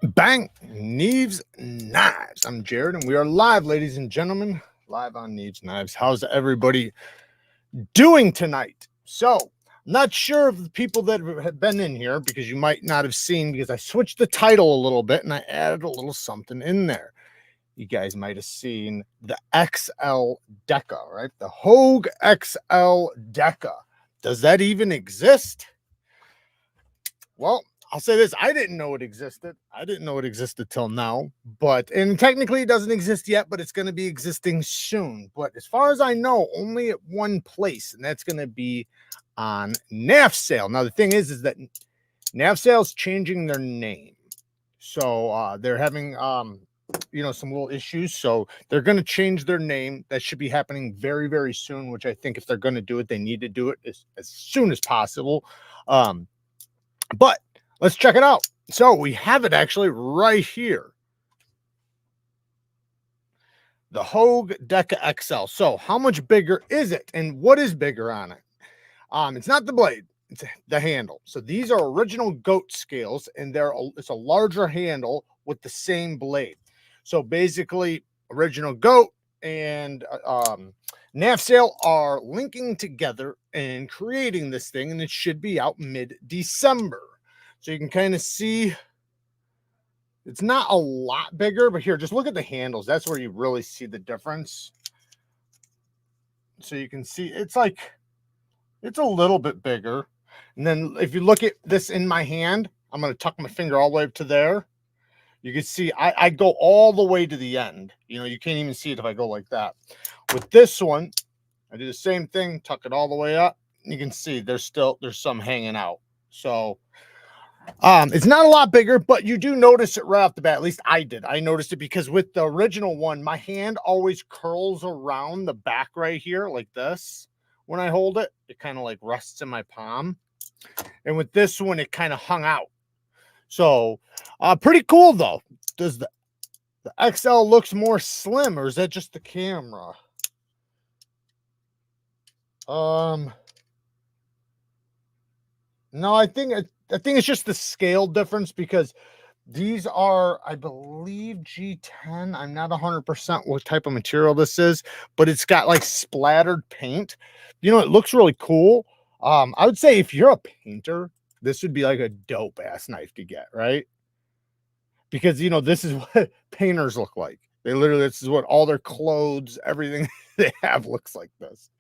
Bang! Neeves Knives. I'm Jared, and we are live, ladies and gentlemen, live on Neeves Knives. How's everybody doing tonight? So, I'm not sure of the people that have been in here because you might not have seen, because I switched the title a little bit and I added a little something in there. You guys might have seen the XL Deka, right? The Hogue XL Deka. Does that even exist? Well, I'll say this. I didn't know it existed. I didn't know it existed till now, and technically it doesn't exist yet, but it's going to be existing soon. But as far as I know, only at one place, and that's going to be on KNAFSALE. Now, the thing is that KNAFSALE is changing their name. So they're having, some little issues. So they're going to change their name. That should be happening very, very soon, which I think if they're going to do it, they need to do it as soon as possible. But let's check it out. So we have it actually right here. The Hogue Deka XL. So how much bigger is it? And what is bigger on it? It's not the blade, it's the handle. So these are original goat scales, and it's a larger handle with the same blade. So basically, original goat and KNAFSALE are linking together and creating this thing, and it should be out mid-December. So you can kind of see it's not a lot bigger, but here, just look at the handles. That's where you really see the difference. So you can see it's a little bit bigger. And then if you look at this in my hand, I'm going to tuck my finger all the way up to there. You can see I go all the way to the end. You can't even see it if I go like that. With this one, I do the same thing, tuck it all the way up. You can see there's some hanging out. So it's not a lot bigger, but you do notice it right off the bat. At least I did. I noticed it because with the original one, my hand always curls around the back right here like this. When I hold it, it kind of like rests in my palm. And with this one, it kind of hung out. So pretty cool though. Does the XL looks more slim, or is that just the camera? No, I think it's just the scale difference, because these are, I believe, G10. I'm not 100% what type of material this is, but it's got like splattered paint. It looks really cool. I would say if you're a painter, this would be like a dope ass knife to get, right? Because this is what painters look like. This is what all their clothes, everything they have looks like this.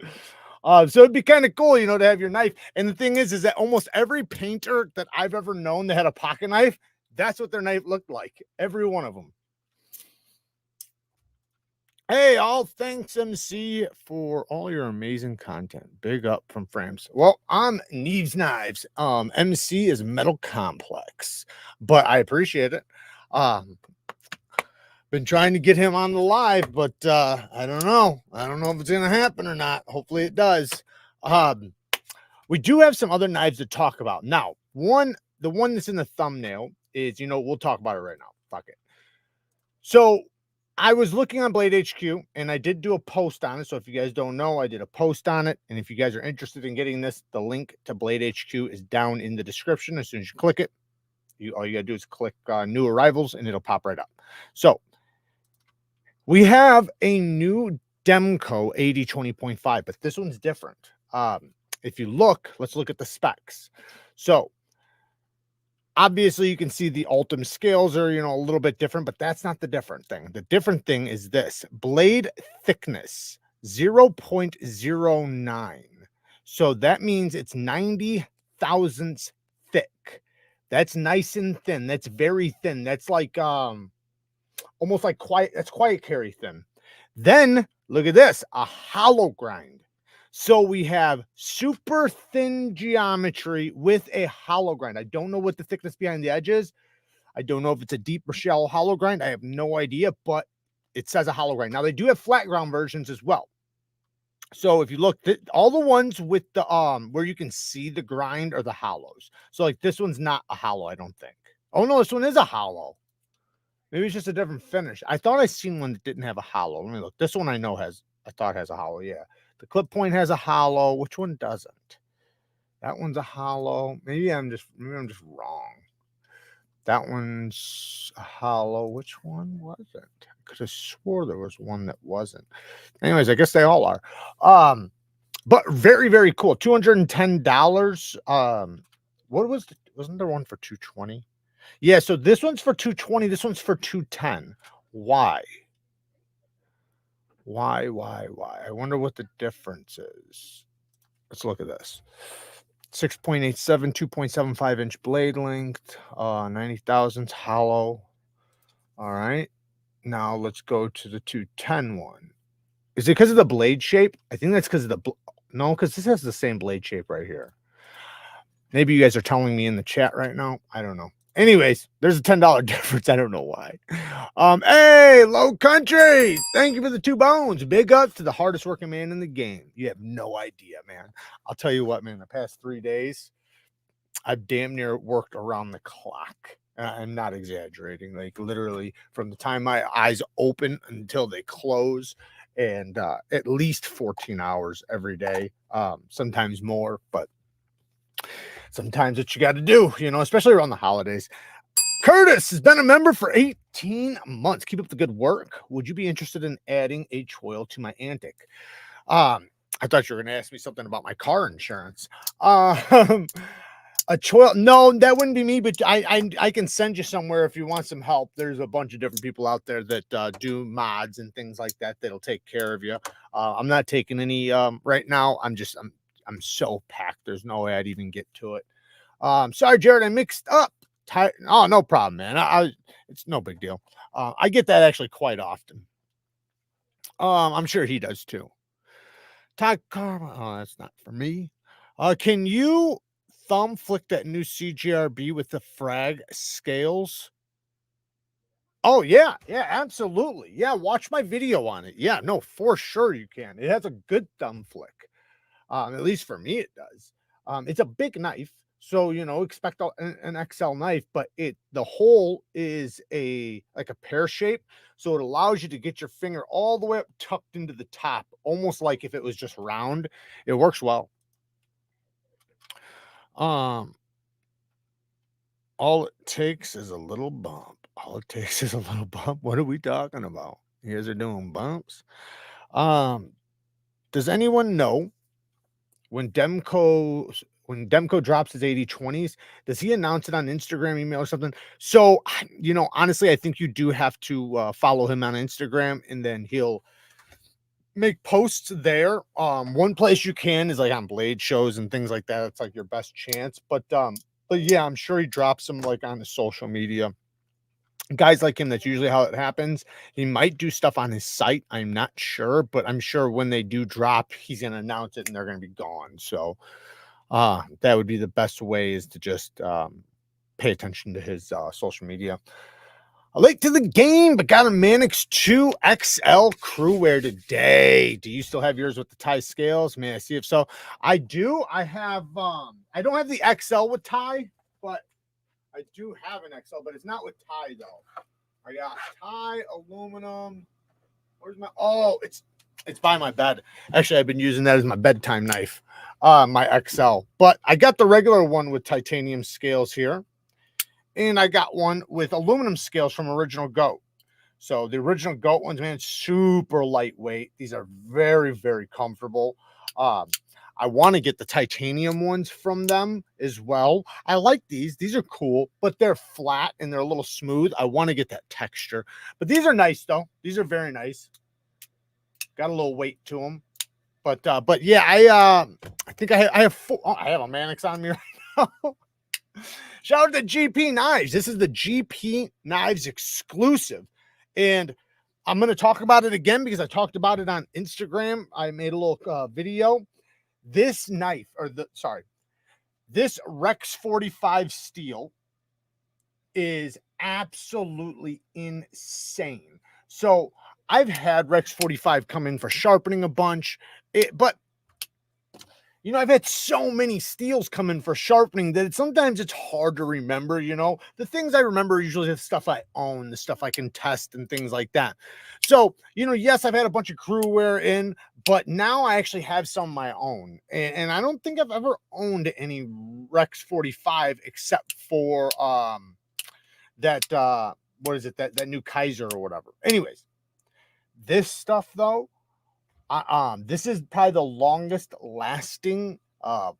So it'd be kind of cool, to have your knife. And the thing is that almost every painter that I've ever known that had a pocket knife, that's what their knife looked like. Every one of them. Hey, all thanks, MC, for all your amazing content. Big up from Frames. Well, I'm NeevesKnives. MC is Metal Complex, but I appreciate it. Been trying to get him on the live, but I don't know. I don't know if it's going to happen or not. Hopefully it does. We do have some other knives to talk about. Now, the one that's in the thumbnail is, we'll talk about it right now. Fuck it. So I was looking on Blade HQ, and I did do a post on it. So if you guys don't know, I did a post on it. And if you guys are interested in getting this, the link to Blade HQ is down in the description. As soon as you click it, all you got to do is click new arrivals, and it'll pop right up. So we have a new Demco 8020.5, but this one's different. If you look, let's look at the specs. So obviously you can see the Ultim scales are, a little bit different, but that's not the different thing. The different thing is this: blade thickness 0.09. So that means it's 90 thousandths thick. That's nice and thin. That's very thin. That's like almost like quiet carry thin. Then look at this, a hollow grind. So we have super thin geometry with a hollow grind. I don't know what the thickness behind the edge is. I don't know if it's a deep or shallow hollow grind. I have no idea, but it says a hollow grind. Now they do have flat ground versions as well. So if you look, all the ones with the where you can see the grind are the hollows. So like this one's not a hollow, I don't think. Oh no, this one is a hollow. Maybe it's just a different finish. I thought I seen one that didn't have a hollow. Let me look. This one I thought has a hollow. Yeah. The clip point has a hollow. Which one doesn't? That one's a hollow. Maybe I'm just wrong. That one's a hollow. Which one was it? I could have swore there was one that wasn't. Anyways, I guess they all are. But very, very cool. $210. What was wasn't there one for 220? Yeah, so this one's for 220, this one's for 210. Why? Why? I wonder what the difference is. Let's look at this. 6.87, 2.75-inch blade length, 90 thousandths hollow. All right. Now let's go to the 210 one. Is it because of the blade shape? I think that's because of the no, because this has the same blade shape right here. Maybe you guys are telling me in the chat right now. I don't know. Anyways, there's a $10 difference. I don't know why. Hey, Low Country, thank you for the 2 bones. Big ups to the hardest working man in the game. You have no idea, man. I'll tell you what, man, the past 3 days, I've damn near worked around the clock. I'm not exaggerating. Like literally from the time my eyes open until they close, and at least 14 hours every day, sometimes more, but sometimes what you got to do, you know, especially around the holidays. Curtis has been a member for 18 months. Keep up the good work. Would you be interested in adding a choil to my Antic? I thought you were going to ask me something about my car insurance. A choil? No, that wouldn't be me, but I can send you somewhere if you want some help. There's a bunch of different people out there that do mods and things like that that'll take care of you. I'm not taking any right now. I'm so packed. There's no way I'd even get to it. Sorry, Jared, I mixed up. Oh, no problem, man. It's no big deal. I get that actually quite often. I'm sure he does too. Todd Karma. Oh, that's not for me. Can you thumb flick that new CGRB with the frag scales? Oh yeah, absolutely. Yeah, watch my video on it. Yeah, no, for sure you can. It has a good thumb flick. At least for me, it does. It's a big knife, so you know, expect an XL knife, but the hole is like a pear shape, so it allows you to get your finger all the way up tucked into the top, almost like if it was just round. It works well. All it takes is a little bump. All it takes is a little bump. What are we talking about? You guys are doing bumps. Does anyone know when Demko drops his 80/20s, does he announce it on Instagram, email, or something? So, you know, honestly, I think you do have to follow him on Instagram, and then he'll make posts there. One place you can is like on blade shows and things like that. It's like your best chance. But yeah, I'm sure he drops them like on his social media. Guys like him, that's usually how it happens. He might do stuff on his site. I'm not sure, but I'm sure when they do drop, he's gonna announce it and they're gonna be gone. So that would be the best way, is to just pay attention to his social media. Late to the game, but got a Manix 2 XL crew wear today. Do you still have yours with the tie scales? May I see if so? I do. I have I don't have the XL with tie, but I do have an XL, but it's not with tie though. I got tie, aluminum. Where's my it's by my bed. Actually, I've been using that as my bedtime knife. My XL. But I got the regular one with titanium scales here. And I got one with aluminum scales from Original Goat. So the Original Goat ones, man, super lightweight. These are very, very comfortable. I want to get the titanium ones from them as well. I like these. These are cool, but they're flat and they're a little smooth. I want to get that texture. But these are nice, though. These are very nice. Got a little weight to them. But yeah, I think I have four. Oh, I have a Manix on me right now. Shout out to GP Knives. This is the GP Knives exclusive. And I'm going to talk about it again because I talked about it on Instagram. I made a little video. This knife, this Rex 45 steel is absolutely insane. So I've had Rex 45 come in for sharpening a bunch, but you know, I've had so many steels come in for sharpening that sometimes it's hard to remember, you know. The things I remember are usually the stuff I own, the stuff I can test and things like that. So, you know, yes, I've had a bunch of crew wear in, but now I actually have some of my own. And I don't think I've ever owned any Rex 45 except for that what is it, that new KIZER or whatever. Anyways, this stuff though, this is probably the longest lasting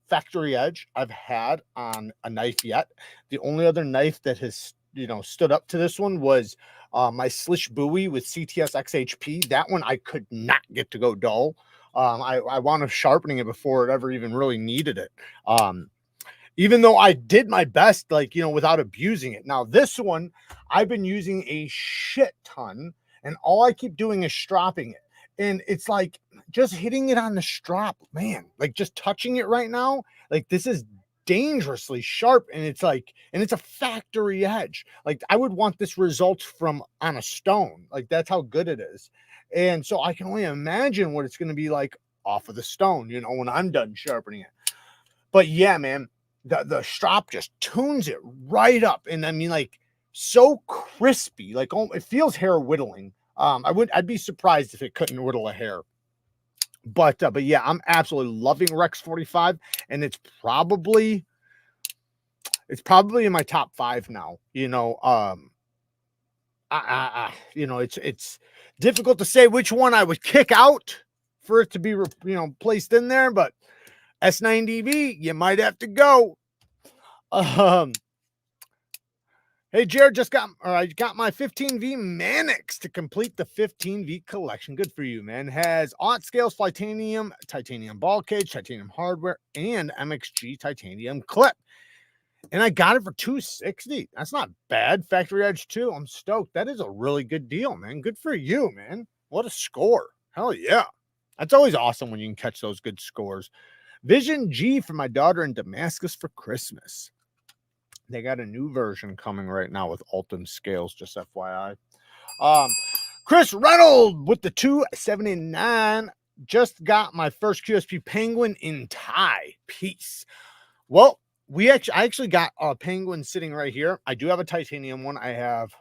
factory edge I've had on a knife yet. The only other knife that has, you know, stood up to this one was my Slish Bowie with CTS XHP. That one I could not get to go dull. I wound up sharpening it before it ever even really needed it. Even though I did my best, like, you know, without abusing it. Now, this one, I've been using a shit ton, and all I keep doing is stropping it. And it's like just hitting it on the strop, man, like just touching it right now. Like, this is dangerously sharp, and it's like, and it's a factory edge. Like, I would want this result from on a stone. Like, that's how good it is. And so I can only imagine what it's going to be like off of the stone, you know, when I'm done sharpening it. But yeah, man, the strop just tunes it right up. And I mean, like, so crispy, like, oh, it feels hair whittling. I'd be surprised if it couldn't whittle a hair. But yeah, I'm absolutely loving Rex 45, and it's probably in my top 5 now. You know, you know, it's difficult to say which one I would kick out for it to be, you know, placed in there, but S9DV, you might have to go. Hey, Jared, I got my 15V Mannix to complete the 15V collection. Good for you, man. Has aught scales, titanium ball cage, titanium hardware, and MXG titanium clip. And I got it for $260. That's not bad. Factory edge too. I'm stoked. That is a really good deal, man. Good for you, man. What a score. Hell yeah. That's always awesome when you can catch those good scores. Vision G for my daughter in Damascus for Christmas. They got a new version coming right now with Ultim scales, just FYI. Chris Reynolds with the 279. Just got my first QSP Penguin in Thai. Peace. Well, I actually got a Penguin sitting right here. I do have a titanium one. I have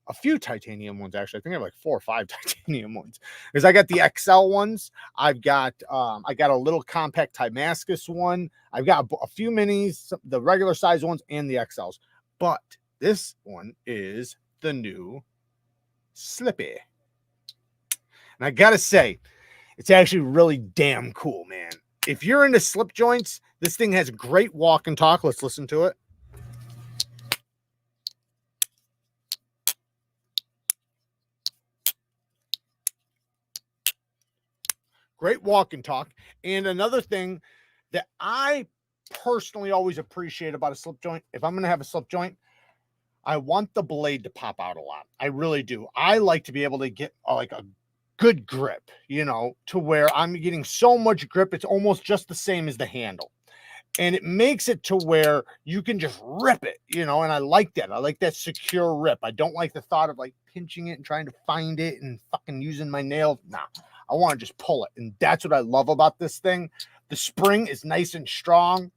a few titanium ones, actually. I think I have like 4 or 5 titanium ones, because I got the XL ones. I got a little compact Damascus one. I've got a few minis, the regular size ones, and the XLs. But this one is the new Slippy. And I gotta say, it's actually really damn cool, man. If you're into slip joints, this thing has great walk and talk. Let's listen to it. Great walk and talk. And another thing that I personally always appreciate about a slip joint, if I'm going to have a slip joint, I want the blade to pop out a lot. I really do. I like to be able to get like a good grip, you know, to where I'm getting so much grip, it's almost just the same as the handle. And it makes it to where you can just rip it, you know, and I like that. I like that secure rip. I don't like the thought of like pinching it and trying to find it and fucking using my nail. Nah, I want to just pull it. And that's what I love about this thing. The spring is nice and strong.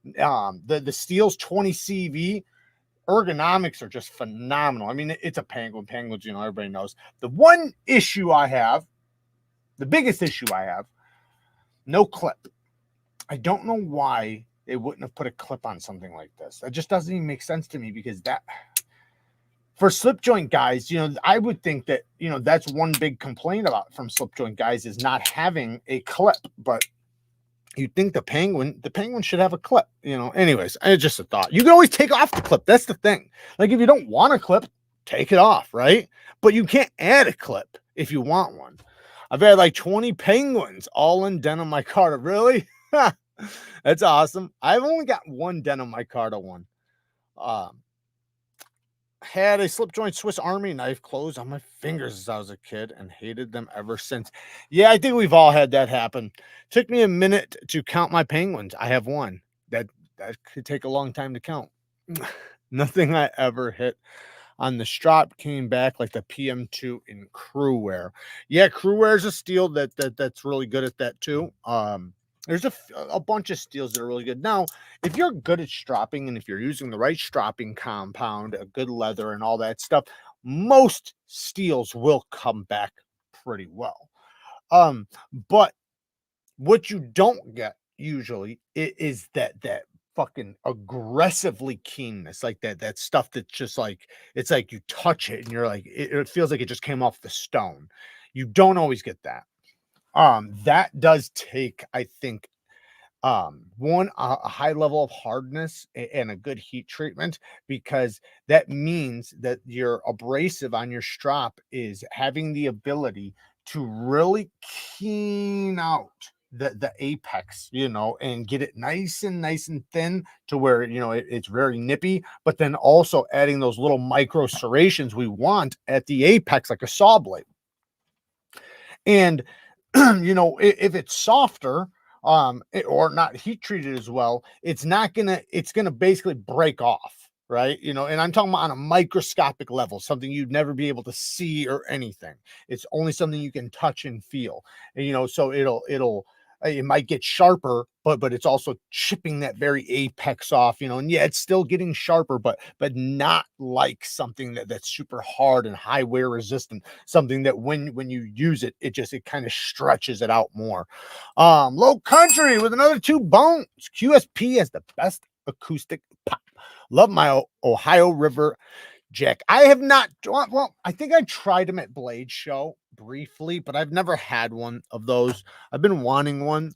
The steel's 20 CV. Ergonomics are just phenomenal. I mean, it's a Penguin. Penguins, you know, everybody knows. The one issue I have, the biggest issue I have, no clip. I don't know why they wouldn't have put a clip on something like this. That just doesn't even make sense to me, because that, for slip joint guys, you know, I would think that, you know, that's one big complaint about from slip joint guys is not having a clip. But you'd think the Penguin should have a clip, you know. Anyways, it's just a thought. You can always take off the clip. That's the thing. Like, if you don't want a clip, take it off, right? But you can't add a clip if you want one. I've had like 20 Penguins all in denim micarta. Really? That's awesome. I've only got one denim micarta one. Had a slip joint Swiss Army knife closed on my fingers as I was a kid and hated them ever since. Yeah, I think we've all had that happen. Took me a minute to count my Penguins. I have one. That could take a long time to count. Nothing I ever hit on the strap came back like the PM2 in crew wear. Yeah, crew wear is a steel that's really good at that too. There's a bunch of steels that are really good. Now, if you're good at stropping and if you're using the right stropping compound, a good leather and all that stuff, most steels will come back pretty well. But what you don't get usually is that fucking aggressively keenness, like that stuff that's just like, it's like you touch it and you're like, it feels like it just came off the stone. You don't always get that. That does take, I think, one, a high level of hardness and a good heat treatment, because that means that your abrasive on your strap is having the ability to really keen out the apex, you know, and get it nice and thin to where, you know, it's very nippy, but then also adding those little micro serrations we want at the apex, like a saw blade. And you know, if it's softer, or not heat treated as well, it's gonna basically break off, right? You know, and I'm talking about on a microscopic level, something you'd never be able to see or anything. It's only something you can touch and feel. And you know, so it might get sharper, but it's also chipping that very apex off, you know. And yeah, it's still getting sharper, but not like something that's super hard and high wear resistant, something that when you use it, it kind of stretches it out more. Low Country with another 2 bones. QSP has the best acoustic pop. Love my Ohio River Jack. I have not, well, I think I tried them at Blade Show briefly, but I've never had one of those. I've been wanting one.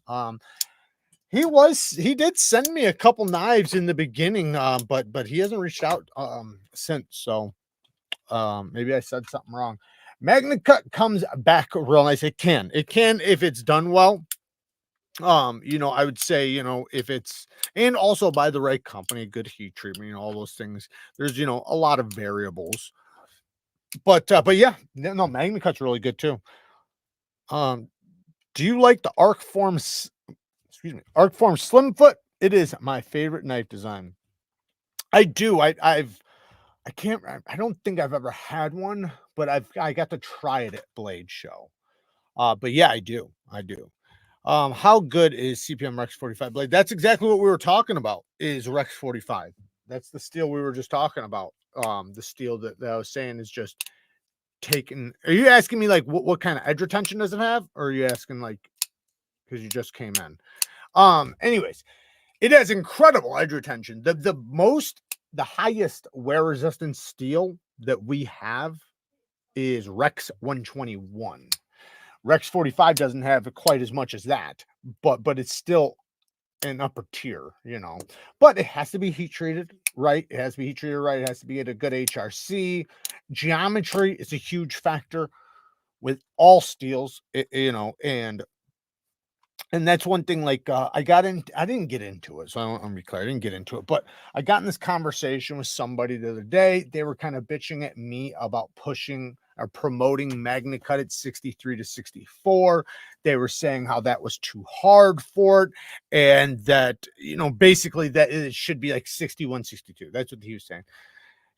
He did send me a couple knives in the beginning, but he hasn't reached out since. So maybe I said something wrong. Magna Cut comes back real nice. It can if it's done well. You know, I would say, you know, if it's, and also by the right company, good heat treatment, you know, all those things. There's, you know, a lot of variables. But yeah, no, Magna Cut's really good too. Do you like the Arcform Slim Foot? It is my favorite knife design. I do. I don't think I've ever had one, but I got to try it at Blade Show. But yeah, I do. How good is CPM Rex 45 blade? That's exactly what we were talking about, is Rex 45. That's the steel we were just talking about. The steel that I was saying is just taken. Are you asking me like what kind of edge retention does it have? Or are you asking like because you just came in? Anyways, it has incredible edge retention. The highest wear resistance steel that we have is Rex 121. Rex 45 doesn't have quite as much as that, but it's still an upper tier, you know. But it has to be heat treated, right? It has to be heat treated, right? It has to be at a good HRC. Geometry is a huge factor with all steels, you know, and that's one thing. Like I didn't get into it, so I'm be clear, I didn't get into it, but I got in this conversation with somebody the other day. They were kind of bitching at me about pushing or promoting Magna Cut at 63 to 64. They were saying how that was too hard for it, and that, you know, basically that it should be like 61, 62. That's what he was saying.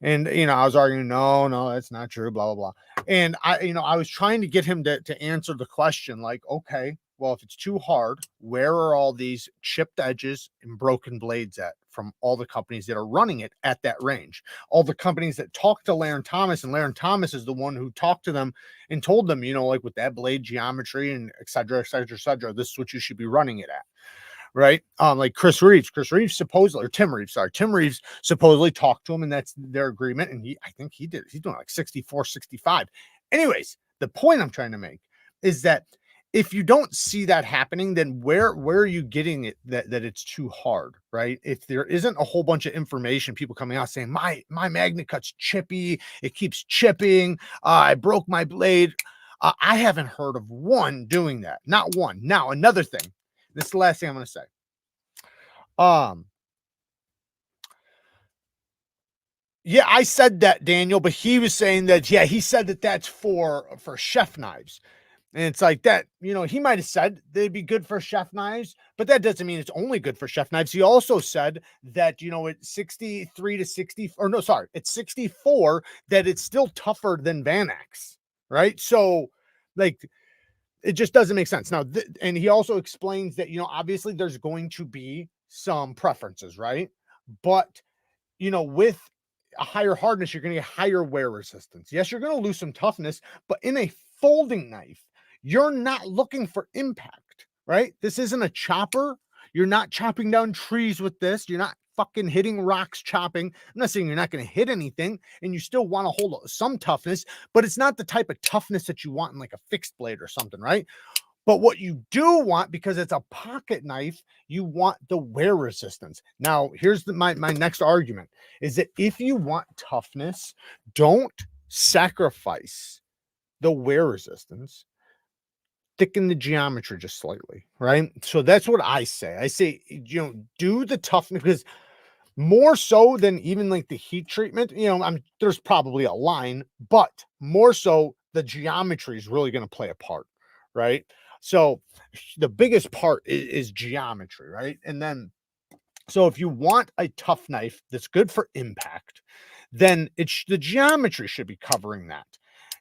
And, you know, I was arguing, no, that's not true, blah, blah, blah. And I was trying to get him to answer the question, like, okay, well, if it's too hard, where are all these chipped edges and broken blades at from all the companies that are running it at that range? All the companies that talked to Laren Thomas, and Laren Thomas is the one who talked to them and told them, you know, like with that blade geometry and et cetera, et cetera, et cetera, this is what you should be running it at. Right. Like Chris Reeves supposedly, or Tim Reeves supposedly talked to him, and that's their agreement. And I think he's doing like 64, 65. Anyways, the point I'm trying to make is that if you don't see that happening, then where are you getting it that it's too hard, right? If there isn't a whole bunch of information, people coming out saying my Magna Cut's chippy, it keeps chipping, I broke my blade. I haven't heard of one doing that. Not one. Now, another thing. This is the last thing I'm going to say. Yeah, I said that, Daniel, but he was saying that, yeah, he said that that's for chef knives. And it's like that, you know, he might have said they'd be good for chef knives, but that doesn't mean it's only good for chef knives. He also said that, you know, it's 63 to 60, or no, sorry, it's 64, that it's still tougher than Vanax, right? So, like, it just doesn't make sense. Now, and he also explains that, you know, obviously there's going to be some preferences, right? But, you know, with a higher hardness, you're going to get higher wear resistance. Yes, you're going to lose some toughness, but in a folding knife, you're not looking for impact, right? This isn't a chopper. You're not chopping down trees with this. You're not fucking hitting rocks chopping. I'm not saying you're not going to hit anything, and you still want to hold some toughness, but it's not the type of toughness that you want in like a fixed blade or something, right? But what you do want, because it's a pocket knife, you want the wear resistance. Now, here's my next argument is that if you want toughness, don't sacrifice the wear resistance. Thicken the geometry just slightly, right? So that's what I say. I say, you know, do the toughness, because more so than even like the heat treatment, you know, there's probably a line, but more so the geometry is really going to play a part, right? So the biggest part is geometry, right? And then, so if you want a tough knife that's good for impact, then the geometry should be covering that.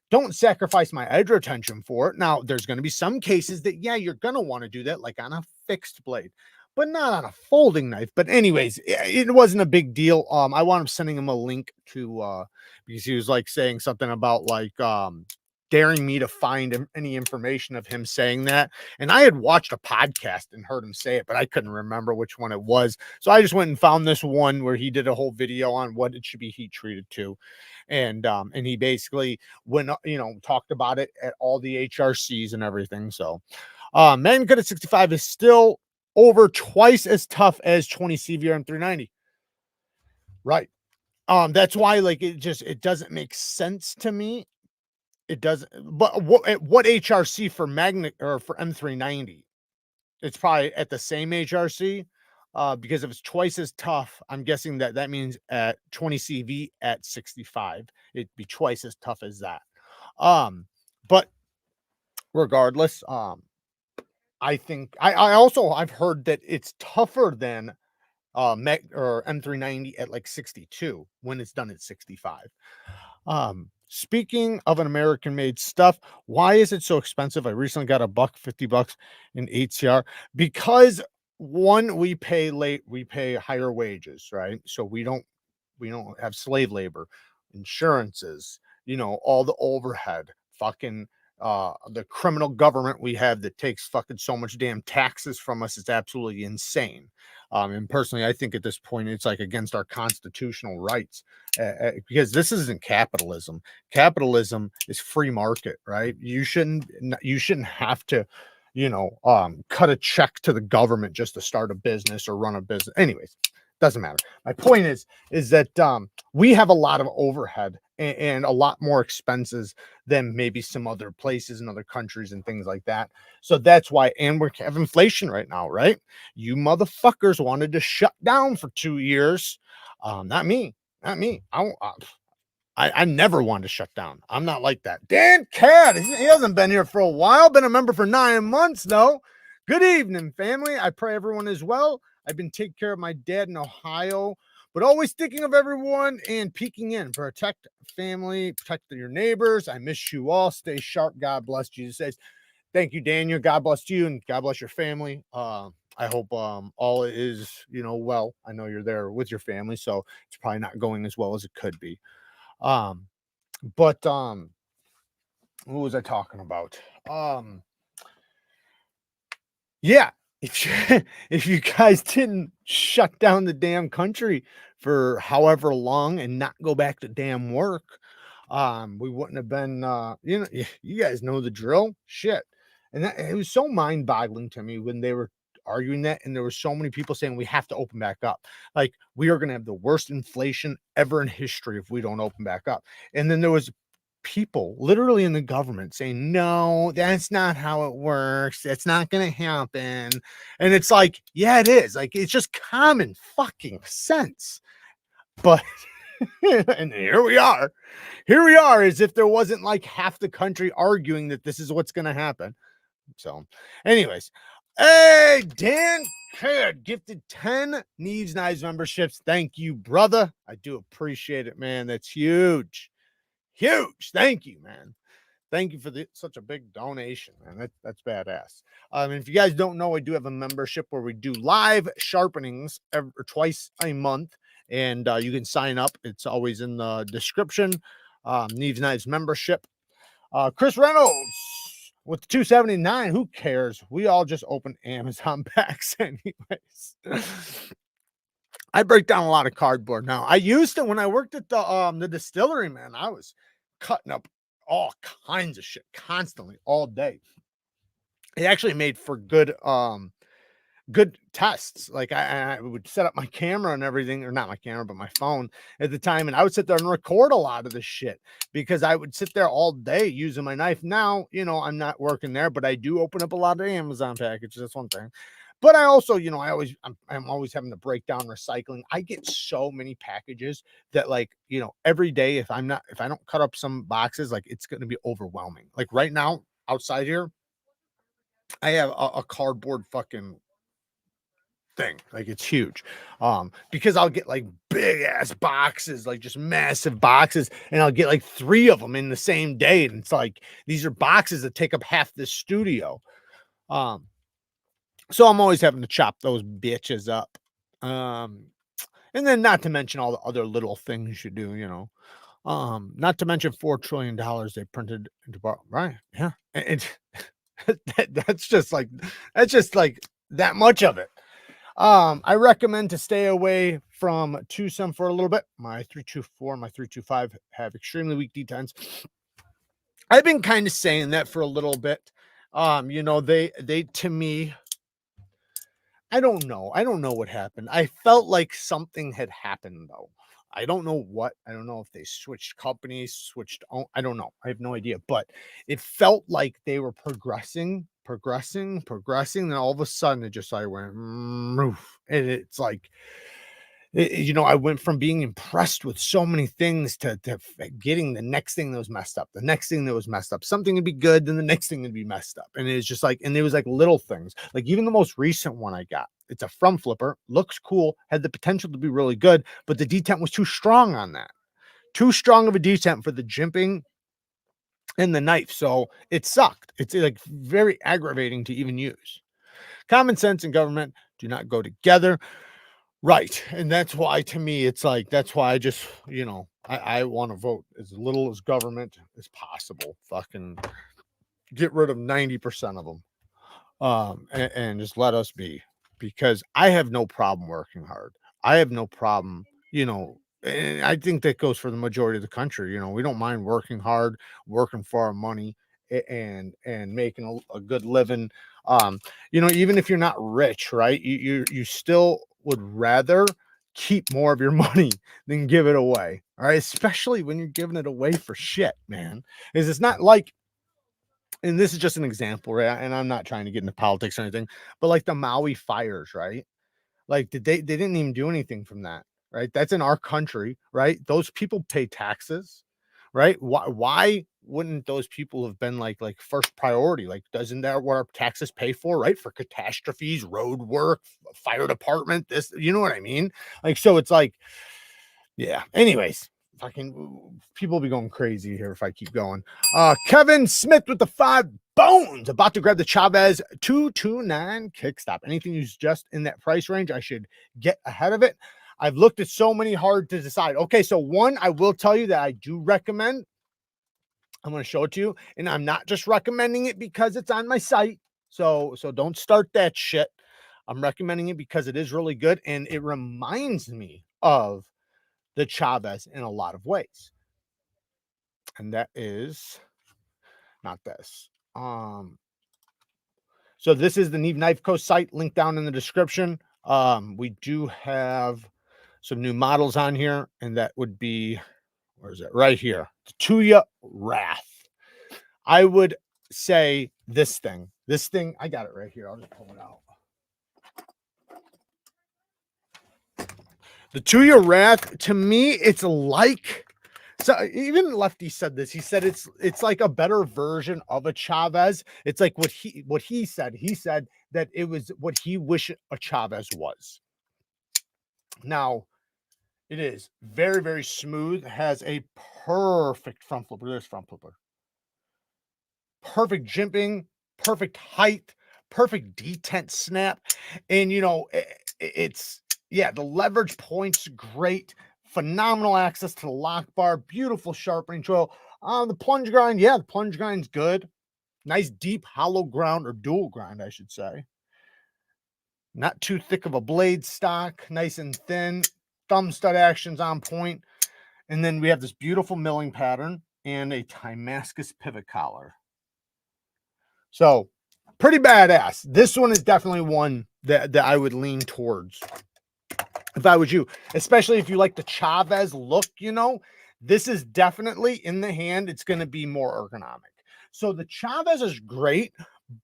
Don't sacrifice my edge retention for it. Now, there's going to be some cases that, yeah, you're going to want to do that, like on a fixed blade, but not on a folding knife. But anyways, it wasn't a big deal. I wound up sending him a link to, because he was like saying something about like, daring me to find any information of him saying that. And I had watched a podcast and heard him say it, but I couldn't remember which one it was. So I just went and found this one where he did a whole video on what it should be heat treated to. And he basically went, you know, talked about it at all the HRCs and everything. So Magnum Cut at 65 is still over twice as tough as 20 CVR M390. Right. That's why, like, it doesn't make sense to me. It doesn't, but what HRC for Magnet or for M390? It's probably at the same HRC, because if it's twice as tough, I'm guessing that means at 20 CV at 65, it'd be twice as tough as that. But regardless, I think I've heard that it's tougher than or M390 at like 62 when it's done at 65. Speaking of an American made stuff, why is it so expensive? I recently got $150 in ATR because one, we pay higher wages, right? So we don't have slave labor, insurances, you know, all the overhead, fucking the criminal government we have that takes fucking so much damn taxes from us. It's absolutely insane. And personally, I think at this point it's like against our constitutional rights, because this isn't capitalism. Capitalism is free market, right? You shouldn't have to, you know, cut a check to the government just to start a business or run a business. Anyways, doesn't matter. My point is that we have a lot of overhead and a lot more expenses than maybe some other places in other countries and things like that. So that's why, and we have inflation right now, right? You motherfuckers wanted to shut down for 2 years. Not me. I never wanted to shut down. I'm not like that. Dan Cat, he hasn't been here for a while. Been a member for 9 months though. Good evening, family. I pray everyone is well. I've been taking care of my dad in Ohio, but always thinking of everyone and peeking in. Protect family, protect your neighbors. I miss you all. Stay sharp. God bless. Jesus says, thank you, Daniel. God bless you and God bless your family. I hope all is, you know, well. I know you're there with your family, so it's probably not going as well as it could be. But what was I talking about? Yeah, if you guys didn't shut down the damn country for however long and not go back to damn work, we wouldn't have been, you know, you guys know the drill. Shit. And it was so mind-boggling to me when they were arguing that, and there were so many people saying we have to open back up. Like, we are going to have the worst inflation ever in history if we don't open back up. And then there was people literally in the government saying, no, that's not how it works. That's not going to happen. And it's like, yeah, it is. Like, it's just common fucking sense. But and here we are as if there wasn't like half the country arguing that this is what's going to happen. So anyways, hey, Dan Kid gifted 10 NeevesKnives memberships. Thank you, brother. I do appreciate it, man. That's huge. Thank you, man. Thank you for such a big donation, man. That's badass. If you guys don't know, I do have a membership where we do live sharpenings twice a month, and you can sign up. It's always in the description. NeevesKnives membership. Chris Reynolds, with the 279, who cares? We all just open Amazon packs anyways. I break down a lot of cardboard now. I used to when I worked at the distillery, man. I was cutting up all kinds of shit constantly all day. It actually made for good tests. Like I would set up my camera and everything, or not my camera, but my phone at the time, and I would sit there and record a lot of this shit because I would sit there all day using my knife. Now, you know, I'm not working there, but I do open up a lot of Amazon packages. That's one thing. But I also, you know, I'm always having to break down recycling. I get so many packages that, like, you know, every day if I don't cut up some boxes, like it's going to be overwhelming. Like right now outside here, I have a cardboard fucking thing, like it's huge, because I'll get like big ass boxes, like just massive boxes, and I'll get like 3 of them in the same day, and it's like these are boxes that take up half this studio. So I'm always having to chop those bitches up, and then not to mention all the other little things you do, you know, not to mention $4 trillion they printed into right, yeah, and that's just like that much of it. I recommend to stay away from Tucson for a little bit. My 324, my 325 have extremely weak detents. I've been kind of saying that for a little bit. You know, they to me, I don't know. I don't know what happened. I felt like something had happened though. I don't know what. I don't know if they switched companies, I don't know. I have no idea. But it felt like they were progressing. Then all of a sudden it just like went, roof. And it's like, you know, I went from being impressed with so many things to getting the next thing that was messed up, the next thing that was messed up, something would be good, then the next thing would be messed up. And it's just like, and it was like little things, like even the most recent one I got, it's a front flipper, looks cool, had the potential to be really good, but the detent was too strong on that, too strong of a detent for the jimping and the knife. So it sucked. It's like very aggravating to even use. Common sense and government do not go together. Right. And that's why, to me, it's like, that's why I just, you know, I want to vote as little as government as possible. Fucking get rid of 90% of them. And just let us be, because I have no problem working hard. I have no problem, you know, and I think that goes for the majority of the country. You know, we don't mind working hard, working for our money, and making a good living. You know, even if you're not rich, right? You still would rather keep more of your money than give it away. All right, especially when you're giving it away for shit, man. Is it's not like, and this is just an example, right? And I'm not trying to get into politics or anything, but like the Maui fires, right? Like they didn't even do anything from that, right? That's in our country, right? Those people pay taxes, right? Why wouldn't those people have been like first priority? Like, doesn't that what our taxes pay for, right? For catastrophes, road work, fire department, this, you know what I mean? Like, so it's like, yeah. Anyways, fucking people will be going crazy here if I keep going. Kevin Smith with the 5 bones, about to grab the Chavez 229 kickstop. Anything who's just in that price range, I should get ahead of it. I've looked at so many, hard to decide. Okay, so one, I will tell you that I do recommend. I'm going to show it to you, and I'm not just recommending it because it's on my site. So don't start that shit. I'm recommending it because it is really good, and it reminds me of the Chavez in a lot of ways. And that is not this. So this is the NeevesKniveCo site, link down in the description. We do have some new models on here, and that would be, where is it? Right here. The Tuya Wrath. I would say this thing, I got it right here. I'll just pull it out. The Tuya Wrath, to me, it's like, so even Lefty said this. He said it's like a better version of a Chavez. It's like what he said. He said that it was what he wished a Chavez was. Now, it is very, very smooth. Has a perfect front flipper. There's front flipper. Perfect jimping, perfect height, perfect detent snap. And, you know, it's, yeah, the leverage point's great. Phenomenal access to the lock bar. Beautiful sharpening tool. The plunge grind, yeah, the plunge grind's good. Nice deep hollow ground, or dual grind, I should say. Not too thick of a blade stock, nice and thin. Thumb stud actions on point. And then we have this beautiful milling pattern and a Damascus pivot collar. So pretty badass. This one is definitely one that I would lean towards if I was you, especially if you like the Chavez look. You know, this is definitely in the hand. It's going to be more ergonomic. So the Chavez is great,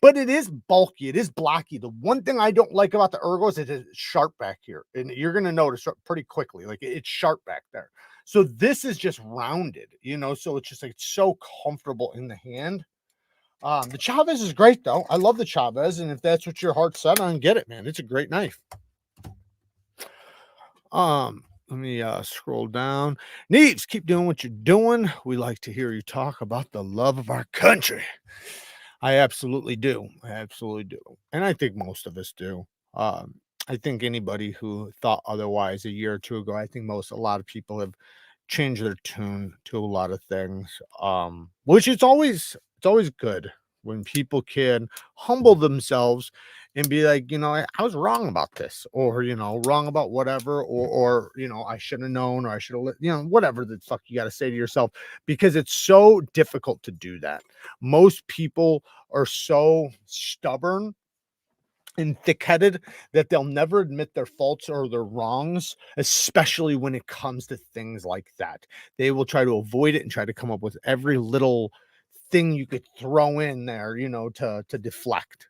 but it is bulky. It is blocky. The one thing I don't like about the Ergos is it's sharp back here. And you're going to notice pretty quickly, like it's sharp back there. So this is just rounded, you know, so it's just like, it's so comfortable in the hand. The Chavez is great though. I love the Chavez. And if that's what your heart's set on, get it, man. It's a great knife. Let me scroll down. Neeves, keep doing what you're doing. We like to hear you talk about the love of our country. I absolutely do. I absolutely do. And I think most of us do. I think anybody who thought otherwise a year or two ago, I think a lot of people have changed their tune to a lot of things. Which it's always good when people can humble themselves and be like, you know, I was wrong about this, or, you know, wrong about whatever, or, you know, I should have known, or I should have, you know, whatever the fuck you got to say to yourself, because it's so difficult to do that. Most people are so stubborn and thick-headed that they'll never admit their faults or their wrongs, especially when it comes to things like that. They will try to avoid it and try to come up with every little thing you could throw in there, you know, to deflect.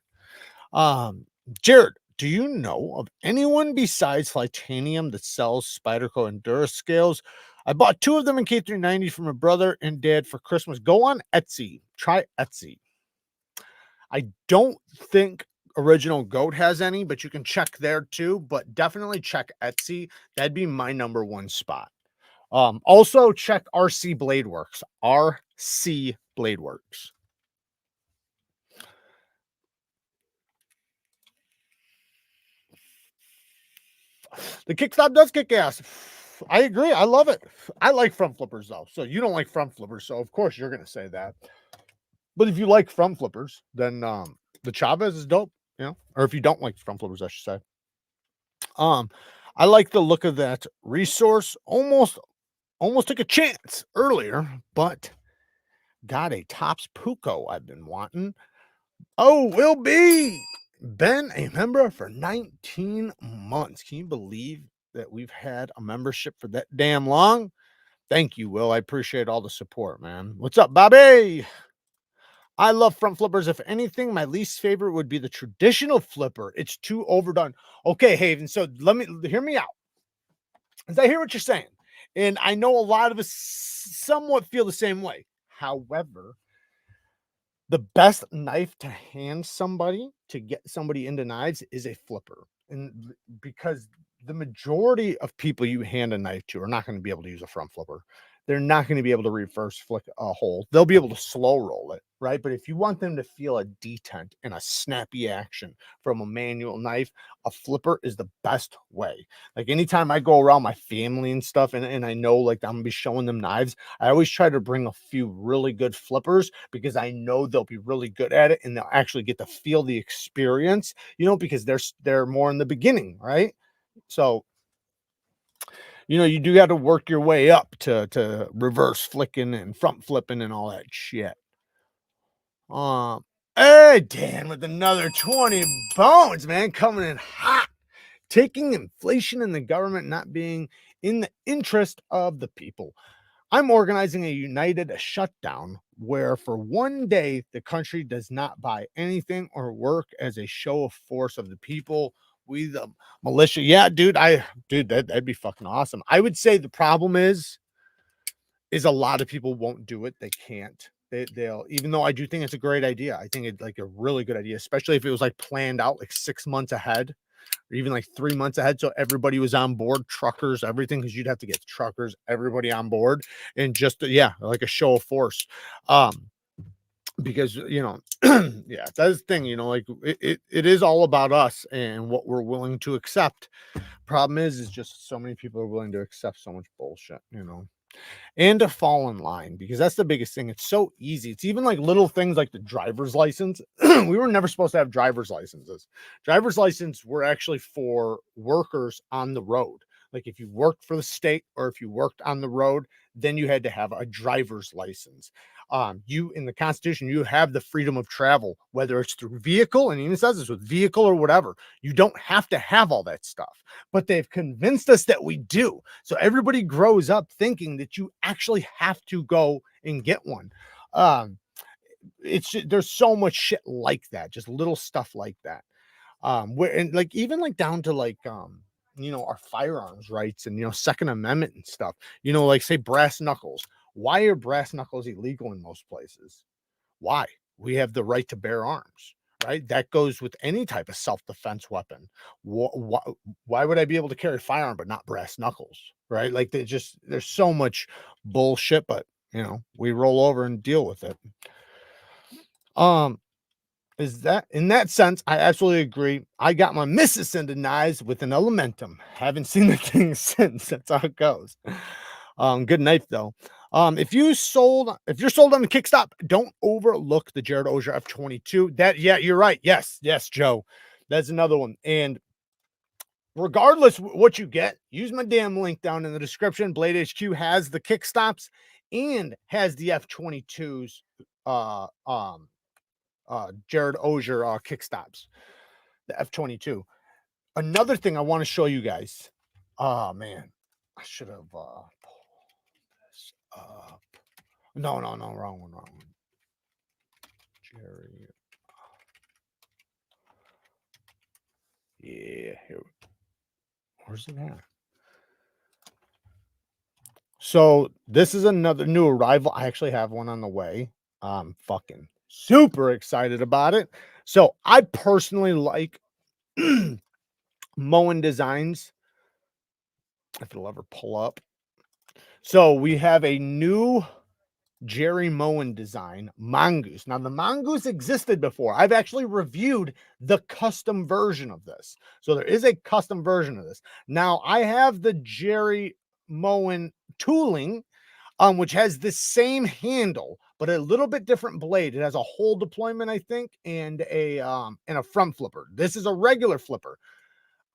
Jared, do you know of anyone besides Titanium that sells Spyderco and Dura scales? I bought 2 of them in K390 for my brother and dad for Christmas. Go on Etsy. Try Etsy. I don't think Original Goat has any, but you can check there too. But definitely check Etsy. That'd be my #1 spot. Also check RC Blade Works. RC Blade Works. The kickstop does kick ass. I agree. I love it. I like front flippers though. So you don't like front flippers. So of course you're going to say that. But if you like front flippers, then the Chavez is dope, you know, or if you don't like front flippers, I should say. I like the look of that resource. Almost took a chance earlier, but got a Tops Puko I've been wanting. Oh, will be. Been a member for 19 months. Can you believe that we've had a membership for that damn long? Thank you, Will. I appreciate all the support, man. What's up, Bobby? I love front flippers. If anything, my least favorite would be the traditional flipper. It's too overdone. Okay, Haven. So hear me out. As I hear what you're saying, and I know a lot of us somewhat feel the same way. However, the best knife to hand somebody to get somebody into knives is a flipper. And because the majority of people you hand a knife to are not going to be able to use a front flipper. They're not going to be able to reverse flick a hole. They'll be able to slow roll it, right? But if you want them to feel a detent and a snappy action from a manual knife, a flipper is the best way. Like anytime I go around my family and stuff, and I know like I'm gonna be showing them knives, I always try to bring a few really good flippers because I know they'll be really good at it and they'll actually get to feel the experience, you know, because they're more in the beginning, right? So you know, you do got to work your way up to reverse flicking and front flipping and all that shit. Hey, Dan with another 20 bones, man, coming in hot. Taking inflation and the government not being in the interest of the people. I'm organizing a united shutdown where for one day the country does not buy anything or work as a show of force of the people. We the militia. Yeah, dude, that'd be fucking awesome. I would say the problem is a lot of people won't do it. They can't. They'll, even though I do think it's a great idea. I think it's like a really good idea, especially if it was like planned out like 6 months ahead or even like 3 months ahead. So everybody was on board, truckers, everything, because you'd have to get truckers, everybody on board, and just yeah, like a show of force. Because you know, yeah, that's the thing, you know, like it is all about us and what we're willing to accept. Problem is just so many people are willing to accept so much bullshit, you know. and to fall in line, because that's the biggest thing. It's so easy. It's even like little things like the driver's license. We were never supposed to have driver's licenses. Driver's license were actually for workers on the road. Like if you worked for the state or if you worked on the road, then you had to have a driver's license. You in the Constitution, you have the freedom of travel, whether it's through vehicle, and even says this with vehicle or whatever. You don't have to have all that stuff, but they've convinced us that we do. So everybody grows up thinking that you actually have to go and get one. Um, there's so much shit like that, just little stuff like that. Where and like even like down to like our firearms rights and Second Amendment and stuff. Like say brass knuckles. Why are brass knuckles illegal in most places? Why? We have the right to bear arms, right? That goes with any type of self-defense weapon. Why would I be able to carry a firearm but not brass knuckles, right? Like there's so much bullshit, but we roll over and deal with it. Is that in that sense, I absolutely agree. I got my missus into knives with an Elementum. Haven't seen the thing since. That's how it goes. Good knife though. If you're sold on the Kickstop, don't overlook the Jared Ogier F22. Yeah, you're right. Yes, Joe. That's another one. And regardless what you get, use my damn link down in the description. Blade HQ has the Kickstops and has the F22s. Jared Ogier Kickstops, the F22. Another thing I want to show you guys. Oh man, I should have pulled this up. No, wrong one. Jerry. Yeah, here. Where's it at? So this is another new arrival. I actually have one on the way. I'm fucking super excited about it. So I personally like Moen Designs. If it'll ever pull up. So we have a new Jerry Moen design, Mongoose. Now the Mongoose existed before. I've actually reviewed the custom version of this. So there is a custom version of this. Now I have the Jerry Moen tooling, which has the same handle, but a little bit different blade. It has a hole deployment, I think, and a front flipper. This is a regular flipper.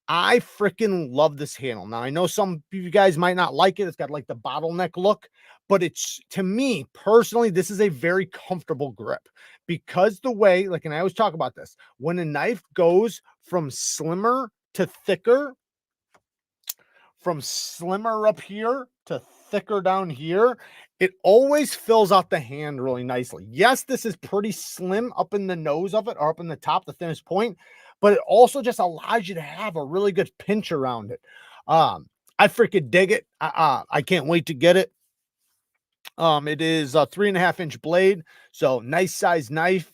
I freaking love this handle. Now, I know some of you guys might not like it. It's got like the bottleneck look, but it's, to me personally, this is a very comfortable grip because the way, like, and I always talk about this, when a knife goes from slimmer to thicker, from slimmer up here to thicker down here, it always fills out the hand really nicely. Yes, this is pretty slim up in the nose of it, or up in the top, the thinnest point, but it also just allows you to have a really good pinch around it. I freaking dig it. I can't wait to get it. It is a 3.5-inch blade, so nice size knife.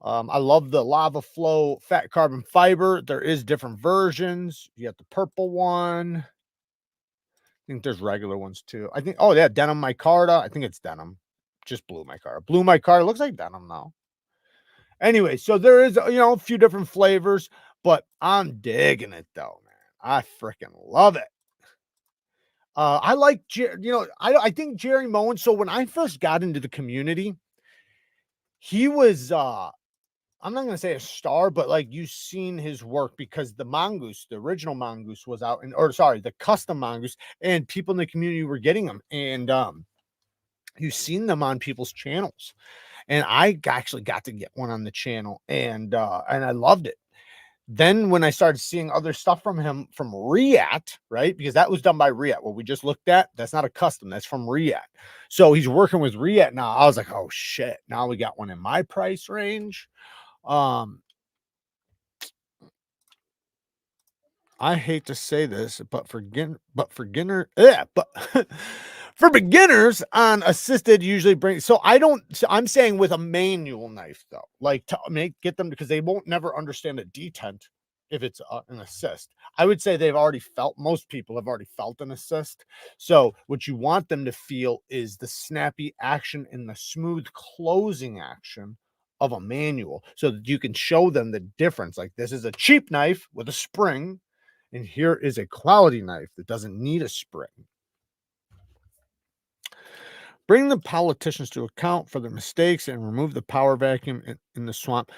I love the lava flow fat carbon fiber. There is different versions. You got the purple one. I think there's regular ones too. I think, oh yeah, denim micarta. I think it's denim. Just blue micarta. Blue micarta looks like denim now. Anyway, so there is, a few different flavors, but I'm digging it though, man. I freaking love it. I like, I think Jerry Moen. So when I first got into the community, he was, I'm not going to say a star, but like you've seen his work because the Mongoose, the original Mongoose was out, the custom Mongoose, and people in the community were getting them. And, you've seen them on people's channels. And I actually got to get one on the channel, and I loved it. Then when I started seeing other stuff from him from Riat, right? Because that was done by Riat. What we just looked at, that's not a custom, that's from Riat. So he's working with Riat now. I was like, oh shit, now we got one in my price range. I hate to say this, but for for beginners on assisted usually bring. So I'm saying with a manual knife though, like to get them, because they won't never understand a detent if it's an assist. I would say most people have already felt an assist. So what you want them to feel is the snappy action and the smooth closing action of a manual, so that you can show them the difference. Like, this is a cheap knife with a spring, and here is a quality knife that doesn't need a spring. Bring the politicians to account for their mistakes and remove the power vacuum in the swamp.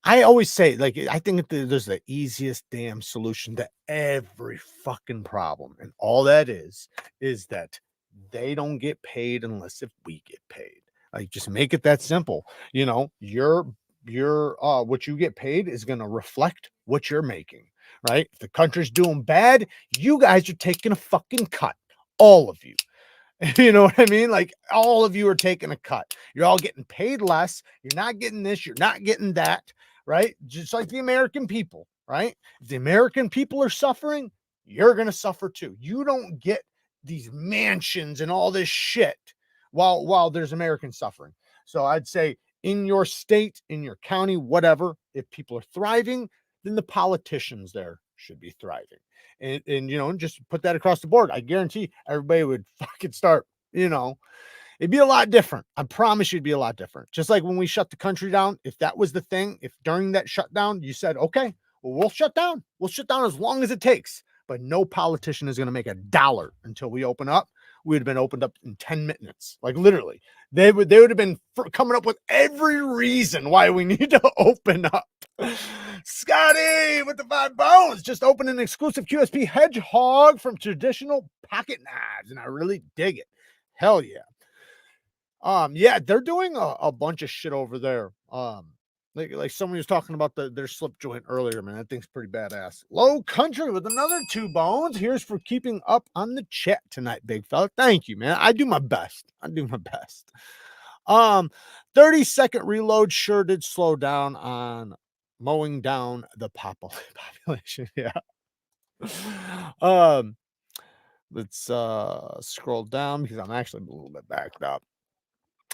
I always say, like, I think there's the easiest damn solution to every fucking problem. And all that is that they don't get paid unless if we get paid. Like, just make it that simple. You know, your what you get paid is going to reflect what you're making, right? If the country's doing bad, you guys are taking a fucking cut. All of you. You know what I mean? Like, all of you are taking a cut. You're all getting paid less. You're not getting this. You're not getting that, right? Just like the American people, right? If the American people are suffering, you're going to suffer too. You don't get these mansions and all this shit while there's American suffering. So I'd say in your state, in your county, whatever, if people are thriving, then the politicians there should be thriving. And you know, just put that across the board. I guarantee everybody would fucking start, you know, it'd be a lot different. I promise you it'd be a lot different. Just like when we shut the country down, if that was the thing, if during that shutdown you said, okay, well, we'll shut down as long as it takes, but no politician is going to make $1 until we open up. We would have been opened up in 10 minutes. Like, literally, they would have been coming up with every reason why we need to open up. Scotty with the 5 bones just opened an exclusive QSP hedgehog from Traditional Pocket Knives, and I really dig it. Hell yeah. Yeah, they're doing a bunch of shit over there. Like someone was talking about their slip joint earlier, man. That thing's pretty badass. Low Country with another 2 bones. Here's for keeping up on the chat tonight, big fella. Thank you, man. I do my best. 30-second reload sure did slow down on mowing down the population. Yeah. Let's scroll down because I'm actually a little bit backed up.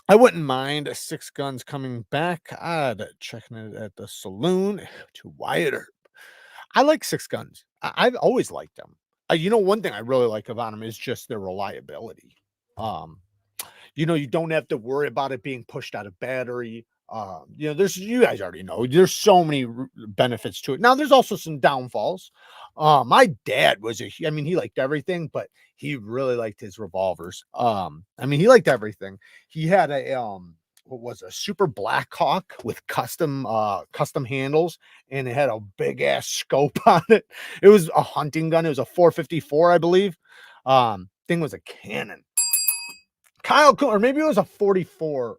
I wouldn't mind 6 guns coming back. I'd checking it at the saloon to Wyatt Earp. I like 6 guns. I've always liked them. You know, one thing I really like about them is just their reliability. You know, you don't have to worry about it being pushed out of battery. You know, you guys already know, there's so many benefits to it. Now, there's also some downfalls. My dad I mean, he liked everything, but he really liked his revolvers. I mean, he liked everything. He had what was a Super Blackhawk with custom handles, and it had a big ass scope on it. It was a hunting gun. It was a 454, I believe. Thing was a cannon. Kyle, or maybe it was a 44.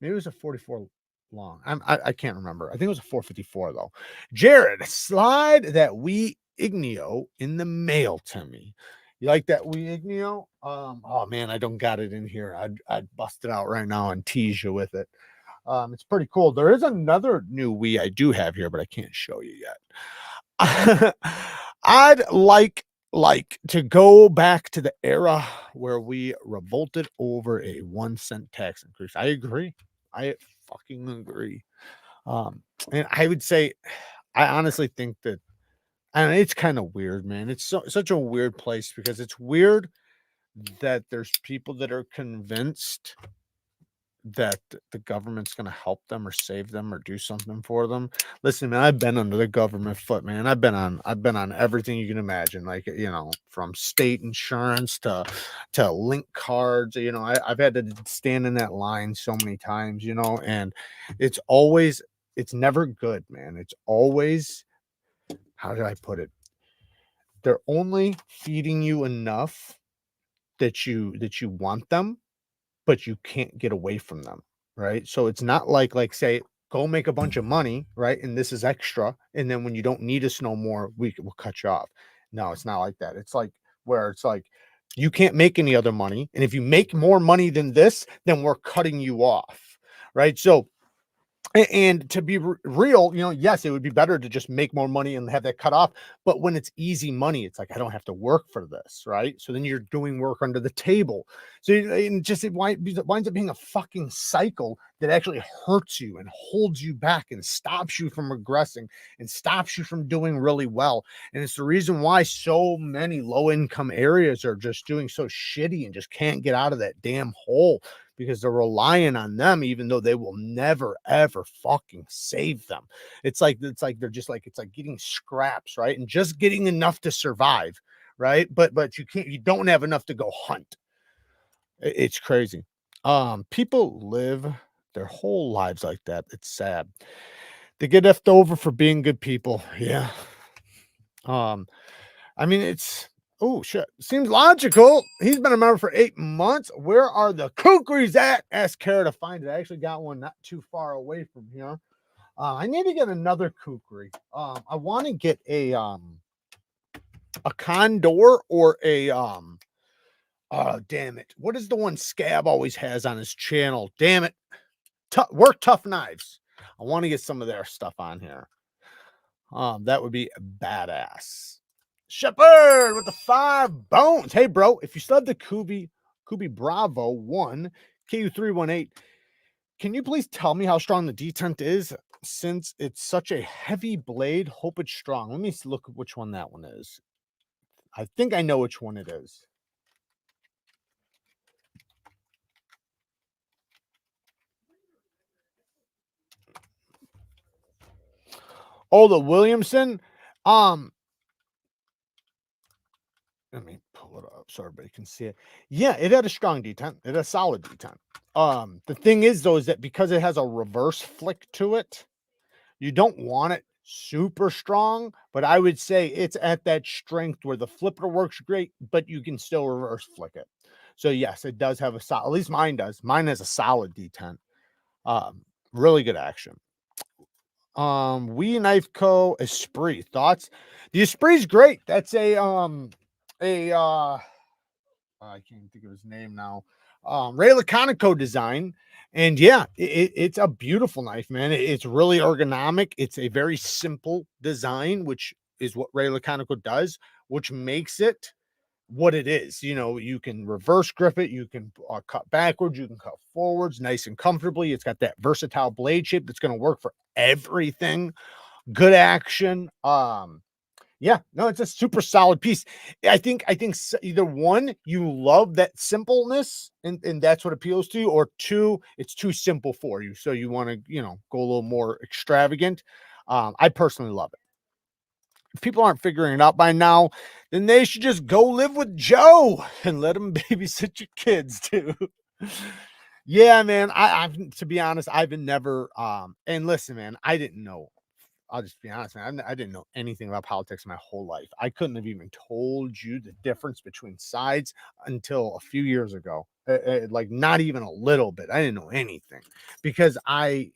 Maybe it was a 44 long. I can't remember. I think it was a 454 though. Jared, slide that wee Igneo in the mail to me. You like that wee Igneo? Oh man, I don't got it in here. I'd bust it out right now and tease you with it. It's pretty cool. There is another new wee I do have here, but I can't show you yet. I'd like to go back to the era where we revolted over a 1-cent tax increase. I agree. I fucking agree. And I would say, I honestly think that, and it's kind of weird, man. It's such a weird place because it's weird that there's people that are convinced that the government's going to help them or save them or do something for them. Listen, man, I've been under the government foot, man. I've been on everything you can imagine, like, you know, from state insurance to link cards. You know, I've had to stand in that line so many times, you know, and it's never good, man. It's always, how did I put it? They're only feeding you enough that you want them, but you can't get away from them, right? So it's not like say, go make a bunch of money, right? And this is extra. And then when you don't need us no more, we'll cut you off. No, it's not like that. It's like where it's like, you can't make any other money. And if you make more money than this, then we're cutting you off, right? So, and to be real, you know, yes, it would be better to just make more money and have that cut off. But when it's easy money, it's like, I don't have to work for this, right? So then you're doing work under the table. So it winds up being a fucking cycle that actually hurts you and holds you back and stops you from regressing and stops you from doing really well. And it's the reason why so many low income areas are just doing so shitty and just can't get out of that damn hole, because they're relying on them, even though they will never, ever fucking save them. It's like they're just like, it's like getting scraps, right? And just getting enough to survive, right? But you don't have enough to go hunt. It's crazy. People live their whole lives like that. It's sad. They get effed over for being good people. Yeah. Um, I mean, it's oh shit. Seems logical. He's been a member for 8 months. Where are the kukris at? Ask Kara to find it. I actually got one not too far away from here. I need to get another kukri. I want to get a condor or a oh damn it. What is the one Scab always has on his channel? Damn it. Work Tough Knives. I want to get some of their stuff on here. That would be badass. Shepherd with the 5 bones. Hey, bro, if you still have the Kubi Bravo 1 KU318, can you please tell me how strong the detent is? Since it's such a heavy blade, hope it's strong. Let me look at which one that one is. I think I know which one it is. Oh, the Williamson. Let me pull it up so everybody can see it. Yeah, it had a strong detent. It had a solid detent. The thing is, though, is that because it has a reverse flick to it, you don't want it super strong, but I would say it's at that strength where the flipper works great, but you can still reverse flick it. So yes, it does have a solid, at least mine does. Mine has a solid detent. Really good action. We Knife Co. Esprit. Thoughts? The Esprit's great. That's a I can't think of his name now. Ray Laconico design. And yeah, it's a beautiful knife, man. It's really ergonomic. It's a very simple design, which is what Ray Laconico does, which makes it what it is. You know, you can reverse grip it, you can cut backwards, you can cut forwards nice and comfortably. It's got that versatile blade shape that's going to work for everything. Good action. Yeah, no, it's a super solid piece. I think either one, you love that simpleness and that's what appeals to you, or two, it's too simple for you. So you want to, go a little more extravagant. I personally love it. If people aren't figuring it out by now, then they should just go live with Joe and let him babysit your kids too. Yeah, man. I've to be honest, I've never and listen, man, I didn't know. I'll just be honest, man. I didn't know anything about politics my whole life. I couldn't have even told you the difference between sides until a few years ago. Like not even a little bit. I didn't know anything because I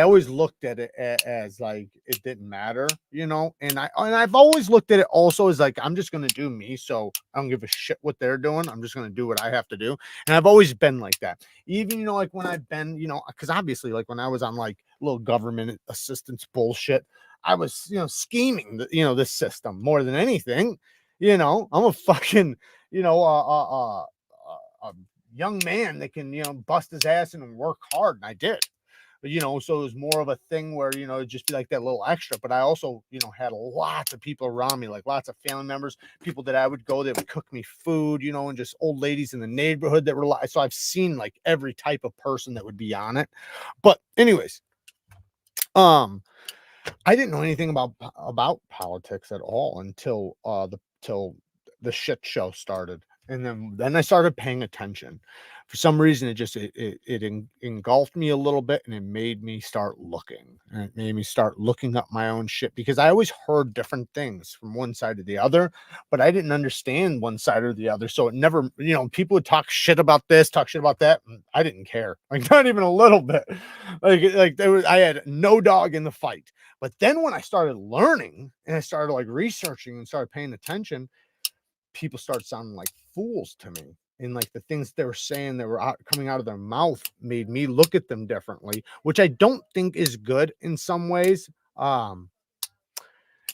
always looked at it as like it didn't matter, and I've always looked at it also as like I'm just gonna do me, so I don't give a shit what they're doing. I'm just gonna do what I have to do, and I've always been like that. Even like when I've been, because obviously like when I was on like little government assistance bullshit, I was scheming this system more than anything. I'm a fucking a young man that can bust his ass and work hard, and I did. So it was more of a thing where, it'd just be like that little extra. But I also, had lots of people around me, like lots of family members, people that I would go, they would cook me food, and just old ladies in the neighborhood that were like, so I've seen like every type of person that would be on it. But anyways, I didn't know anything about politics at all until the shit show started. And then I started paying attention. For some reason, it engulfed me a little bit, and it made me start looking. And it made me start looking up my own shit because I always heard different things from one side to the other, but I didn't understand one side or the other. So it never, people would talk shit about this, talk shit about that. And I didn't care, like not even a little bit. I had no dog in the fight. But then when I started learning and I started like researching and started paying attention, people started sounding like fools to me. And like the things they were saying that were coming out of their mouth made me look at them differently, which I don't think is good in some ways. When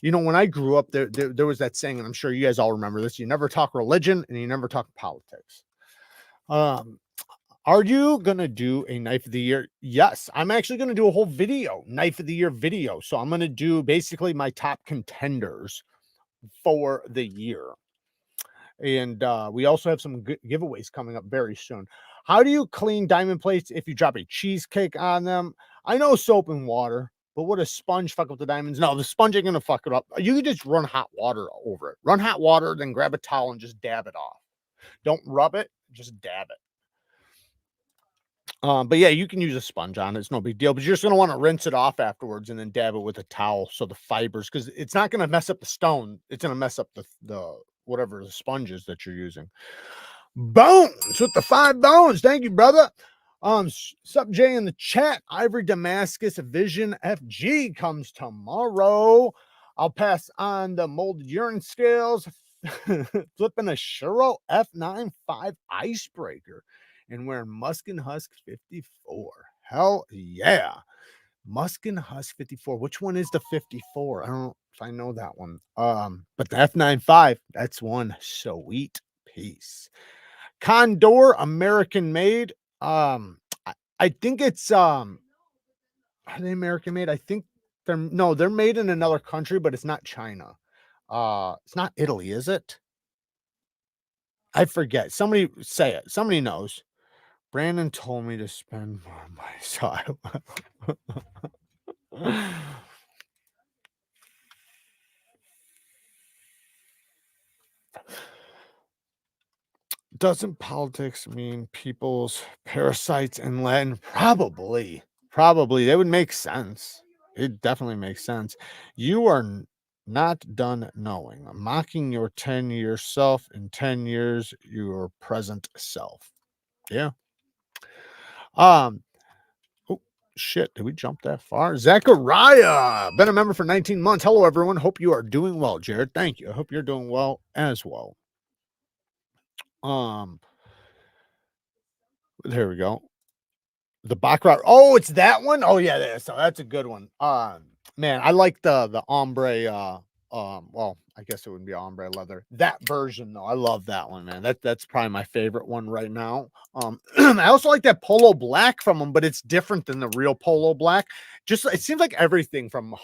I grew up, there was that saying, and I'm sure you guys all remember this: you never talk religion and you never talk politics. Are you gonna do a knife of the year? Yes, I'm actually gonna do a whole video, knife of the year video. So I'm gonna do basically my top contenders for the year. And we also have some good giveaways coming up very soon. How do you clean diamond plates if you drop a cheesecake on them? I know soap and water, but would a sponge fuck up the diamonds? No, the sponge ain't gonna fuck it up. You can just run hot water over it. Run hot water, then grab a towel and just dab it off. Don't rub it, just dab it. But yeah, you can use a sponge on it. It's no big deal, but you're just gonna want to rinse it off afterwards and then dab it with a towel so the fibers, because it's not gonna mess up the stone. It's gonna mess up the whatever the sponges that you're using. Bones with the 5 bones. Thank you, brother. Sup Jay in the chat. Ivory Damascus Vision FG comes tomorrow. I'll pass on the molded urine scales. Flipping a Shuro F95 icebreaker and wearing Muskin Husk 54. Hell yeah. Muskin Husk 54. Which one is the 54? I don't know if I know that one. But the F95, that's one sweet piece. Condor, American made. I think it's are they American made? I think they're made in another country, but it's not China. It's not Italy, is it? I forget. Somebody say it. Somebody knows. Brandon told me to spend more money, so I doesn't politics mean people's parasites in Latin? Probably. Probably. That would make sense. It definitely makes sense. You are not done knowing. Mocking your 10-year self in 10 years, your present self. Yeah. Oh shit, did we jump that far? Zachariah, been a member for 19 months. Hello, everyone. Hope you are doing well, Jared. Thank you. I hope you're doing well as well. There we go. The Baccarat. Oh, it's that one. Oh yeah, so that's a good one. Man, I like the ombre. Well, I guess it wouldn't be ombre leather. That version though, I love that one, man. That's probably my favorite one right now. I also like that polo black from them, but it's different than the real polo black. Just it seems like everything from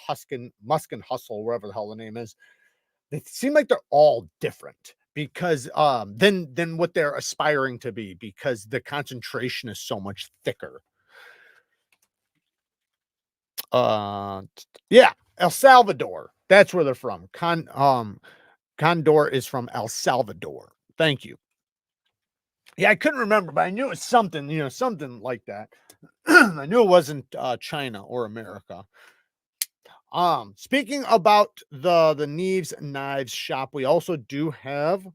Musk and Hustle, wherever the hell the name is, they seem like they're all different because than what they're aspiring to be, because the concentration is so much thicker. Yeah, El Salvador. That's where they're from. Condor is from El Salvador. Thank you. Yeah, I couldn't remember, but I knew it was something, something like that. I knew it wasn't China or America. Speaking about the NeevesKnives shop, we also do have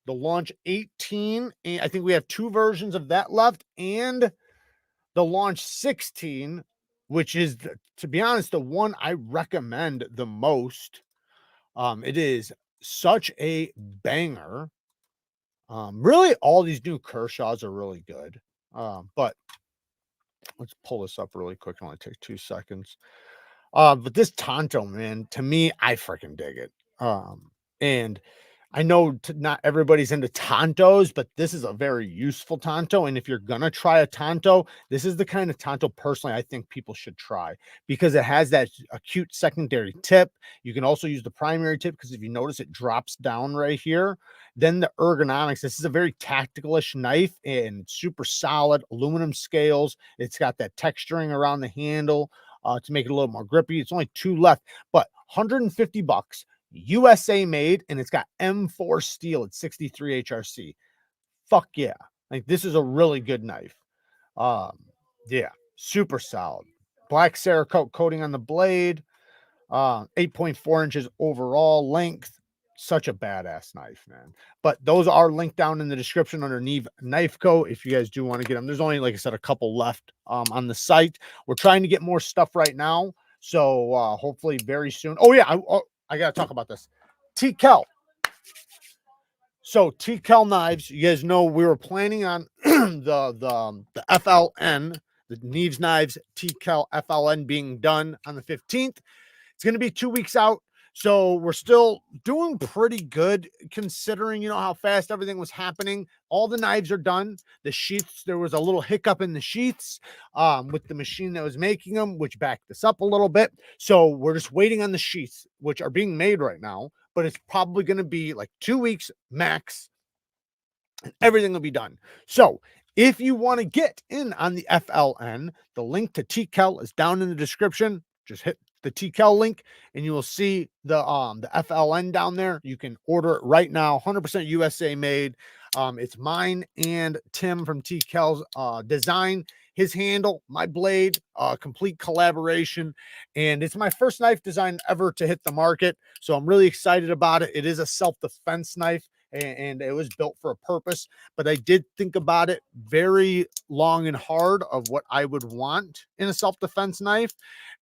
the launch 18, and I think we have 2 versions of that left, and the launch 16, which is, to be honest, the one I recommend the most. It is such a banger. Really, all these new Kershaws are really good. But let's pull this up really quick. It only takes 2 seconds. But this Tonto, man, to me, I freaking dig it. And I know not everybody's into Tontos, but this is a very useful Tonto. And if you're going to try a Tonto, this is the kind of Tonto personally I think people should try, because it has that acute secondary tip. You can also use the primary tip, because if you notice, it drops down right here. Then the ergonomics. This is a very tactical-ish knife and super solid aluminum scales. It's got that texturing around the handle to make it a little more grippy. It's only 2 left, but $150. USA made, and it's got M4 steel at 63 HRC. Fuck yeah. Like, this is a really good knife. Yeah, super solid. Black Cerakote coating on the blade. 8.4 inches overall length. Such a badass knife, man. But those are linked down in the description under NeevesKniveCo if you guys do want to get them. There's only, like I said, a couple left on the site. We're trying to get more stuff right now, so hopefully very soon. Oh yeah, I gotta talk about this. TKELL. So TKELL knives, you guys know we were planning on the FLN, the NeevesKnives TKELL FLN being done on the 15th. It's going to be 2 weeks out, so we're still doing pretty good considering, how fast everything was happening. All the knives are done. The sheaths, there was a little hiccup in the sheaths with the machine that was making them, which backed this up a little bit. So we're just waiting on the sheaths, which are being made right now, but it's probably going to be like 2 weeks max, and everything will be done. So if you want to get in on the FLN, the link to TKELL is down in the description. Just hit the TKELL link and you will see the FLN down there. You can order it right now, 100% USA made. It's mine and Tim from TKELL's design. His handle, my blade, complete collaboration. And it's my first knife design ever to hit the market. So I'm really excited about it. It is a self-defense knife and it was built for a purpose. But I did think about it very long and hard of what I would want in a self-defense knife.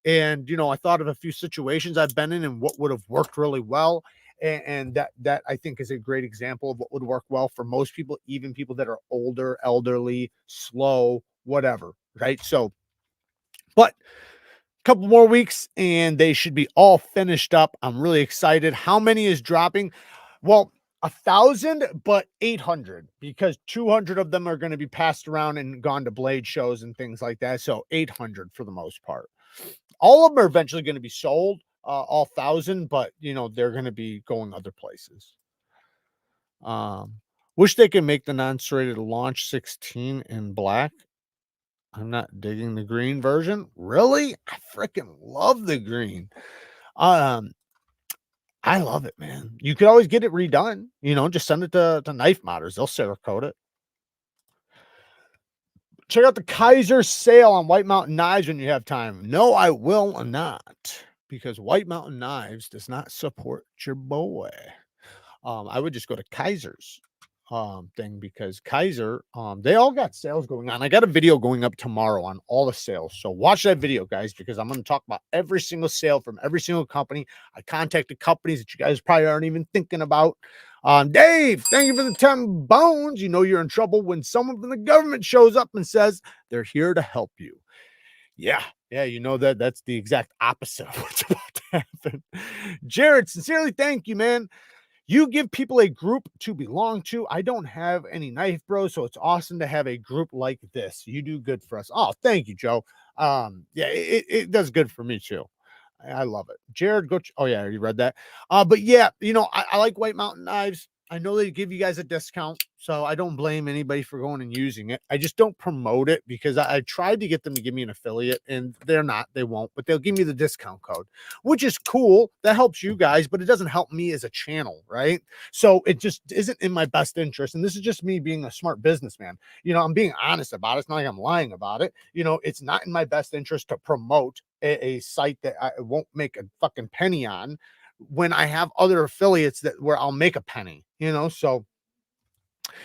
And, you know, I thought of a few situations I've been in and what would have worked really well. And that I think is a great example of what would work well for most people, even people that are older, elderly, slow, whatever, right? So, but a couple more weeks and they should be all finished up. I'm really excited. How many is dropping? Well, 1,000, but 800, because 200 of them are going to be passed around and gone to blade shows and things like that. So 800 for the most part. All of them are eventually going to be sold, all 1,000, but you know, they're going to be going other places. Wish they could make the non-serrated launch 16 in black. I'm not digging the green version. Really? I freaking love the green. I love it, man. You could always get it redone. You know, just send it to Knife Modders. They'll Cerakote it. Check out the KIZER sale on White Mountain Knives when you have time. No, I will not, because White Mountain Knives does not support your boy. I would just go to KIZER's thing, because KIZER, they all got sales going on. I got a video going up tomorrow on all the sales, so watch that video, guys, because I'm going to talk about every single sale from every single company. I contacted companies that you guys probably aren't even thinking about. Dave, thank you for the 10 bones. You know you're in trouble when someone from the government shows up and says they're here to help you. Yeah, you know that's the exact opposite of what's about to happen. Jared, sincerely thank you, man. You give people a group to belong to. I don't have any knife bros, so it's awesome to have a group like this. You do good for us. Oh, thank you, Joe. Yeah, it does good for me too. I love it. Jared, go. Oh yeah, you read that. But yeah, you know, I like White Mountain Knives. I know they give you guys a discount, so I don't blame anybody for going and using it. I just don't promote it, because I tried to get them to give me an affiliate, and they won't, but they'll give me the discount code, which is cool. That helps you guys, but it doesn't help me as a channel, right? So it just isn't in my best interest. And this is just me being a smart businessman. You know, I'm being honest about it. It's not like I'm lying about it. You know, it's not in my best interest to promote a site that I won't make a fucking penny on, when I have other affiliates where I'll make a penny, you know. So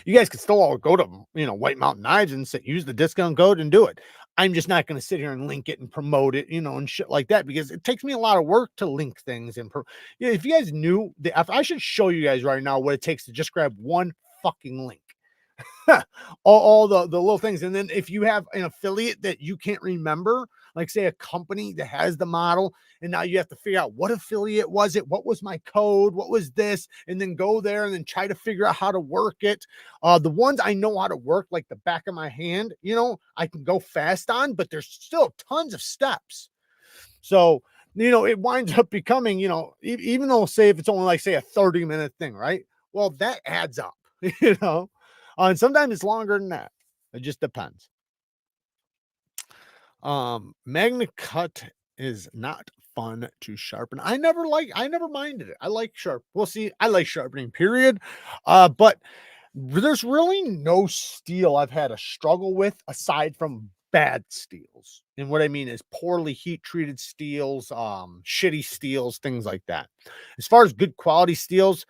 you guys can still all go to, you know, White Mountain Knives and use the discount code and do it. I'm just not going to sit here and link it and promote it, you know, and shit like that, because it takes me a lot of work to link things. And you know, if you guys knew I should show you guys right now what it takes to just grab one fucking link. all the little things. And then if you have an affiliate that you can't remember, like say a company that has the model, and now you have to figure out what affiliate was it, what was my code, what was this, and then go there and then try to figure out how to work it. The ones I know how to work, like the back of my hand, you know, I can go fast on, but there's still tons of steps. So, you know, it winds up becoming, you know, even though say if it's only like say a 30-minute thing, right? Well, that adds up, you know. And sometimes it's longer than that. It just depends. Magna cut is not fun to sharpen. I never minded it. I like sharp. Well, see, I like sharpening, period. But there's really no steel I've had a struggle with aside from bad steels. And what I mean is poorly heat treated steels, shitty steels, things like that. As far as good quality steels,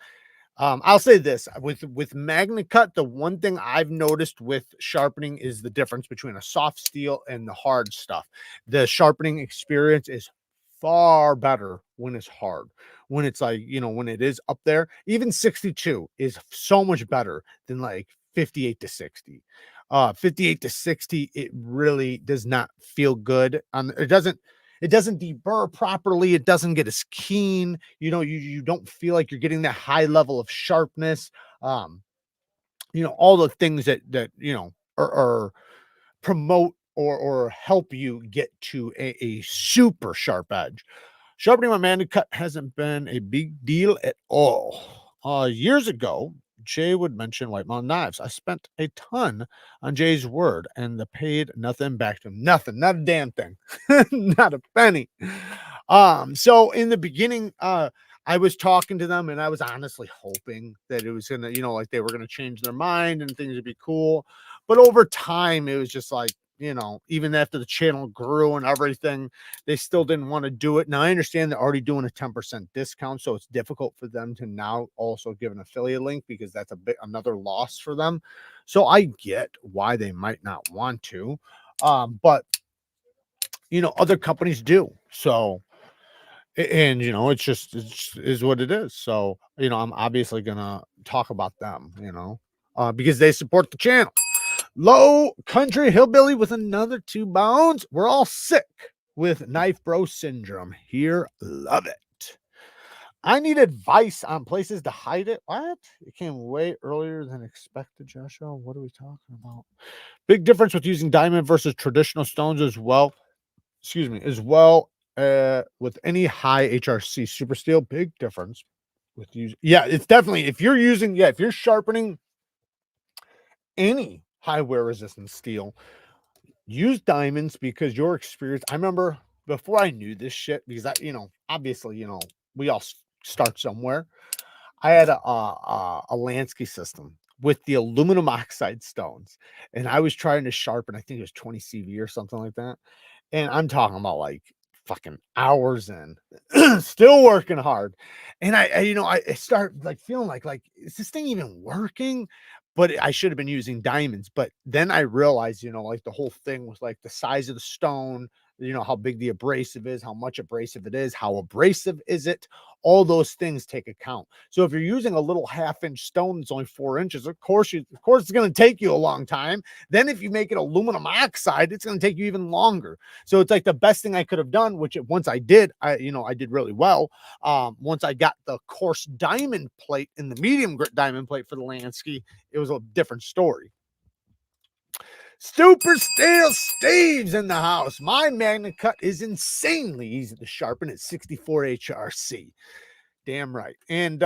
I'll say this with Magna Cut, the one thing I've noticed with sharpening is the difference between a soft steel and the hard stuff. The sharpening experience is far better when it's hard. When it's like, you know, when it is up there, even 62 is so much better than like 58 to 60. 58 to 60, it really does not feel good. It doesn't deburr properly. It doesn't get as keen. You know, you don't feel like you're getting that high level of sharpness. You know, all the things that you know are promote or help you get to a super sharp edge. Sharpening my Magna Cut hasn't been a big deal at all. Years ago, Jay would mention White Mountain Knives. I spent a ton on Jay's word and the paid nothing back to him. Nothing, not a damn thing, not a penny. So in the beginning, I was talking to them and I was honestly hoping that it was gonna, you know, like they were gonna change their mind and things would be cool. But over time, it was just like, you know, even after the channel grew and everything, they still didn't want to do it. Now I understand they're already doing a 10% discount, so it's difficult for them to now also give an affiliate link because that's a bit another loss for them. So I get why they might not want to. But you know, other companies do. So and you know, it's is what it is. So, you know, I'm obviously gonna talk about them, you know, because they support the channel. Low Country Hillbilly with another 2 bones. We're all sick with knife bro syndrome here. Love it. I need advice on places to hide it. What? It came way earlier than expected, Joshua. What are we talking about? Big difference with using diamond versus traditional stones as well. Excuse me, as well with any high HRC super steel. Big difference with use. Yeah, it's definitely if you're using, if you're sharpening any high wear resistance steel, use diamonds because your experience. I remember before I knew this shit, because I, you know, obviously, you know, we all start somewhere. I had a Lansky system with the aluminum oxide stones, and I was trying to sharpen. I think it was 20 CV or something like that. And I'm talking about like fucking hours in, still working hard. And I you know, I start like feeling like, is this thing even working? But I should have been using diamonds. But then I realized, you know, like the whole thing was like the size of the stone, you know, how big the abrasive is, how much abrasive it is, how abrasive is it, all those things take account. So if you're using a little 1/2 inch stone that's only 4 inches, of course it's going to take you a long time. Then if you make it aluminum oxide, it's going to take you even longer. So it's like the best thing I could have done, which once I did, I did really well. Once I got the coarse diamond plate and the medium grit diamond plate for the Lansky, it was a different story. Super Steel Steve's in the house. My magnet cut is insanely easy to sharpen at 64 HRC. Damn right. And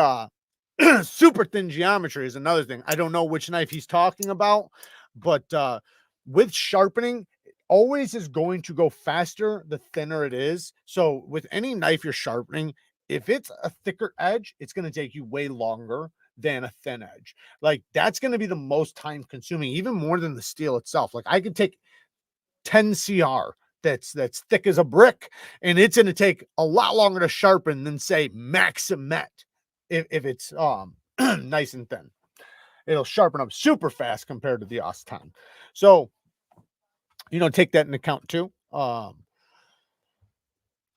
super thin geometry is another thing. I don't know which knife he's talking about, but with sharpening, it always is going to go faster the thinner it is. So with any knife you're sharpening, if it's a thicker edge, it's going to take you way longer than a thin edge. Like that's going to be the most time consuming, even more than the steel itself. Like I could take 10 CR that's thick as a brick, and it's going to take a lot longer to sharpen than say Maxace if it's nice and thin. It'll sharpen up super fast compared to the ARTISAN. So, you know, take that into account too.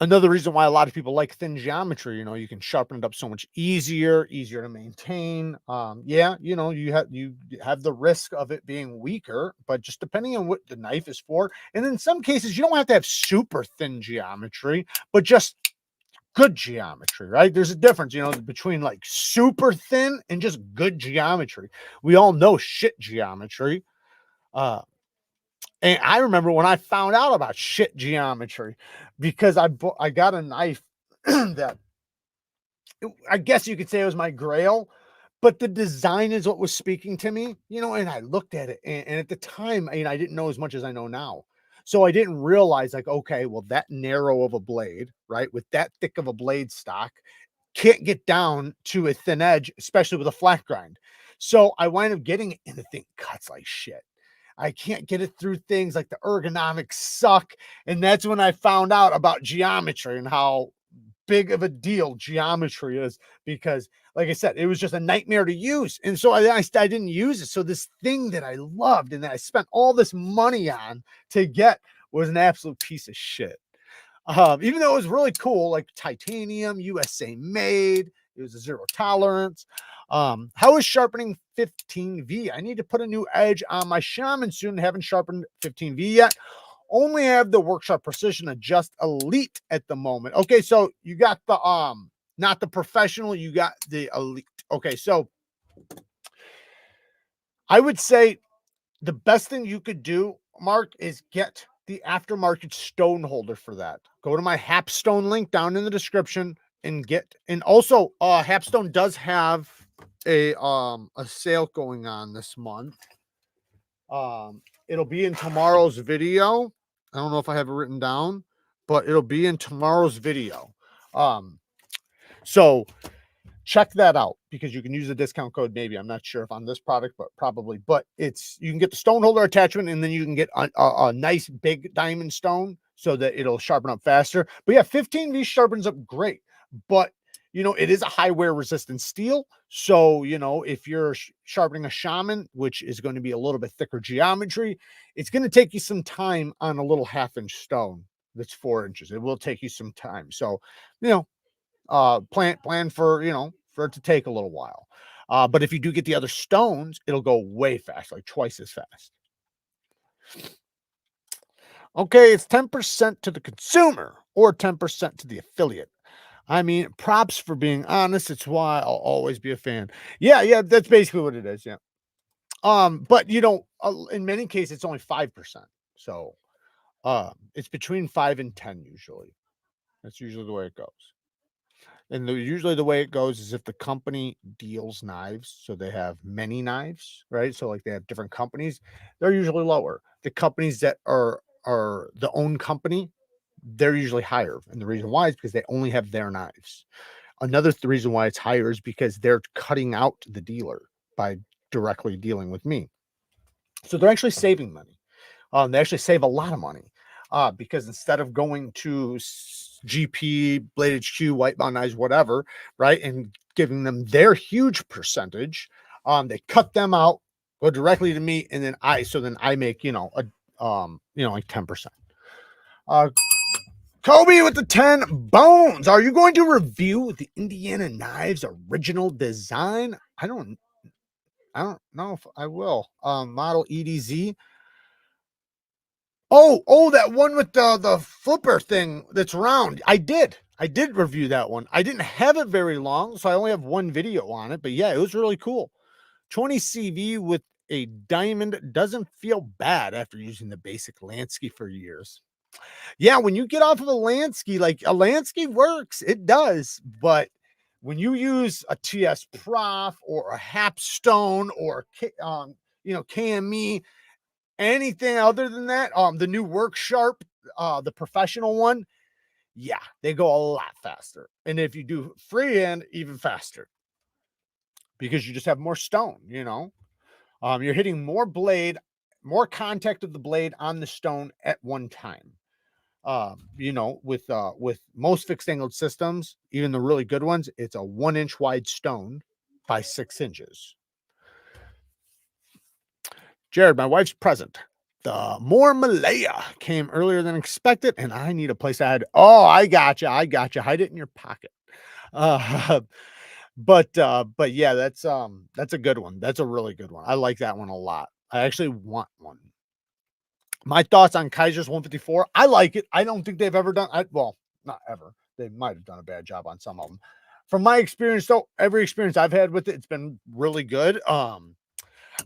Another reason why a lot of people like thin geometry, you know, you can sharpen it up so much easier to maintain. Yeah, you know, you have the risk of it being weaker, but just depending on what the knife is for. And in some cases, you don't have to have super thin geometry, but just good geometry, right? There's a difference, you know, between like super thin and just good geometry. We all know shit geometry. And I remember when I found out about shit geometry because I got a knife that I guess you could say it was my grail, but the design is what was speaking to me, you know, and I looked at it and at the time, I didn't know as much as I know now. So I didn't realize like, okay, well, that narrow of a blade, right? With that thick of a blade stock can't get down to a thin edge, especially with a flat grind. So I wind up getting it and the thing cuts like shit. I can't get it through things, like the ergonomics suck. And that's when I found out about geometry and how big of a deal geometry is, because like I said, it was just a nightmare to use. And so I didn't use it. So this thing that I loved and that I spent all this money on to get was an absolute piece of shit. Even though it was really cool, like titanium, USA made, it was a 0 tolerance. How is sharpening 15V? I need to put a new edge on my shaman soon. Haven't sharpened 15V yet. Only have the Workshop Precision Adjust Elite at the moment. Okay, so you got the not the professional, you got the elite. Okay, so I would say the best thing you could do, Mark, is get the aftermarket stone holder for that. Go to my HAPSTONE link down in the description and get, and also HAPSTONE does have a sale going on this month. It'll be in tomorrow's video. I don't know if I have it written down, but it'll be in tomorrow's video. So check that out because you can use the discount code. Maybe I'm not sure if on this product, but probably. But you can get the stone holder attachment, and then you can get a nice big diamond stone so that it'll sharpen up faster. But yeah, 15V sharpens up great, but it is a high wear resistant steel. So, if you're sharpening a shaman, which is going to be a little bit thicker geometry, it's going to take you some time on a little 1/2-inch stone that's 4 inches. It will take you some time. So, plan for for it to take a little while. But if you do get the other stones, it'll go way fast, like twice as fast. Okay, it's 10% to the consumer or 10% to the affiliate. I mean, props for being honest. It's why I'll always be a fan. Yeah, that's basically what it is. Yeah. But in many cases, it's only 5%. So it's between 5 and 10 usually. That's usually the way it goes. And usually the way it goes is if the company deals knives, so they have many knives, right? So like they have different companies, they're usually lower. The companies that are the own company, they're usually higher. And the reason why is because they only have their knives. Another reason why it's higher is because they're cutting out the dealer by directly dealing with me. So they're actually saving money. They actually save a lot of money because instead of going to GP, Blade HQ, White Mountain Knives, whatever, right, and giving them their huge percentage, they cut them out, go directly to me, and then I make like 10%. Kobe with the 10 bones. Are you going to review the Indiana Knives original design? I don't know if I will. Model EDZ. Oh, that one with the flipper thing that's round. I did review that one. I didn't have it very long, so I only have one video on it. But yeah, it was really cool. 20 CV with a diamond doesn't feel bad after using the basic Lansky for years. Yeah, when you get off of a Lansky, like a Lansky works, it does. But when you use a TS Prof or a HAPSTONE or KME, anything other than that, the new Work Sharp, the professional one, yeah, they go a lot faster. And if you do freehand, even faster because you just have more stone, you're hitting more blade, more contact of the blade on the stone at one time. With most fixed angled systems, even the really good ones, it's a 1-inch wide stone by 6 inches. Jared, my wife's present. The more Malaya came earlier than expected, and I need a place to hide. Oh, I gotcha. Hide it in your pocket. But yeah, that's a good one. That's a really good one. I like that one a lot. I actually want one. My thoughts on KIZER's 154. I like it. I don't think they've ever done. Well, not ever. They might have done a bad job on some of them. From my experience, though, every experience I've had with it, it's been really good.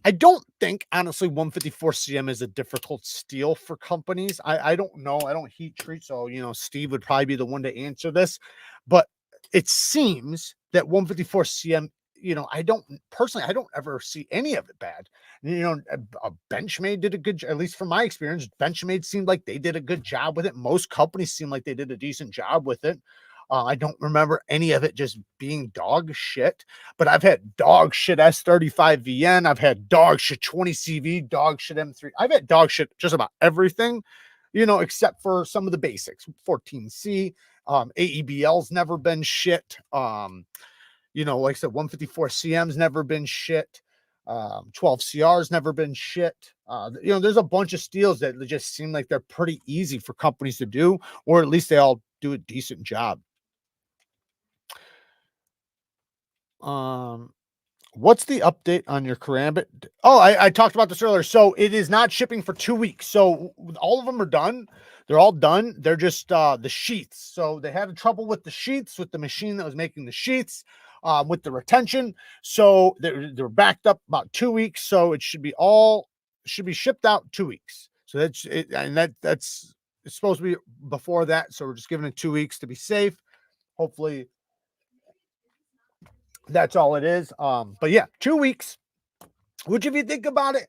I don't think, honestly, 154 CM is a difficult steel for companies. I don't know. I don't heat treat. So, Steve would probably be the one to answer this. But it seems that 154 CM, I don't ever see any of it bad. A Benchmade did a good, at least from my experience, Benchmade seemed like they did a good job with it. Most companies seem like they did a decent job with it. I don't remember any of it just being dog shit, but I've had dog shit S35 VN. I've had dog shit 20 CV, dog shit M3. I've had dog shit just about everything, except for some of the basics. 14C, AEBL's never been shit. Like I said, 154 CM's never been shit. 12 CR's never been shit. There's a bunch of steels that just seem like they're pretty easy for companies to do, or at least they all do a decent job. What's the update on your Karambit? Oh, I talked about this earlier. So it is not shipping for 2 weeks. So all of them are done. They're all done. They're just the sheaths. So they had trouble with the sheaths, with the machine that was making the sheaths, with the retention. So they're backed up about 2 weeks. So it should be shipped out 2 weeks. So that's it, and that's it's supposed to be before that. So we're just giving it 2 weeks to be safe. Hopefully that's all it is. But yeah, 2 weeks, which if you think about it,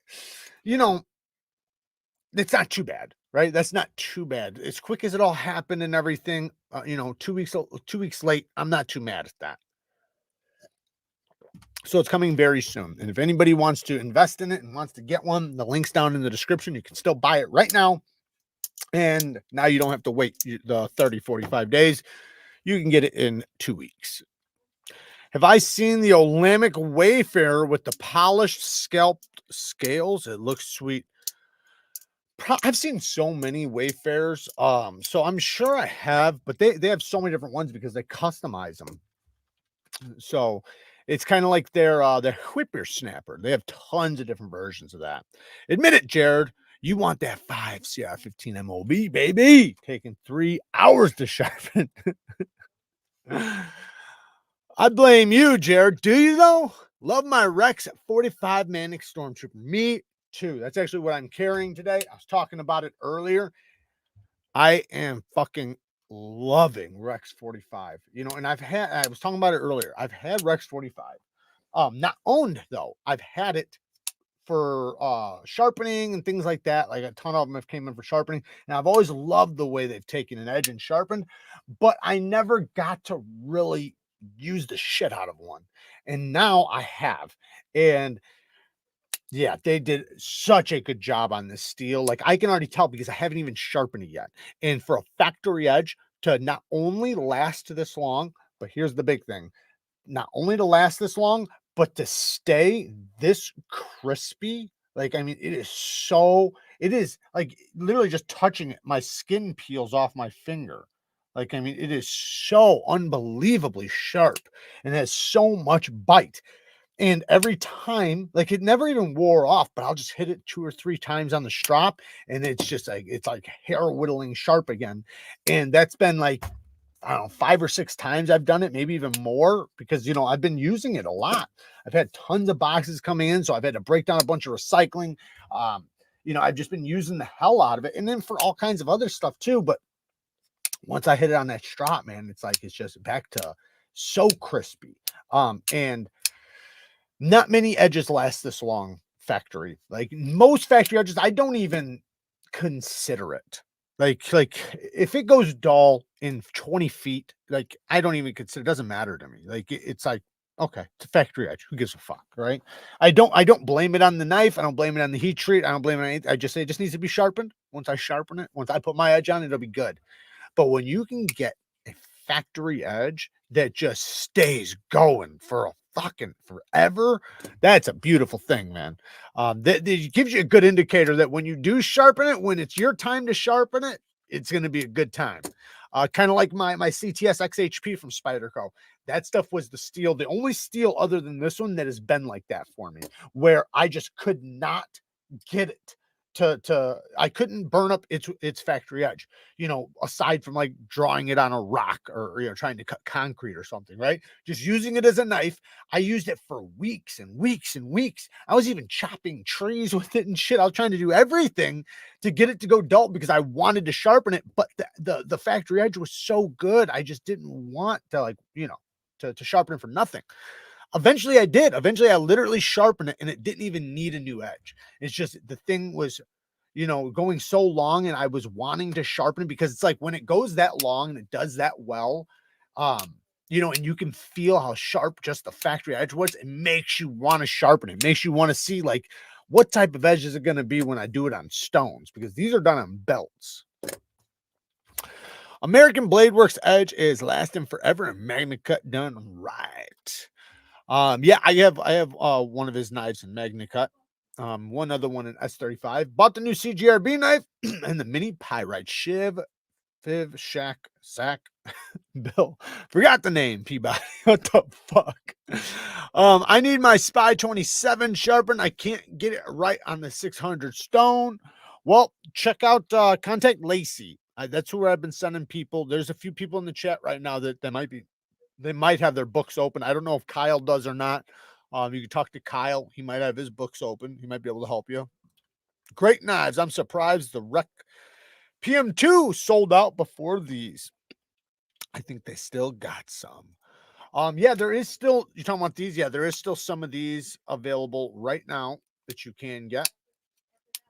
it's not too bad, right? That's not too bad. As quick as it all happened and everything, you know, 2 weeks late, I'm not too mad at that. So it's coming very soon. And if anybody wants to invest in it and wants to get one, the link's down in the description. You can still buy it right now. And now you don't have to wait the 30, 45 days. You can get it in 2 weeks. Have I seen the Olympic Wayfarer with the polished scalped scales? It looks sweet. I've seen so many Wayfarers. So I'm sure I have, but they have so many different ones because they customize them. So it's kind of like their whippersnapper. They have tons of different versions of that. Admit it, Jared. You want that 5 CR15 MOB, baby. Taking 3 hours to sharpen. I blame you, Jared. Do you though? Love my Rex 45 Manic Stormtrooper. Me too. That's actually what I'm carrying today. I was talking about it earlier. I am fucking loving Rex 45. You know, and I was talking about it earlier. I've had Rex 45. Not owned though. I've had it for sharpening and things like that. Like a ton of them have came in for sharpening, and I've always loved the way they've taken an edge and sharpened, but I never got to really use the shit out of one. And now I have. And yeah, they did such a good job on this steel. Like I can already tell because I haven't even sharpened it yet. And for a factory edge to not only last this long, but here's the big thing, not only to last this long, but to stay this crispy. Like, I mean, it is like literally just touching it. My skin peels off my finger. Like, I mean, it is so unbelievably sharp and has so much bite. And every time, like it never even wore off, but I'll just hit it 2 or 3 times on the strop, and it's just like it's like hair whittling sharp again. And that's been like, I don't know, 5 or 6 times I've done it, maybe even more, because you know I've been using it a lot. I've had tons of boxes coming in, so I've had to break down a bunch of recycling. You know, I've just been using the hell out of it, and then for all kinds of other stuff too. But once I hit it on that strop, man, it's like it's just back to so crispy. And not many edges last this long factory. Like most factory edges, I don't even consider it. Like if it goes dull in 20 feet, like I don't even consider, it doesn't matter to me. Like it's like, okay, it's a factory edge. Who gives a fuck, right? I don't blame it on the knife. I don't blame it on the heat treat. I don't blame it on anything. I just say it just needs to be sharpened. Once I sharpen it, once I put my edge on, it'll be good. But when you can get a factory edge that just stays going for a fucking forever, that's a beautiful thing, man. That gives you a good indicator that when you do sharpen it, when it's your time to sharpen it, it's going to be a good time. Kind of like my CTS XHP from Spyderco. That stuff was the steel, the only steel other than this one that has been like that for me, where I just could not get it to I couldn't burn up its factory edge, you know, aside from like drawing it on a rock or you know trying to cut concrete or something, right? Just using it as a knife. I used it for weeks and weeks and weeks. I was even chopping trees with it and shit. I was trying to do everything to get it to go dull because I wanted to sharpen it, but the factory edge was so good. I just didn't want to, like, you know, to sharpen it for nothing. Eventually I did. Eventually I literally sharpened it and it didn't even need a new edge. It's just the thing was, you know, going so long and I was wanting to sharpen it because it's like when it goes that long and it does that well, you know, and you can feel how sharp just the factory edge was, it makes you want to sharpen it. It makes you want to see like what type of edge is it going to be when I do it on stones, because these are done on belts. American Blade Works edge is lasting forever and Magna Cut done right. Yeah, I have one of his knives in Magna Cut. One other one in S35. Bought the new CGRB knife and the mini pyrite shiv fiv shack sack bill. Forgot the name, Peabody. What the fuck? I need my Spy 27 sharpened. I can't get it right on the 600 stone. Well, check out contact Lacey. That's where I've been sending people. There's a few people in the chat right now that they might have their books open. I don't know if Kyle does or not. You can talk to Kyle. He might have his books open. He might be able to help you. Great knives. I'm surprised the Rec PM2 sold out before these. I think they still got some. Yeah, there is still, you're talking about these? Yeah, there is still some of these available right now that you can get.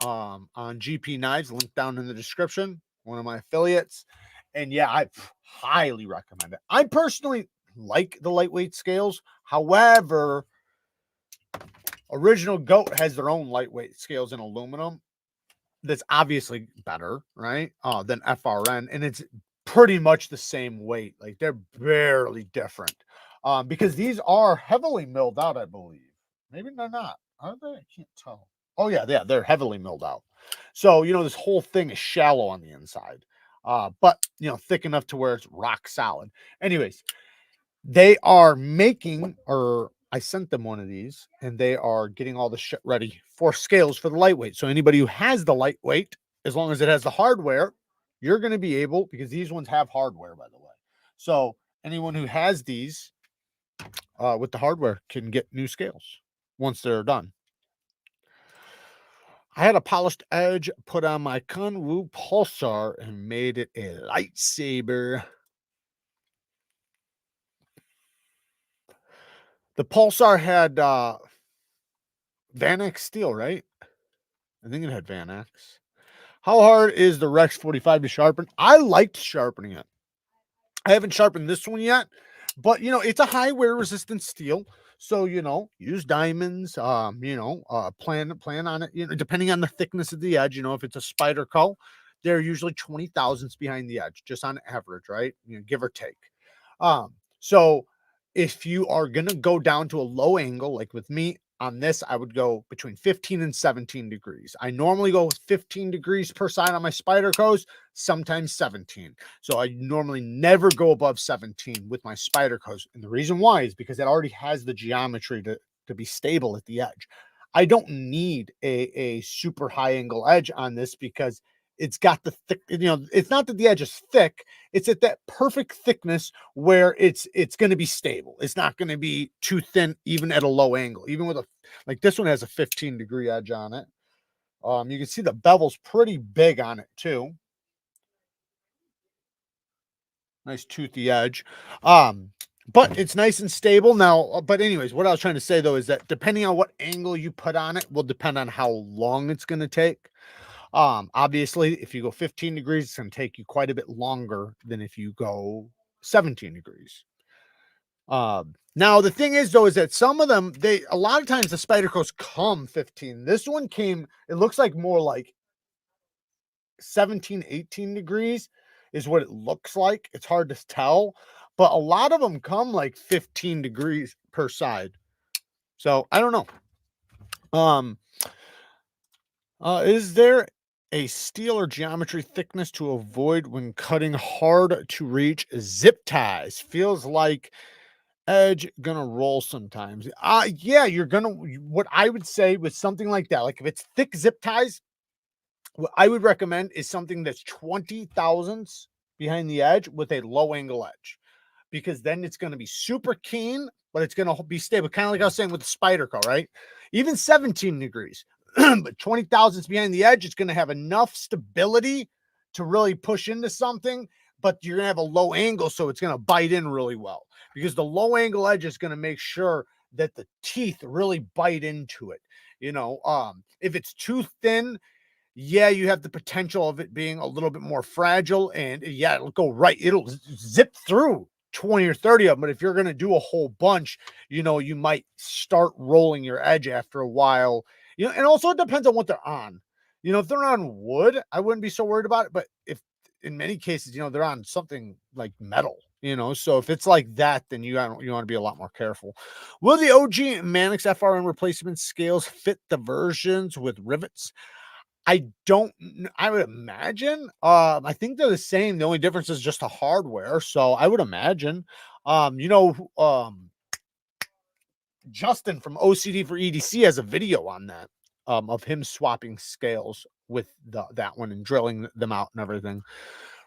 on GP Knives, link down in the description, one of my affiliates. And yeah, I highly recommend it. I personally like the lightweight scales. However, Original Goat has their own lightweight scales in aluminum that's obviously better, right? Than FRN, and it's pretty much the same weight. Like they're barely different. Because these are heavily milled out, I believe. Maybe they're not. Are they? I can't tell. Oh yeah, they're heavily milled out. So you know this whole thing is shallow on the inside, but you know thick enough to where it's rock solid. Anyways, they are making, or I sent them one of these, and they are getting all the shit ready for scales for the lightweight. So anybody who has the lightweight, as long as it has the hardware, you're going to be able, because these ones have hardware, by the way. So anyone who has these with the hardware can get new scales once they're done. I had a polished edge put on my Kunwu Pulsar and made it a lightsaber. The Pulsar had Vanax steel, right? I think it had Vanax. How hard is the Rex 45 to sharpen? I liked sharpening it. I haven't sharpened this one yet, but you know, it's a high wear resistant steel. So, you know, use diamonds, plan on it, you know, depending on the thickness of the edge. You know, if it's a Spyderco, they're usually 20 thousandths behind the edge, just on average, right? You know, give or take. So if you are gonna go down to a low angle, like with me on this, I would go between 15 and 17 degrees. I normally go with 15 degrees per side on my Spydercos, sometimes 17. So I normally never go above 17 with my Spydercos. And the reason why is because it already has the geometry to be stable at the edge. I don't need a super high angle edge on this because it's got the thick, you know, it's not that the edge is thick, it's at that perfect thickness where it's going to be stable. It's not going to be too thin even at a low angle. Even with a, like this one has a 15-degree edge on it. You can see the bevel's pretty big on it too. Nice toothy edge. But it's nice and stable now. But anyways, what I was trying to say though is that depending on what angle you put on it will depend on how long it's going to take. Obviously, if you go 15 degrees, it's going to take you quite a bit longer than if you go 17 degrees. Now the thing is though, is that some of them, a lot of times the Spydercos come 15. This one came, it looks like more like 17, 18 degrees is what it looks like. It's hard to tell, but a lot of them come like 15 degrees per side. So I don't know. Is there a steel or geometry thickness to avoid when cutting hard to reach zip ties? Feels like edge gonna roll sometimes. Yeah, you're gonna, what I would say with something like that, like if it's thick zip ties, what I would recommend is something that's 20 thousandths behind the edge with a low angle edge, because then it's going to be super keen, but it's going to be stable. Kind of like I was saying with the Spyderco, right? Even 17 degrees, but 20 thousandths behind the edge, it's going to have enough stability to really push into something, but you're going to have a low angle, so it's going to bite in really well, because the low angle edge is going to make sure that the teeth really bite into it. You know, if it's too thin, yeah, you have the potential of it being a little bit more fragile, and yeah, it'll go right. It'll zip through 20 or 30 of them. But if you're going to do a whole bunch, you know, you might start rolling your edge after a while, you know, and also it depends on what they're on. You know, if they're on wood, I wouldn't be so worried about it. But if in many cases, you know, they're on something like metal, you know, so if it's like that, then you want to be a lot more careful. Will the OG Manix FRN replacement scales fit the versions with rivets? I would imagine. I think they're the same. The only difference is just the hardware. So I would imagine. You know, Justin from OCD for EDC has a video on that, of him swapping scales with that one and drilling them out and everything.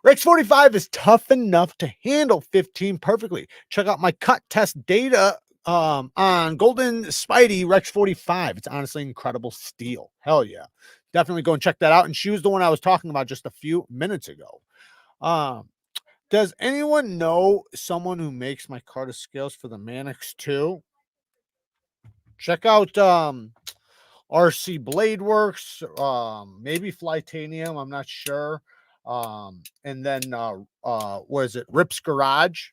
Rex 45 is tough enough to handle 15 perfectly. Check out my cut test data on Golden Spidey Rex 45. It's honestly incredible steel. Hell yeah. Definitely go and check that out. And she was the one I was talking about just a few minutes ago. Does anyone know someone who makes my Carta scales for the Manix too? Check out RC Blade Works, maybe Flytanium, I'm not sure. And then what is it? Rips Garage.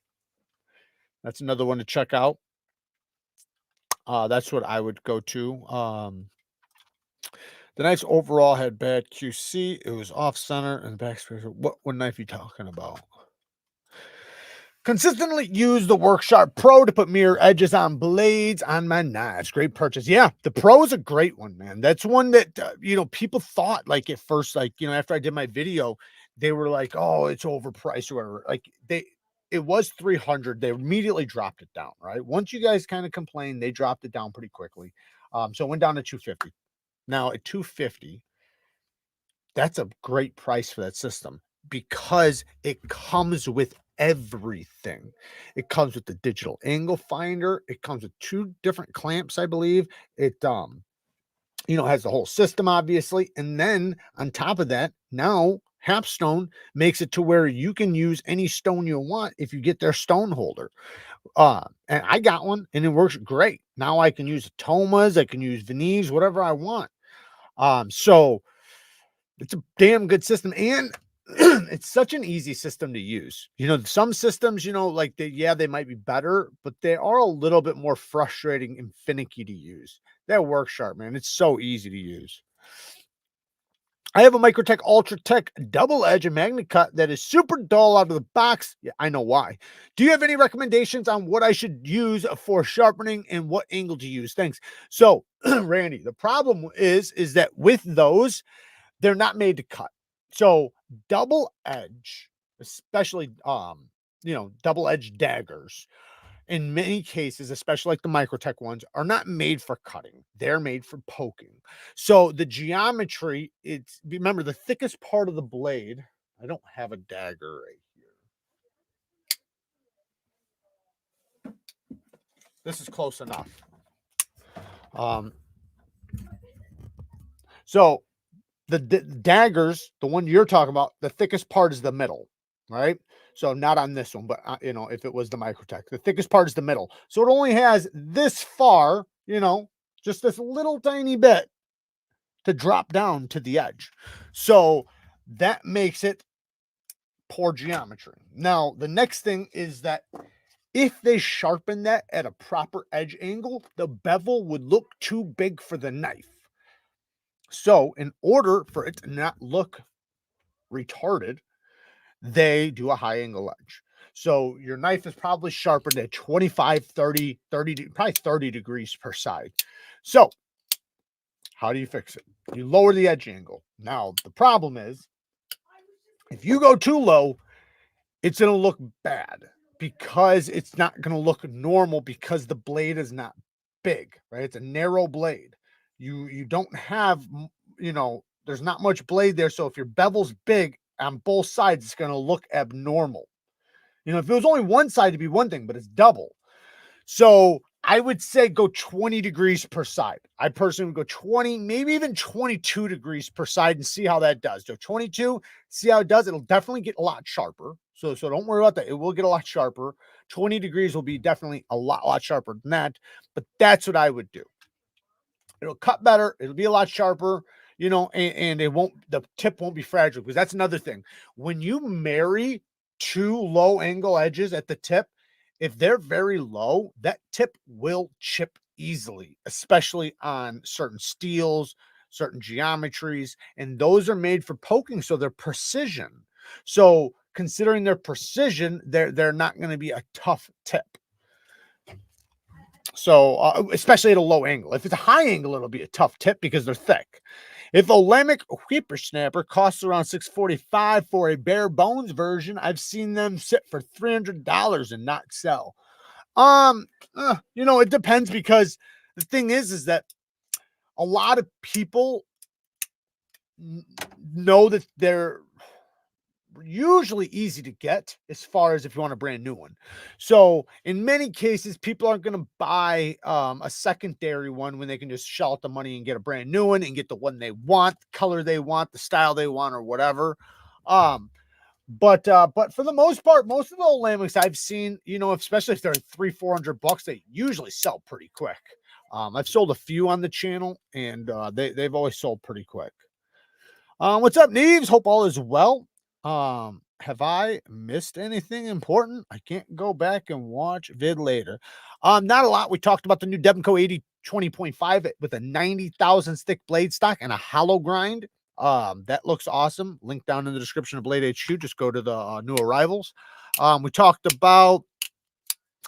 That's another one to check out. That's what I would go to. The knives overall had bad QC. It was off center and the backspace. What knife are you talking about? Consistently use the Worksharp Pro to put mirror edges on blades on my knives. Great purchase. Yeah, the Pro is a great one, man. That's one that, people thought like at first, like, after I did my video, they were like, oh, it's overpriced or whatever. Like it was 300. They immediately dropped it down, right? Once you guys kind of complained, they dropped it down pretty quickly. So it went down to 250. Now at 250, that's a great price for that system because it comes with everything. It comes with the digital angle finder. It comes with 2 different clamps, I believe. It has the whole system, obviously. And then on top of that, now HAPSTONE makes it to where you can use any stone you want if you get their stone holder. And I got one and it works great. Now I can use Tomas, I can use Venice, whatever I want. So it's a damn good system, and it's such an easy system to use. Some systems, like they might be better, but they are a little bit more frustrating and finicky to use. That Worksharp, man, it's so easy to use. I have a Microtech Ultra Tech double edge and magnet cut that is super dull out of the box. Yeah, I know why. Do you have any recommendations on what I should use for sharpening and what angle to use? Thanks. So, Randy, the problem is that with those, they're not made to cut. So double edge, especially, double edge daggers, in many cases, especially like the Microtech ones, are not made for cutting. They're made for poking. So the geometry, remember the thickest part of the blade. I don't have a dagger right here. This is close enough. So the daggers, the one you're talking about, the thickest part is the middle, right? So not on this one, but if it was the Microtech, the thickest part is the middle. So it only has this far, just this little tiny bit to drop down to the edge. So that makes it poor geometry. Now, the next thing is that if they sharpen that at a proper edge angle, the bevel would look too big for the knife. So in order for it to not look retarded, they do a high angle edge. So your knife is probably sharpened at 25, 30, probably 30 degrees per side. So how do you fix it? You lower the edge angle. Now, the problem is if you go too low, it's going to look bad because it's not going to look normal because the blade is not big, right? It's a narrow blade. You don't have, there's not much blade there. So if your bevel's big on both sides, it's going to look abnormal. If it was only one side, it'd be one thing, but it's double. So I would say go 20 degrees per side. I personally would go 20, maybe even 22 degrees per side and see how that does. So 22, see how it does. It'll definitely get a lot sharper. So don't worry about that. It will get a lot sharper. 20 degrees will be definitely a lot sharper than that. But that's what I would do. It'll cut better. It'll be a lot sharper, and the tip won't be fragile, because that's another thing. When you marry 2 low angle edges at the tip, if they're very low, that tip will chip easily, especially on certain steels, certain geometries, and those are made for poking. So they're precision. So considering their precision, they're not going to be a tough tip. So, especially at a low angle. If it's a high angle, it'll be a tough tip because they're thick. If a Lamic whippersnapper costs around $645 for a bare bones version, I've seen them sit for $300 and not sell. It depends, because the thing is that a lot of people know that they're usually easy to get as far as if you want a brand new one. So in many cases, people aren't going to buy a secondary one when they can just shell out the money and get a brand new one and get the one they want, the color they want, the style they want, or whatever. But for the most part, most of the old Lamics I've seen, especially if they're $300-400, they usually sell pretty quick. I've sold a few on the channel, and they've always sold pretty quick. What's up, Neeves? Hope all is well. Have I missed anything important? I can't go back and watch vid later. Not a lot. We talked about the new DEVCON 8020.5 with a 90,000 stick blade stock and a hollow grind. That looks awesome. Link down in the description of Blade HQ. Just go to the new arrivals. We talked about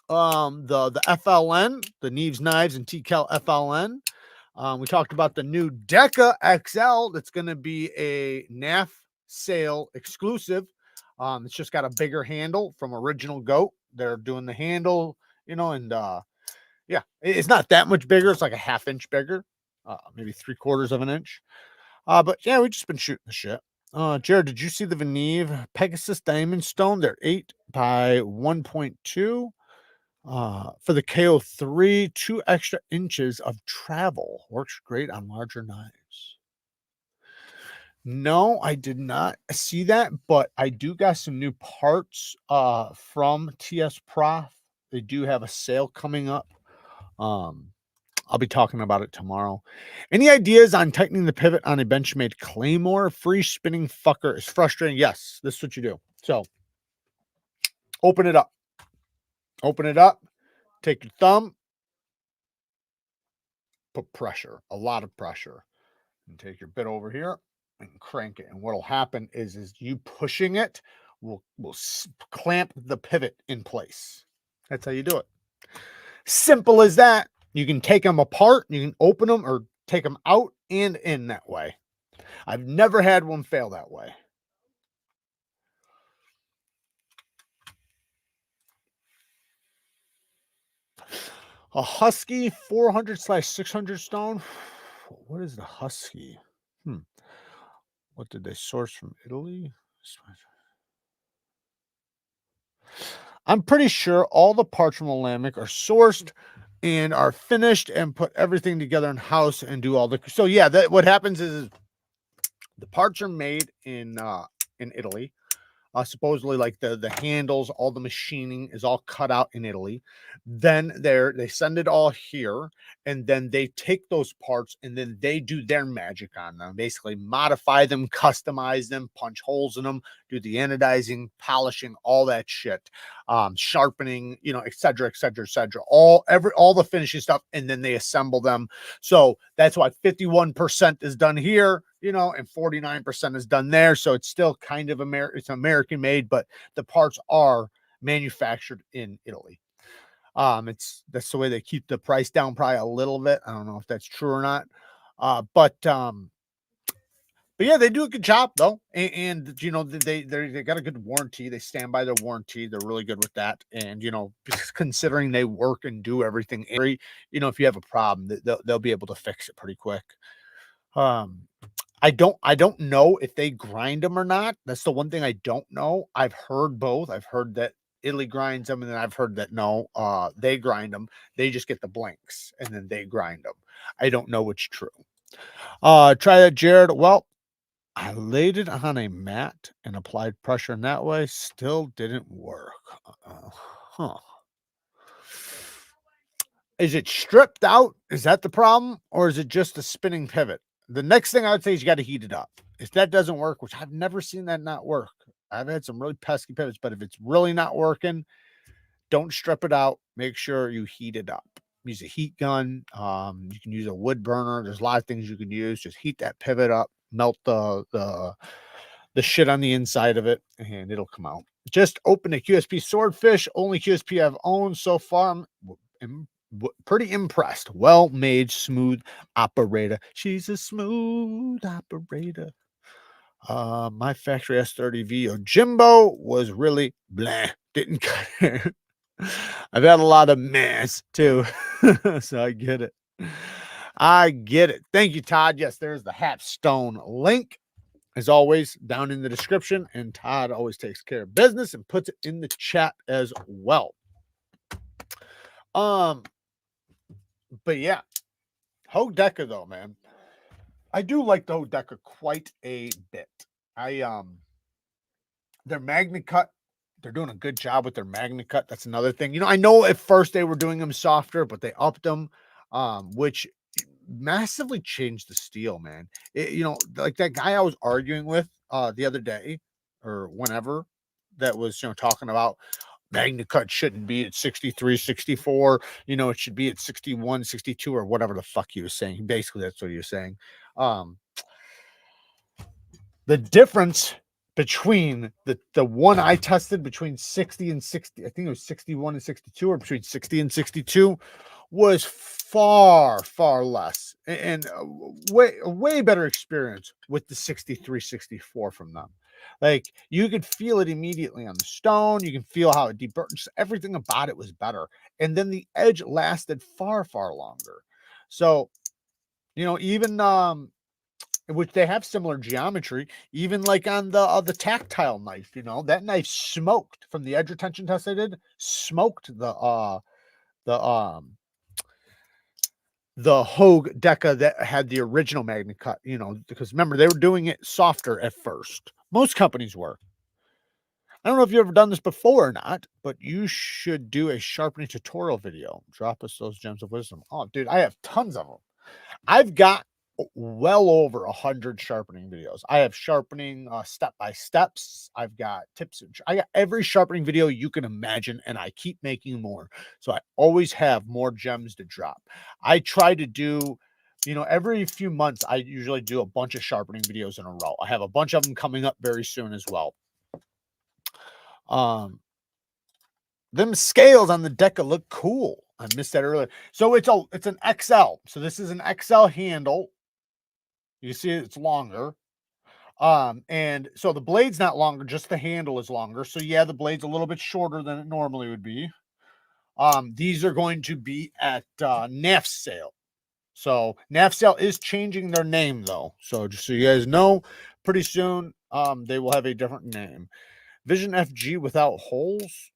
the FLN, the NeevesKnives and TKELL FLN. We talked about the new Deka XL that's going to be a KNAFSALE exclusive. It's just got a bigger handle from Original Goat. They're doing the handle, you know, and yeah, it's not that much bigger. It's like a ½ inch bigger, maybe 3/4 of an inch. But yeah, we've just been shooting the shit. Jared, did you see the Veneve Pegasus Diamond Stone? They're 8 by 1.2. For the KO3, 2 extra inches of travel. Works great on larger knives. No, I did not see that, but I do got some new parts from TS Prof. They do have a sale coming up. I'll be talking about it tomorrow. Any ideas on tightening the pivot on a Benchmade Claymore? Free spinning fucker is frustrating. Yes, this is what you do. So open it up. Open it up. Take your thumb. Put pressure, a lot of pressure. And take your bit over here and crank it. And what'll happen is you pushing it will clamp the pivot in place. That's how you do it. Simple as that. You can take them apart, you can open them or take them out and in that way. I've never had one fail that way. A Husky 400/600 stone. What is the Husky? What did they source from Italy? I'm pretty sure all the parts from Olamic are sourced and are finished and put everything together in house and do all the. So yeah, what happens is the parts are made in Italy. Supposedly, like the handles, all the machining is all cut out in Italy. Then they send it all here, and then they take those parts and then they do their magic on them. Basically, modify them, customize them, punch holes in them, do the anodizing, polishing, all that shit, sharpening, you know, etc., etc., etc. All the finishing stuff, and then they assemble them. So that's why 51% is done here, you know, and 49% is done there. So it's still kind of it's American made, but the parts are manufactured in Italy. That's the way they keep the price down probably a little bit. I don't know if that's true or not. But yeah, they do a good job though. And you know, they got a good warranty. They stand by their warranty. They're really good with that. And, you know, considering they work and do everything, you know, if you have a problem, they'll be able to fix it pretty quick. I don't know if they grind them or not. That's the one thing I don't know. I've heard both. I've heard that Italy grinds them, and then I've heard that no, they grind them. They just get the blanks and then they grind them. I don't know which true. Try that, Jared. Well, I laid it on a mat and applied pressure in that way. Still didn't work. Is it stripped out? Is that the problem? Or is it just a spinning pivot? The next thing I would say is you got to heat it up. If that doesn't work, which I've never seen that not work. I've had some really pesky pivots, but if it's really not working, don't strip it out. Make sure you heat it up. Use a heat gun. You can use a wood burner. There's a lot of things you can use. Just heat that pivot up, melt the shit on the inside of it, and it'll come out. Just open a QSP Swordfish. Only QSP I've owned so far. I'm pretty impressed. Well made, smooth operator. She's a smooth operator. My factory S30V Jimbo was really blah. Didn't cut it. I've had a lot of mess too. So I get it. I get it. Thank you, Todd. Yes, there's the HAPSTONE link, as always, down in the description. And Todd always takes care of business and puts it in the chat as well. But yeah, Hogue Deka though, man. I do like the Hogue Deka quite a bit. Their Magna Cut, they're doing a good job with their Magna Cut. That's another thing. You know, I know at first they were doing them softer, but they upped them. which massively changed the steel, man. You know, like that guy I was arguing with the other day or whenever that was, you know, talking about MagnaCut shouldn't be at 63, 64. You know, it should be at 61, 62, or whatever the fuck he was saying. Basically, that's what he was saying. The difference between the one I tested between 60 and 60, I think it was 61 and 62, or between 60 and 62, was far, far less and way better experience with the 63, 64 from them. Like, you could feel it immediately on the stone. You can feel how it deburnt. Just everything about it was better. And then the edge lasted far, far longer. So, you know, even which they have similar geometry, even like on the tactile knife, you know, that knife smoked from the edge retention test I did, smoked the Hogue Deka that had the original MagnaCut, you know, because remember, they were doing it softer at first. Most companies were. I don't know if you've ever done this before or not, but you should do a sharpening tutorial video. Drop us those gems of wisdom. Oh, dude, I have tons of them. I've got well over 100 sharpening videos. I have sharpening step by steps. I've got tips. I got every sharpening video you can imagine, and I keep making more. So I always have more gems to drop. I try to do, you know, every few months, I usually do a bunch of sharpening videos in a row. I have a bunch of them coming up very soon as well. Them scales on the Deka look cool. I missed that earlier. So it's an XL. So this is an XL handle. You see it's longer. And so the blade's not longer, just the handle is longer. So yeah, the blade's a little bit shorter than it normally would be. These are going to be at KNAFSALE. So KNAFSALE is changing their name though. So just so you guys know, pretty soon they will have a different name. Vision FG without holes.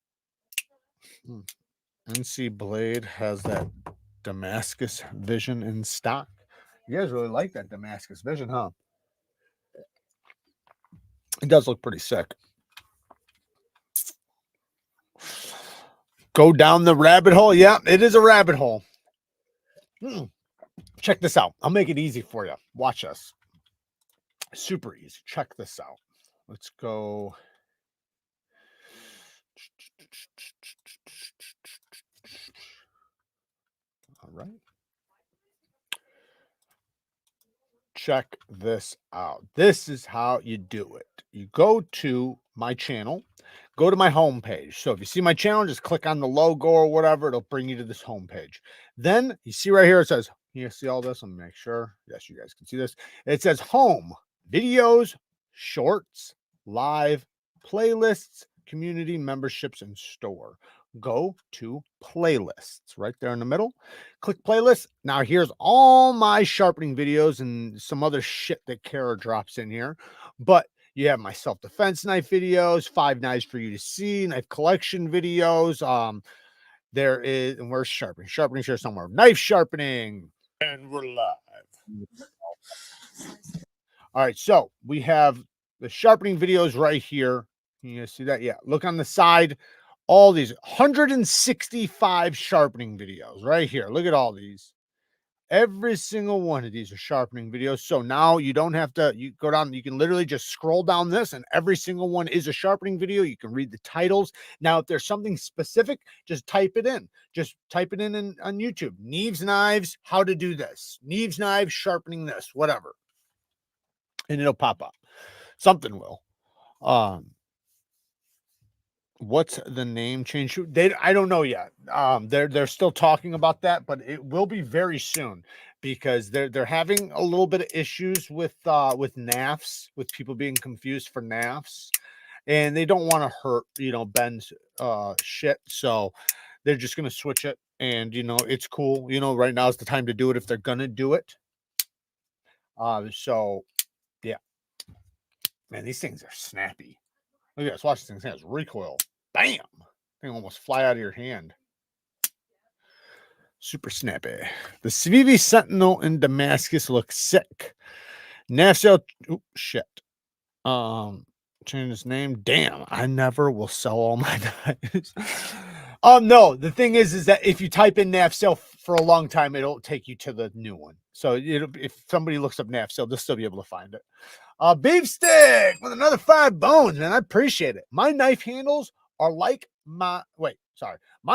NC Blade has that Damascus Vision in stock. You guys really like that Damascus Vision, huh? It does look pretty sick. Go down the rabbit hole. Yeah, it is a rabbit hole. Check this out. I'll make it easy for you. Watch us. Super easy. Check this out. Let's go. All right. Check this out. This is how you do it. You go to my channel, go to my homepage. So if you see my channel, just click on the logo or whatever. It'll bring you to this homepage. Then you see right here, it says, you see all this? Let me make sure. Yes, you guys can see this. It says home, videos, shorts, live, playlists, community, memberships, and store. Go to playlists right there in the middle. Click playlist. Now here's all my sharpening videos and some other shit that Kara drops in here. But you have my self-defense knife videos, 5 knives for you to see, knife collection videos. There is, and where's sharpening? Sharpening here somewhere. Knife sharpening. And we're live. All right, so we have the sharpening videos right here. You see that? Yeah. Look on the side. All these 165 sharpening videos right here. Look at all these. Every single one of these are sharpening videos. So now you don't have to, you go down, you can literally just scroll down this and every single one is a sharpening video. You can read the titles. Now, if there's something specific, just type it in. Just type it in on YouTube. NeevesKnives, how to do this. NeevesKnives, sharpening this, whatever. And it'll pop up. Something will. What's the name change? I don't know yet. They're still talking about that, but it will be very soon because they're having a little bit of issues with NAFs, with people being confused for NAFs, and they don't want to hurt, you know, Ben's shit. So they're just gonna switch it, and you know, it's cool. You know, right now is the time to do it if they're gonna do it. So yeah, man, these things are snappy. Look at this. Watch this thing. It has recoil. Bam! Thing almost fly out of your hand. Super snappy. The Civivi Sentinel in Damascus looks sick. KNAFSALE. Oh, shit. Change his name. Damn, I never will sell all my knives. No, the thing is that if you type in KNAFSALE for a long time, it'll take you to the new one. So if somebody looks up NAFSALE, they'll still be able to find it. Beef stick with another 5 bones, man. I appreciate it. My knife handles are like my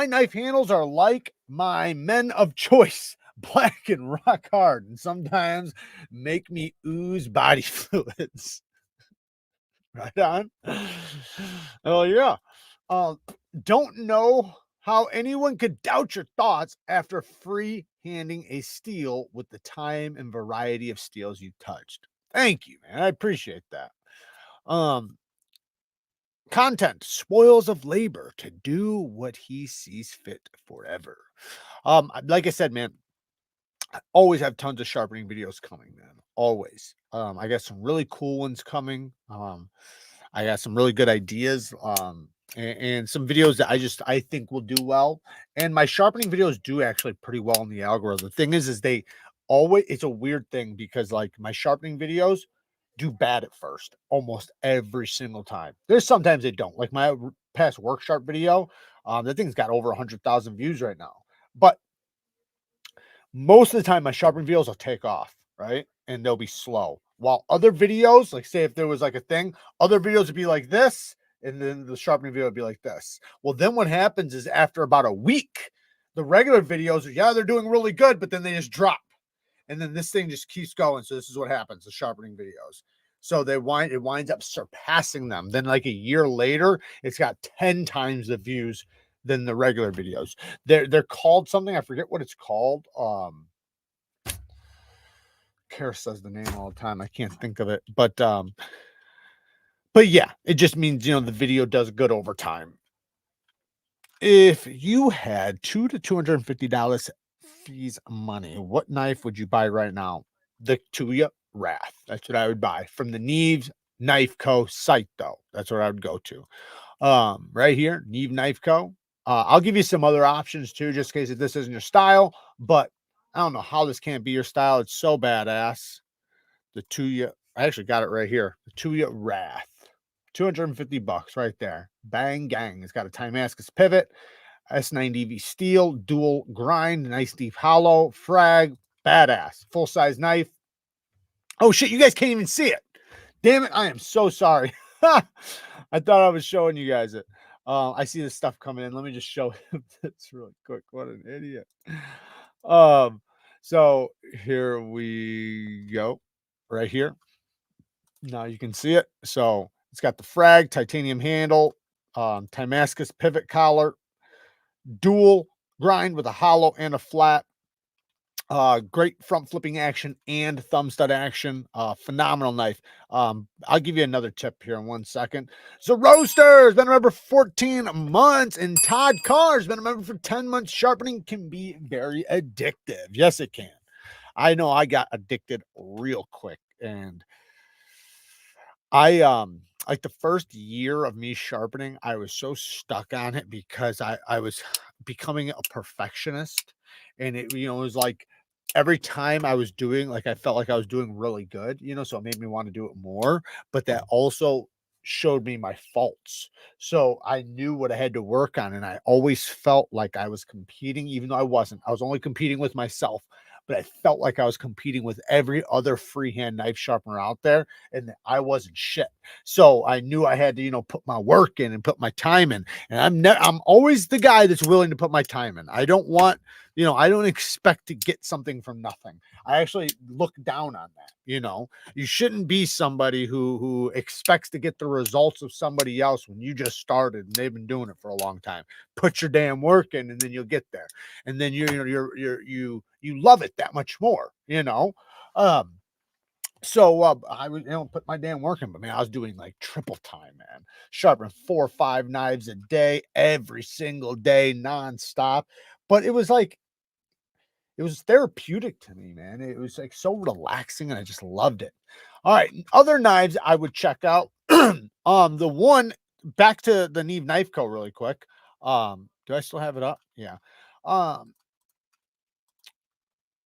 knife handles are like my men of choice, black and rock hard, and sometimes make me ooze body fluids. Right on. Oh yeah. Don't know how anyone could doubt your thoughts after free handing a steel with the time and variety of steels you touched. Thank you, man. I appreciate that. Content spoils of labor to do what he sees fit forever. Like I said, man, I always have tons of sharpening videos coming, man. Always. I got some really cool ones coming. I got some really good ideas. And some videos that I think will do well. And my sharpening videos do actually pretty well in the algorithm. The thing is they always, it's a weird thing because like my sharpening videos do bad at first, almost every single time. There's sometimes they don't. Like my past work sharp video, that thing's got over 100,000 views right now. But most of the time my sharpening videos will take off, right? And they'll be slow. While other videos, like say if there was like a thing, other videos would be like this, and then the sharpening video would be like this. Well, then what happens is after about a week, the regular videos, yeah, they're doing really good, but then they just drop. And then this thing just keeps going. So this is what happens, the sharpening videos. So it winds up surpassing them. Then like a year later, it's got 10 times the views than the regular videos. They're called something, I forget what it's called. Kara says the name all the time. I can't think of it. But yeah, it just means, you know, the video does good over time. If you had $200 to $250 fees money, what knife would you buy right now? The Tuya Wrath. That's what I would buy from the NeevesKniveco site, though. That's what I would go to. Right here, NeevesKniveco. I'll give you some other options too, just in case if this isn't your style, but I don't know how this can't be your style. It's so badass. The Tuya, I actually got it right here. The Tuya Wrath. 250 bucks right there. Bang gang. It's got a Damascus pivot, S9DV steel, dual grind, nice deep hollow, frag, badass, full size knife. Oh shit, you guys can't even see it. Damn it, I am so sorry. I thought I was showing you guys it. I see this stuff coming in. Let me just show him this really quick. What an idiot. So here we go. Right here. Now you can see it. So it's got the frag, titanium handle, Damascus pivot collar, dual grind with a hollow and a flat. Great front flipping action and thumb stud action. Phenomenal knife. I'll give you another tip here in 1 second. So Roaster's been a member for 14 months, and Todd Carr's been a member for 10 months. Sharpening can be very addictive. Yes, it can. I know I got addicted real quick, and I like the first year of me sharpening, I was so stuck on it because I was becoming a perfectionist, and it, you know, it was like every time I was doing, like I felt like I was doing really good, you know, so it made me want to do it more, but that also showed me my faults. So I knew what I had to work on, and I always felt like I was competing, even though I wasn't. I was only competing with myself, but I felt like I was competing with every other freehand knife sharpener out there, and I wasn't shit. So I knew I had to, you know, put my work in and put my time in. And I'm always the guy that's willing to put my time in. I don't want, you know, I don't expect to get something from nothing. I actually look down on that. You know, you shouldn't be somebody who expects to get the results of somebody else when you just started and they've been doing it for a long time. Put your damn work in, and then you'll get there. And then you love it that much more, you know. So I would, you know, put my damn work in, but man, I was doing like triple time, man. Sharpening 4 or 5 knives a day, every single day, nonstop. But it was like, it was therapeutic to me, man. It was like so relaxing, and I just loved it. All right, other knives I would check out. The one, back to the NeevesKniveco really quick. Do I still have it up? Yeah.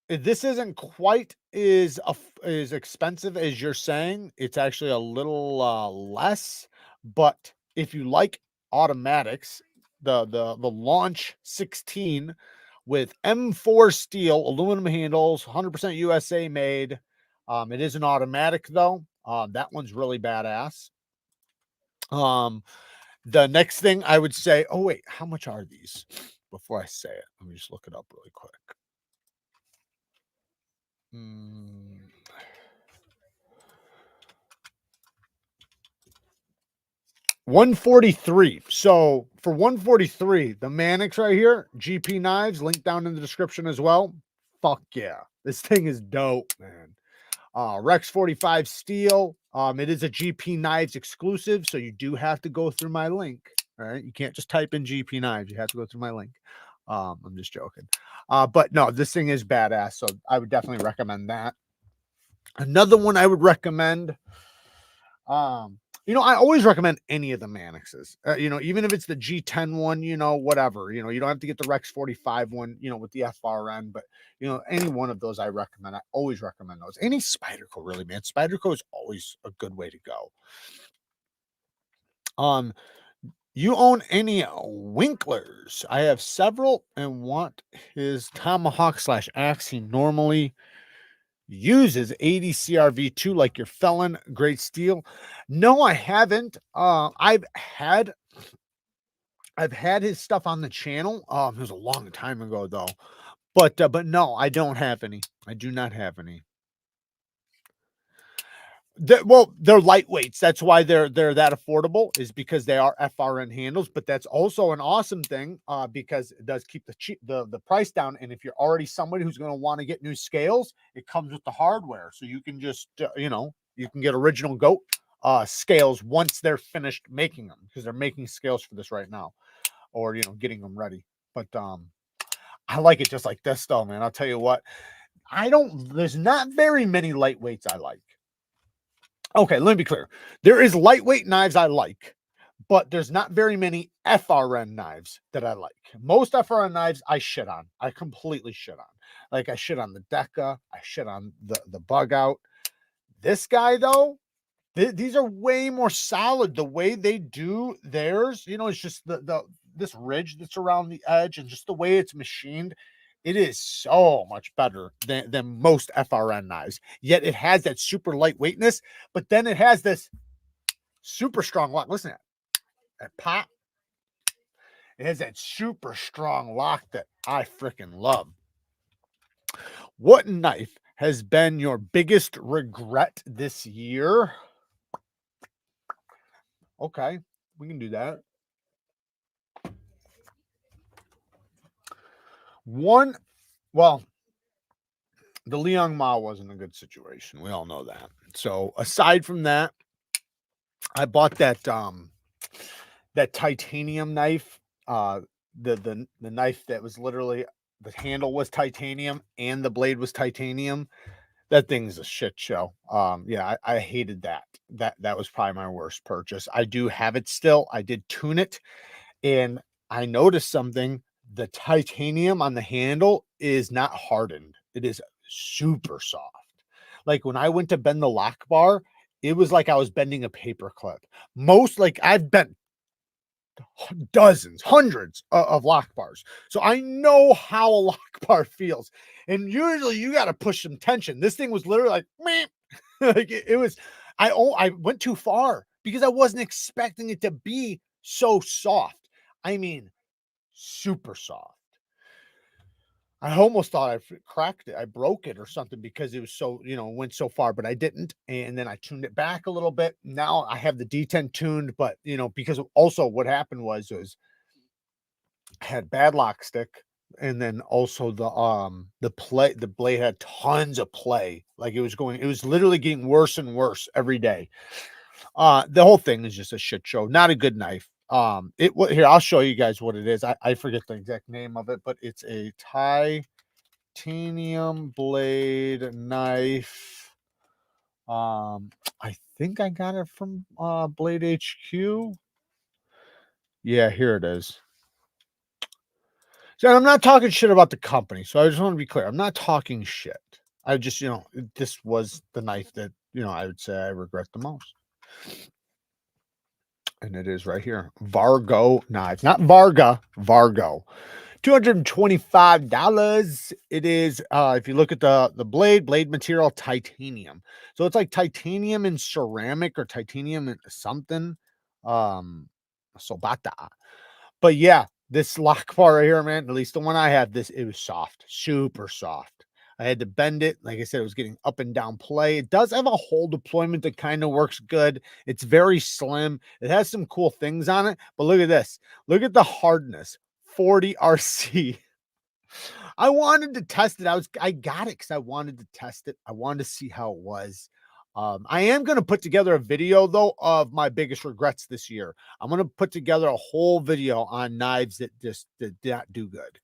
This isn't quite as expensive as you're saying. It's actually a little less, but if you like automatics, the launch 16 with M4 steel, aluminum handles, 100% USA made. It is an automatic though. That one's really badass. The next thing I would say, oh wait, how much are these? Before I say it, let me just look it up really quick. 143. So for 143, the Mannix right here, GP knives, link down in the description as well. Fuck yeah, this thing is dope, man. Rex 45 steel. It is a GP knives exclusive, so you do have to go through my link. All right, you can't just type in GP knives, you have to go through my link. I'm just joking. But no, this thing is badass, so I would definitely recommend that. Another one I would recommend, you know, I always recommend any of the Mannixes, you know, even if it's the G10 one, you know, whatever, you know, you don't have to get the Rex 45 one, you know, with the FRN, but you know, any one of those I recommend. I always recommend those. Any Spyderco, really, man. Spyderco is always a good way to go. You own any Winklers? I have several and want his tomahawk / axe. He normally uses 80 CRV2 like your Felon, great steel. No, I haven't. I've had his stuff on the channel. It was a long time ago though. But no, I don't have any. I do not have any. Well, they're lightweights. That's why they're that affordable, is because they are FRN handles. But that's also an awesome thing, because it does keep the price down. And if you're already somebody who's going to want to get new scales, it comes with the hardware, so you can just you know, you can get original goat scales once they're finished making them, because they're making scales for this right now, or you know, getting them ready. But I like it just like this though, man. I'll tell you what, there's not very many lightweights I like. Okay, let me be clear. There is lightweight knives I like, but there's not very many FRN knives that I like. Most FRN knives I shit on. I completely shit on. Like I shit on the Deka. I shit on the bug out. This guy though, these are way more solid. The way they do theirs, you know, it's just this ridge that's around the edge and just the way it's machined. It is so much better than most FRN knives. Yet it has that super lightweightness, but then it has this super strong lock. Listen to that pop. It has that super strong lock that I freaking love. What knife has been your biggest regret this year? Okay, we can do that. Well, the Liang Ma wasn't a good situation. We all know that. So aside from that, I bought that that titanium knife. The knife that was literally, the handle was titanium and the blade was titanium. That thing's a shit show. Yeah, I hated that. That was probably my worst purchase. I do have it still. I did tune it, and I noticed something. The titanium on the handle is not hardened. It is super soft. Like when I went to bend the lock bar, it was like I was bending a paper clip. Most, like, I've bent dozens, hundreds of lock bars, so I know how a lock bar feels. And usually you got to push some tension. This thing was literally like, meh. Like it was. I went too far because I wasn't expecting it to be so soft. I mean, super soft. I almost thought I cracked it. I broke it or something because it was so, you know, went so far, but I didn't. And then I tuned it back a little bit. Now I have the D10 tuned, but you know, because also what happened was I had bad lock stick, and then also the blade had tons of play. Like it was literally getting worse and worse every day. The whole thing is just a shit show. Not a good knife. Here, I'll show you guys what it is. I forget the exact name of it, but it's a titanium blade knife. I think I got it from Blade HQ. Yeah, here it is. So I'm not talking shit about the company, so I just want to be clear. I'm not talking shit. I just, you know, this was the knife that, you know, I would say I regret the most. And it is right here. Vargo knives, not Varga, Vargo. $225. It is if you look at the blade material, titanium. So it's like titanium and ceramic or titanium and something. Sobata. But yeah, this lock bar right here, man, at least the one I had, it was soft, super soft. I had to bend it. Like I said, it was getting up and down play. It does have a hole deployment that kind of works good. It's very slim. It has some cool things on it, but look at this. Look at the hardness. 40 RC. I wanted to test it. I got it because I wanted to test it. I wanted to see how it was. I am going to put together a video though of my biggest regrets this year. I'm going to put together a whole video on knives that just did not do good.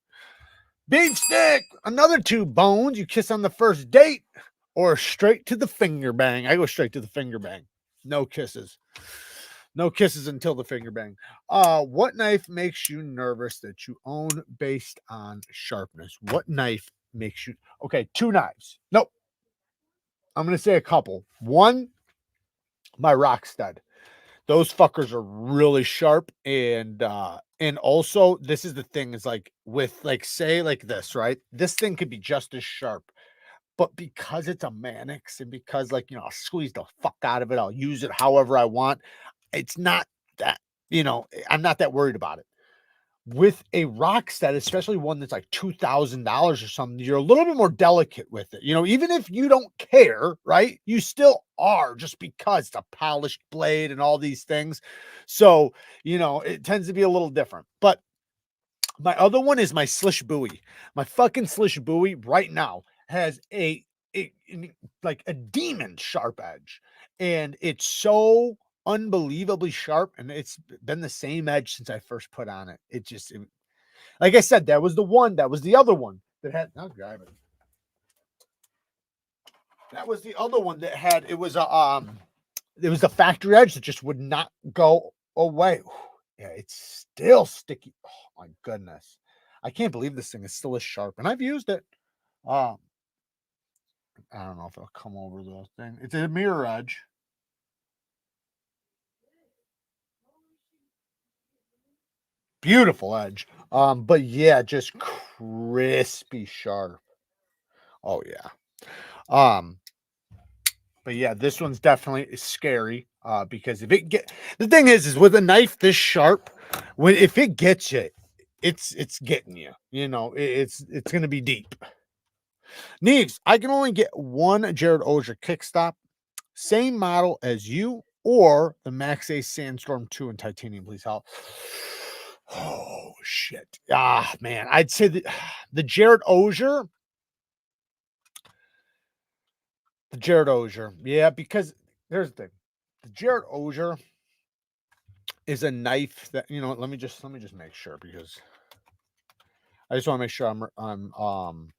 Bead stick, another 2 bones. You kiss on the first date or straight to the finger bang. I go straight to the finger bang. No kisses. No kisses until the finger bang. What knife makes you nervous that you own based on sharpness? What knife makes you... Okay, 2 knives. Nope. I'm going to say a couple. One, my rock stud. Those fuckers are really sharp. And also, this is the thing, is like with like, say like this, right? This thing could be just as sharp. But because it's a Mannix and because, like, you know, I'll squeeze the fuck out of it, I'll use it however I want. It's not that, you know, I'm not that worried about it. With a rock set, especially one that's like $2,000 or something, you're a little bit more delicate with it. You know, even if you don't care, right? You still are, just because it's a polished blade and all these things. So, you know, it tends to be a little different. But my other one is my Slish Buoy. My fucking Slish Buoy right now has like a demon sharp edge, and it's so unbelievably sharp, and it's been the same edge since I first put on it. Like I said, that was the other one that had... I'll grab it. That was the other one that had... it was the factory edge that just would not go away. Yeah, it's still sticky. Oh my goodness. I can't believe this thing is still as sharp, and I've used it. I don't know if it'll come over the thing. It's a mirror edge. Beautiful edge. But yeah, just crispy sharp. Oh yeah. But yeah, this one's definitely scary. Because if it the thing is with a knife this sharp, if it gets you, it's getting you. You know, it's gonna be deep. Neeves, I can only get one Jared Ogier kickstop, same model as you, or the Maxace Sandstorm 2 in titanium. Please help. Oh shit. Ah man, I'd say the Jared Ogier. The Jared Ogier. Yeah, because here's the thing. The Jared Ogier is a knife that, you know, let me just make sure, because I just want to make sure I'm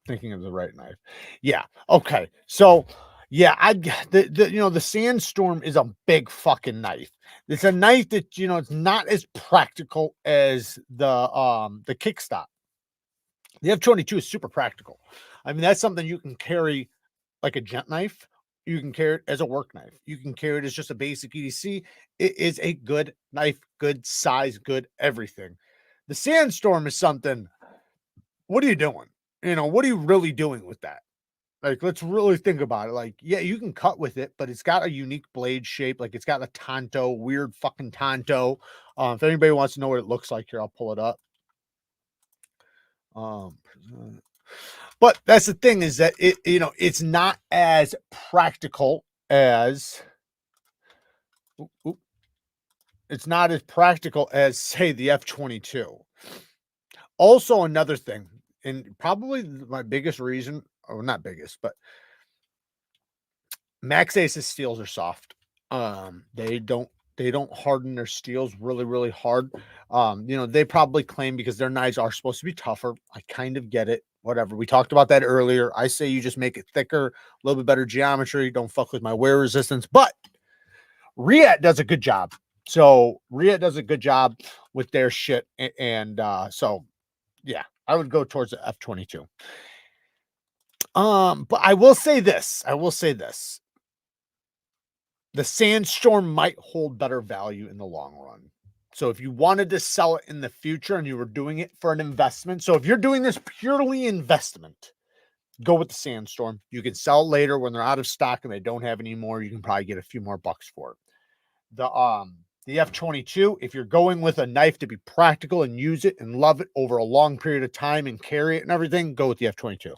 thinking of the right knife. Yeah. Okay. So yeah, the Sandstorm is a big fucking knife. It's a knife that, you know, it's not as practical as the kickstop. The F22 is super practical. I mean, that's something you can carry like a gent knife. You can carry it as a work knife. You can carry it as just a basic EDC. It is a good knife, good size, good everything. The Sandstorm is something. What are you doing? You know, what are you really doing with that? Like, let's really think about it. Like, yeah, you can cut with it, but it's got a unique blade shape. Like, it's got a Tonto, weird fucking Tonto. If anybody wants to know what it looks like here, I'll pull it up. But that's the thing, is that it's not as practical as... It's not as practical as, say, the F22. Also, another thing, and probably my biggest reason, or not biggest, but Maxace's steels are soft. They don't harden their steels really, really hard. They probably claim because their knives are supposed to be tougher. I kind of get it. Whatever. We talked about that earlier. I say you just make it thicker, a little bit better geometry. Don't fuck with my wear resistance. But Riet does a good job. So Riet does a good job with their shit. And so yeah, I would go towards the F22. But I will say this. The Sandstorm might hold better value in the long run. So if you wanted to sell it in the future and you were doing it for an investment, so if you're doing this purely investment, go with the Sandstorm. You can sell it later when they're out of stock and they don't have any more. You can probably get a few more bucks for it. The F22, if you're going with a knife to be practical and use it and love it over a long period of time and carry it and everything, go with the F22.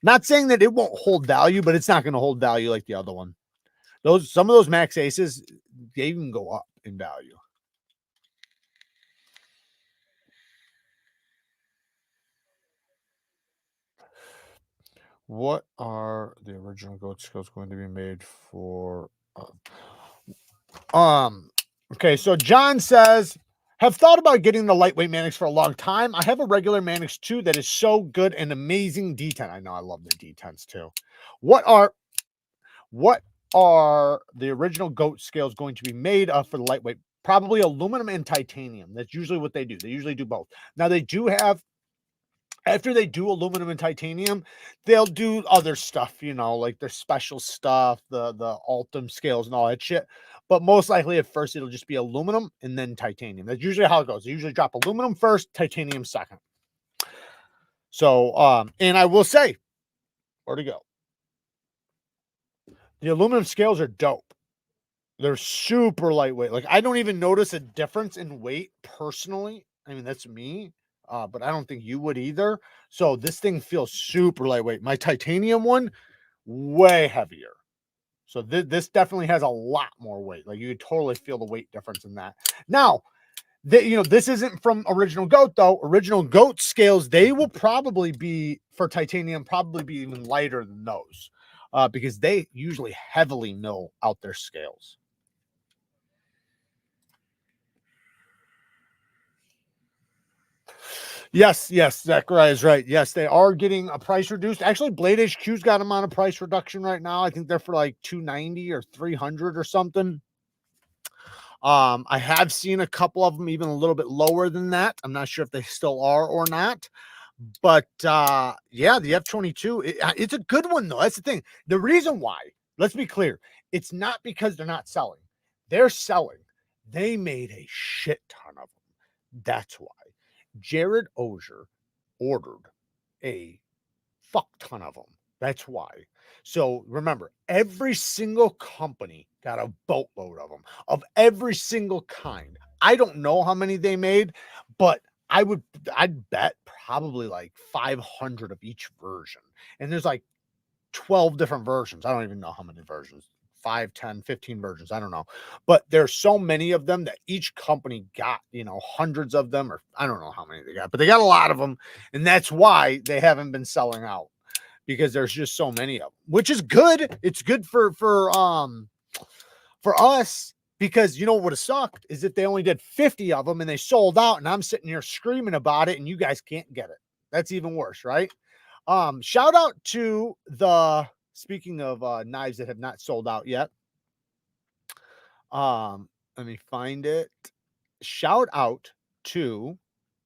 Not saying that it won't hold value, but it's not going to hold value like the other one. Some of those Maxaces, they even go up in value. What are the original goat skills going to be made for? Okay, so John says, have thought about getting the lightweight Manix for a long time. I have a regular Manix too that is so good and amazing D10. I know I love the D10s too. What are the original goat scales going to be made of for the lightweight? Probably aluminum and titanium. That's usually what they do. They usually do both. Now they do have, after they do aluminum and titanium, they'll do other stuff, you know, like their special stuff, the Altum scales and all that shit. But most likely at first it'll just be aluminum and then titanium. That's usually how it goes. They usually drop aluminum first, titanium second. So, and I will say, where to go? The aluminum scales are dope. They're super lightweight. Like I don't even notice a difference in weight personally. I mean, that's me. But I don't think you would either. So this thing feels super lightweight. My titanium one, way heavier. So this definitely has a lot more weight. Like you could totally feel the weight difference in that. Now, this isn't from Original Goat though. Original Goat scales, they will probably be for titanium, probably be even lighter than those, because they usually heavily mill out their scales. Yes, Zachariah is right. Yes, they are getting a price reduced. Actually, Blade HQ's got them on a price reduction right now. I think they're for like $290 or $300 or something. I have seen a couple of them even a little bit lower than that. I'm not sure if they still are or not. But yeah, the F22, it's a good one though. That's the thing. The reason why, let's be clear, it's not because they're not selling. They're selling. They made a shit ton of them. That's why. Jared Ozier ordered a fuck ton of them. That's why. So remember, every single company got a boatload of them of every single kind. I don't know how many they made, but I'd bet probably like 500 of each version. And there's like 12 different versions. I don't even know how many versions. 5, 10, 15 versions. I don't know. But there's so many of them that each company got, hundreds of them, or I don't know how many they got, but they got a lot of them. And that's why they haven't been selling out, because there's just so many of them, which is good. It's good for us, because what would have sucked is if they only did 50 of them and they sold out and I'm sitting here screaming about it and you guys can't get it. That's even worse, right? Shout out to speaking of knives that have not sold out yet. Let me find it. Shout out to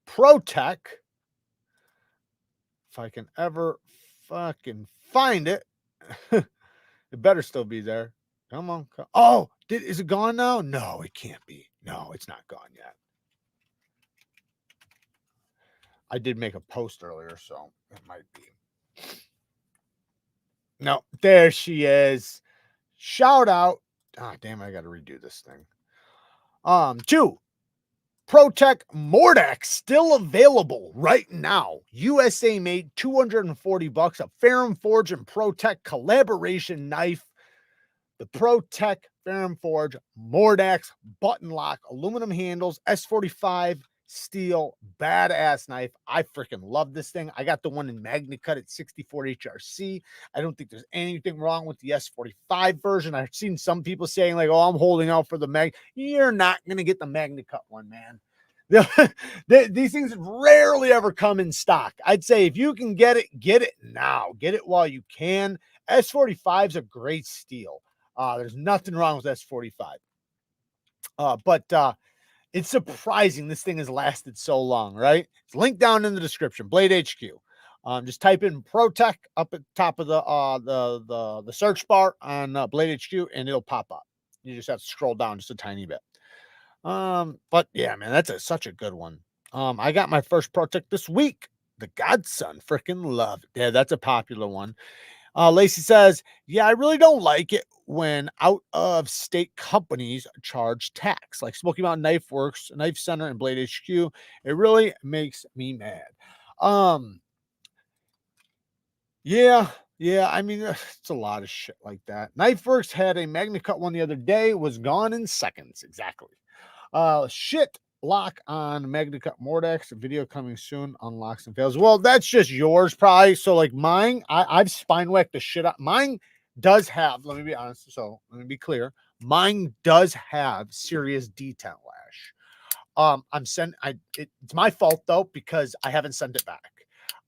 ProTech. If I can ever fucking find it. It better still be there. Come on. Oh, is it gone now? No, it can't be. No, it's not gone yet. I did make a post earlier, so it might be. No, there she is. Shout out. Ah, damn, I got to redo this thing. 2, ProTech Mordex, still available right now. USA made, $240. A Ferrum Forge and ProTech collaboration knife. The ProTech Ferrum Forge Mordex button lock, aluminum handles, S45 steel, badass knife. I freaking love this thing. I got the one in Magna Cut at 64 HRC. I don't think there's anything wrong with the S45 version. I've seen some people saying like, oh, I'm holding out for the Mag. You're not going to get the Magna Cut one, man. These things rarely ever come in stock. I'd say if you can get it now. Get it while you can. S45 is a great steel. There's nothing wrong with S45. But it's surprising this thing has lasted so long, right? It's linked down in the description, Blade HQ. Just type in ProTech up at the top of the search bar on Blade HQ, and it'll pop up. You just have to scroll down just a tiny bit. But yeah, man, that's such a good one. I got my first project this week. The Godson, freaking love it. Yeah, that's a popular one. Lacey says, yeah, I really don't like it when out of state companies charge tax, like Smoky Mountain Knife Works, Knife Center, and Blade HQ. It really makes me mad. Um, yeah, yeah. I mean, it's a lot of shit like that. Knife Works had a Magna Cut one the other day, was gone in seconds. Exactly. Shit lock on Magna Cut Mordex. Video coming soon. Unlocks and fails. Well, that's just yours, probably. So, like mine, I've spine whacked the shit out. Mine does have. Let me be honest. So, let me be clear. Mine does have serious detent lash. It's my fault though because I haven't sent it back.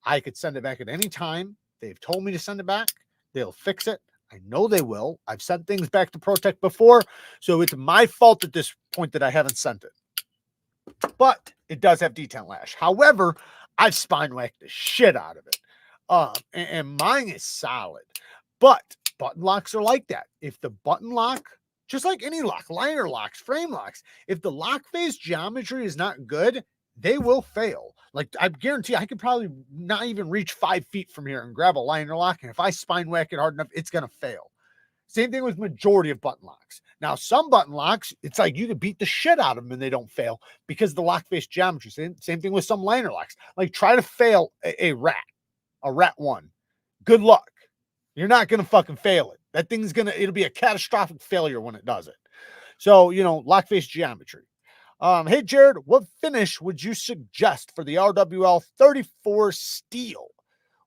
I could send it back at any time. They've told me to send it back. They'll fix it. I know they will. I've sent things back to Protect before, so it's my fault at this point that I haven't sent it. But it does have detent lash. However, I've spine whacked the shit out of it. And mine is solid. But button locks are like that. If the button lock, just like any lock, liner locks, frame locks, if the lock face geometry is not good, they will fail. Like I guarantee I could probably not even reach 5 feet from here and grab a liner lock. And if I spine whack it hard enough, it's going to fail. Same thing with majority of button locks. Now, some button locks, it's like you can beat the shit out of them and they don't fail because of the lock face geometry. Same thing with some liner locks. Like try to fail a rat one. Good luck. You're not going to fucking fail it. That thing's it'll be a catastrophic failure when it does it. So, lock face geometry. Hey, Jared, what finish would you suggest for the RWL 34 steel?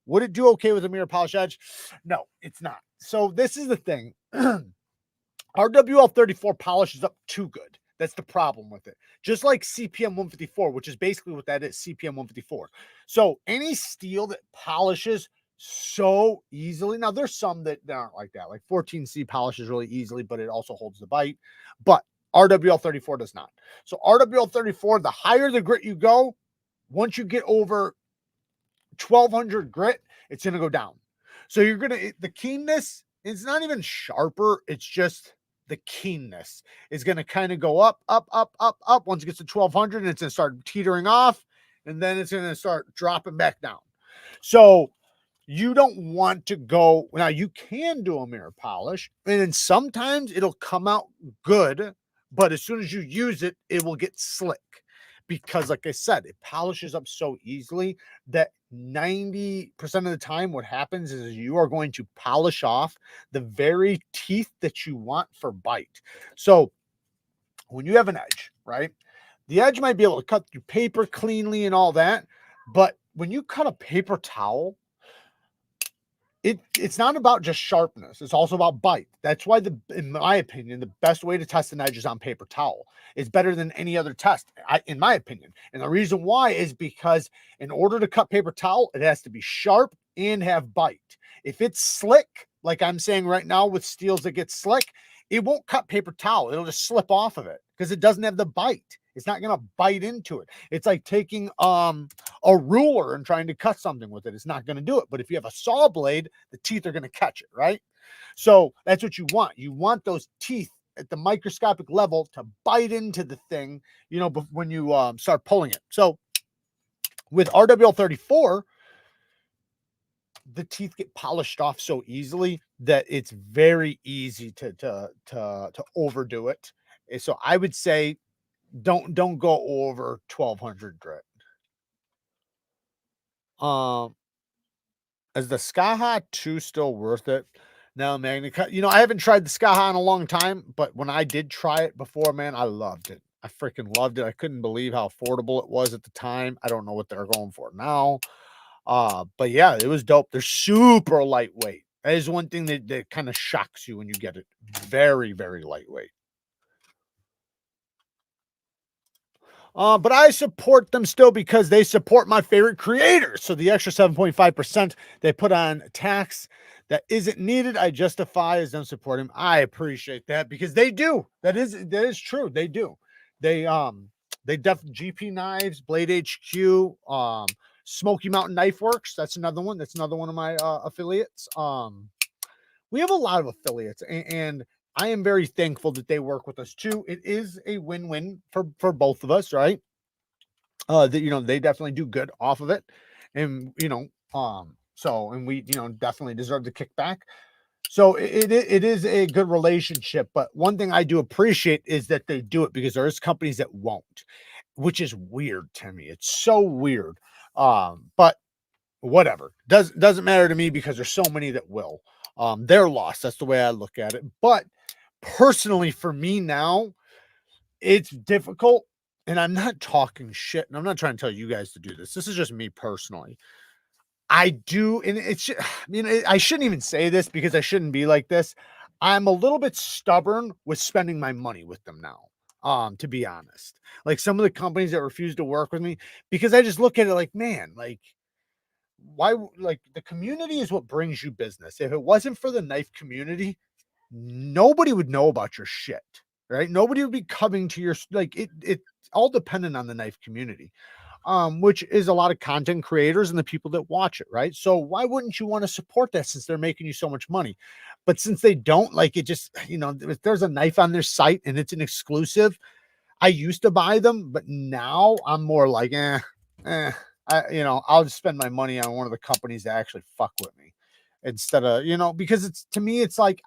Would it do okay with a mirror polish edge? No, it's not. So this is the thing. RWL 34 polishes up too good. That's the problem with it. Just like CPM 154, which is basically what that is, CPM 154. So any steel that polishes so easily. Now, there's some that aren't like that. Like 14C polishes really easily, but it also holds the bite. But RWL 34 does not. So RWL 34, the higher the grit you go, once you get over 1200 grit, it's going to go down. So you're going to, the keenness, it's not even sharper. It's just the keenness is going to kind of go up, up, up, up, up. Once it gets to 1200, and it's going to start teetering off, and then it's going to start dropping back down. So you don't want to go, now you can do a mirror polish, and then sometimes it'll come out good, but as soon as you use it, it will get slick. Because like I said, it polishes up so easily that 90% of the time what happens is you are going to polish off the very teeth that you want for bite. So when you have an edge, right? The edge might be able to cut through paper cleanly and all that, but when you cut a paper towel, it's not about just sharpness. It's also about bite. That's why, in my opinion, the best way to test an edge is on paper towel. It's better than any other test, in my opinion. And the reason why is because in order to cut paper towel, it has to be sharp and have bite. If it's slick, like I'm saying right now with steels that get slick, it won't cut paper towel. It'll just slip off of it because it doesn't have the bite. It's not going to bite into it. It's like taking a ruler and trying to cut something with it. It's not going to do it. But if you have a saw blade, the teeth are going to catch it, right? So that's what you want. You want those teeth at the microscopic level to bite into the thing, when you start pulling it. So with RWL 34, the teeth get polished off so easily that it's very easy to overdo it. So I would say don't go over 1200 grit. Is the Skaha 2 still worth it? No, Magna Cut. I haven't tried the Skaha in a long time, but when I did try it before, man, I loved it. I freaking loved it. I couldn't believe how affordable it was at the time. I don't know what they're going for now. But yeah, it was dope. They're super lightweight. That is one thing that kind of shocks you when you get it. Very, very lightweight. But I support them still because they support my favorite creators. So the extra 7.5% they put on tax that isn't needed, I justify as them supporting them. I appreciate that because they do. That is true. They do. They GP Knives, Blade HQ, Smoky Mountain Knife Works. That's another one. That's another one of my affiliates. We have a lot of affiliates, and I am very thankful that they work with us too. It is a win-win for both of us, right? That, you know, they definitely do good off of it. And, you know, so, and we, you know, definitely deserve the kickback. So it is a good relationship. But one thing I do appreciate is that they do it, because there's companies that won't, which is weird to me. It's so weird. But whatever, doesn't matter to me, because there's so many that will. They're lost. That's the way I look at it. But personally, for me now, it's difficult, and I'm not talking shit, and I'm not trying to tell you guys to do this. This is just me personally. I do, and it's, you know, I shouldn't even say this, because I shouldn't be like this. I'm a little bit stubborn with spending my money with them now. To be honest, like some of the companies that refuse to work with me, because I just look at it like, man, like, why? Like, the community is what brings you business. If it wasn't for the knife community, nobody would know about your shit, right? Nobody would be coming to your, like, it's all dependent on the knife community, which is a lot of content creators and the people that watch it, right? So why wouldn't you want to support that, since they're making you so much money? But since they don't, like, it just, you know, if there's a knife on their site and it's an exclusive, I used to buy them, but now I'm more like, you know, I'll just spend my money on one of the companies that actually fuck with me, instead of, you know, because it's, to me, it's like,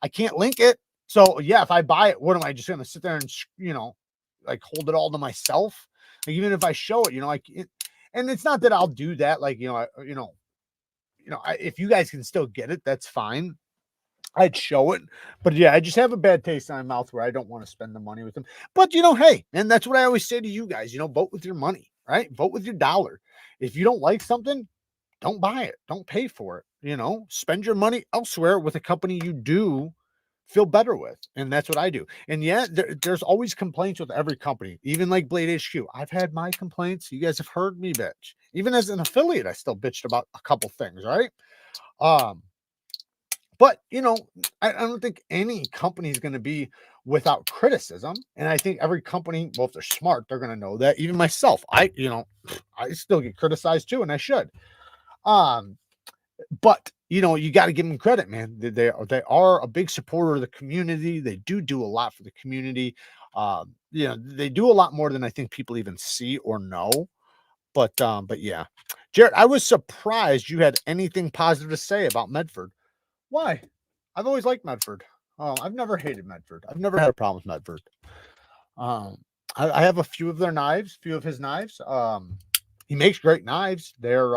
I can't link it. So yeah, if I buy it, what am I just going to sit there and, you know, like, hold it all to myself? Like, even if I show it, you know, like and it's not that I'll do that. Like, you know, if you guys can still get it, that's fine. I'd show it, but yeah, I just have a bad taste in my mouth where I don't want to spend the money with them. But, you know, hey, and that's what I always say to you guys, you know, vote with your money, right? Vote with your dollar. If you don't like something, don't buy it. Don't pay for it. You know, spend your money elsewhere with a company you do feel better with. And that's what I do. And yeah, there's always complaints with every company, even like Blade HQ. I've had my complaints. You guys have heard me bitch. Even as an affiliate, I still bitched about a couple things, right? But, you know, I don't think any company is going to be without criticism. And I think every company, well, if they're smart, they're going to know that. Even myself, you know, I still get criticized too, and I should. But, you know, you got to give them credit, man. They are a big supporter of the community. They do a lot for the community. You know, they do a lot more than I think people even see or know. But yeah, Jared, I was surprised you had anything positive to say about Medford. Why? I've always liked Medford. I've never hated Medford. I've never had a problem with Medford. I have a few of their knives, few of his knives. He makes great knives. They're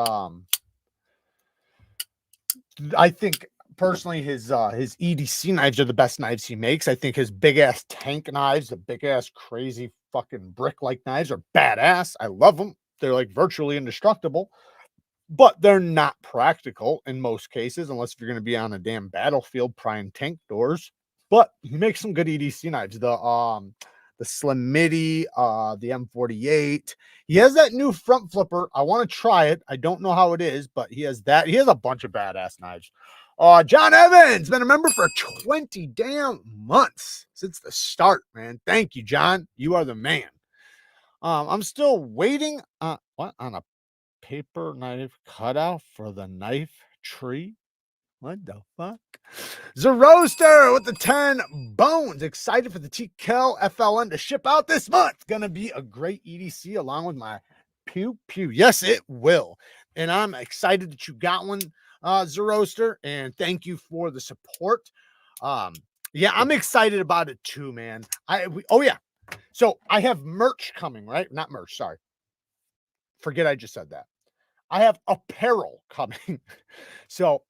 I think personally his EDC knives are the best knives he makes. I think his big ass tank knives, the big ass crazy fucking brick like knives, are badass. I love them. They're like virtually indestructible, but they're not practical in most cases, unless if you're going to be on a damn battlefield prying tank doors. But he makes some good EDC knives. The Slim Midi, the M48. He has that new front flipper. I want to try it. I don't know how it is, but he has that. He has a bunch of badass knives. John Evans, been a member for 20 damn months since the start, man. Thank you, John. You are the man. I'm still waiting on a paper knife cutout for the knife tree. What the fuck? Zeroaster with the 10 bones. Excited for the TKELL FLN to ship out this month. Gonna be a great EDC along with my pew pew. Yes, it will. And I'm excited that you got one, Zeroaster. And thank you for the support. Yeah, I'm excited about it too, man. Oh yeah. So I have merch coming, right? Not merch, sorry. Forget I just said that. I have apparel coming. So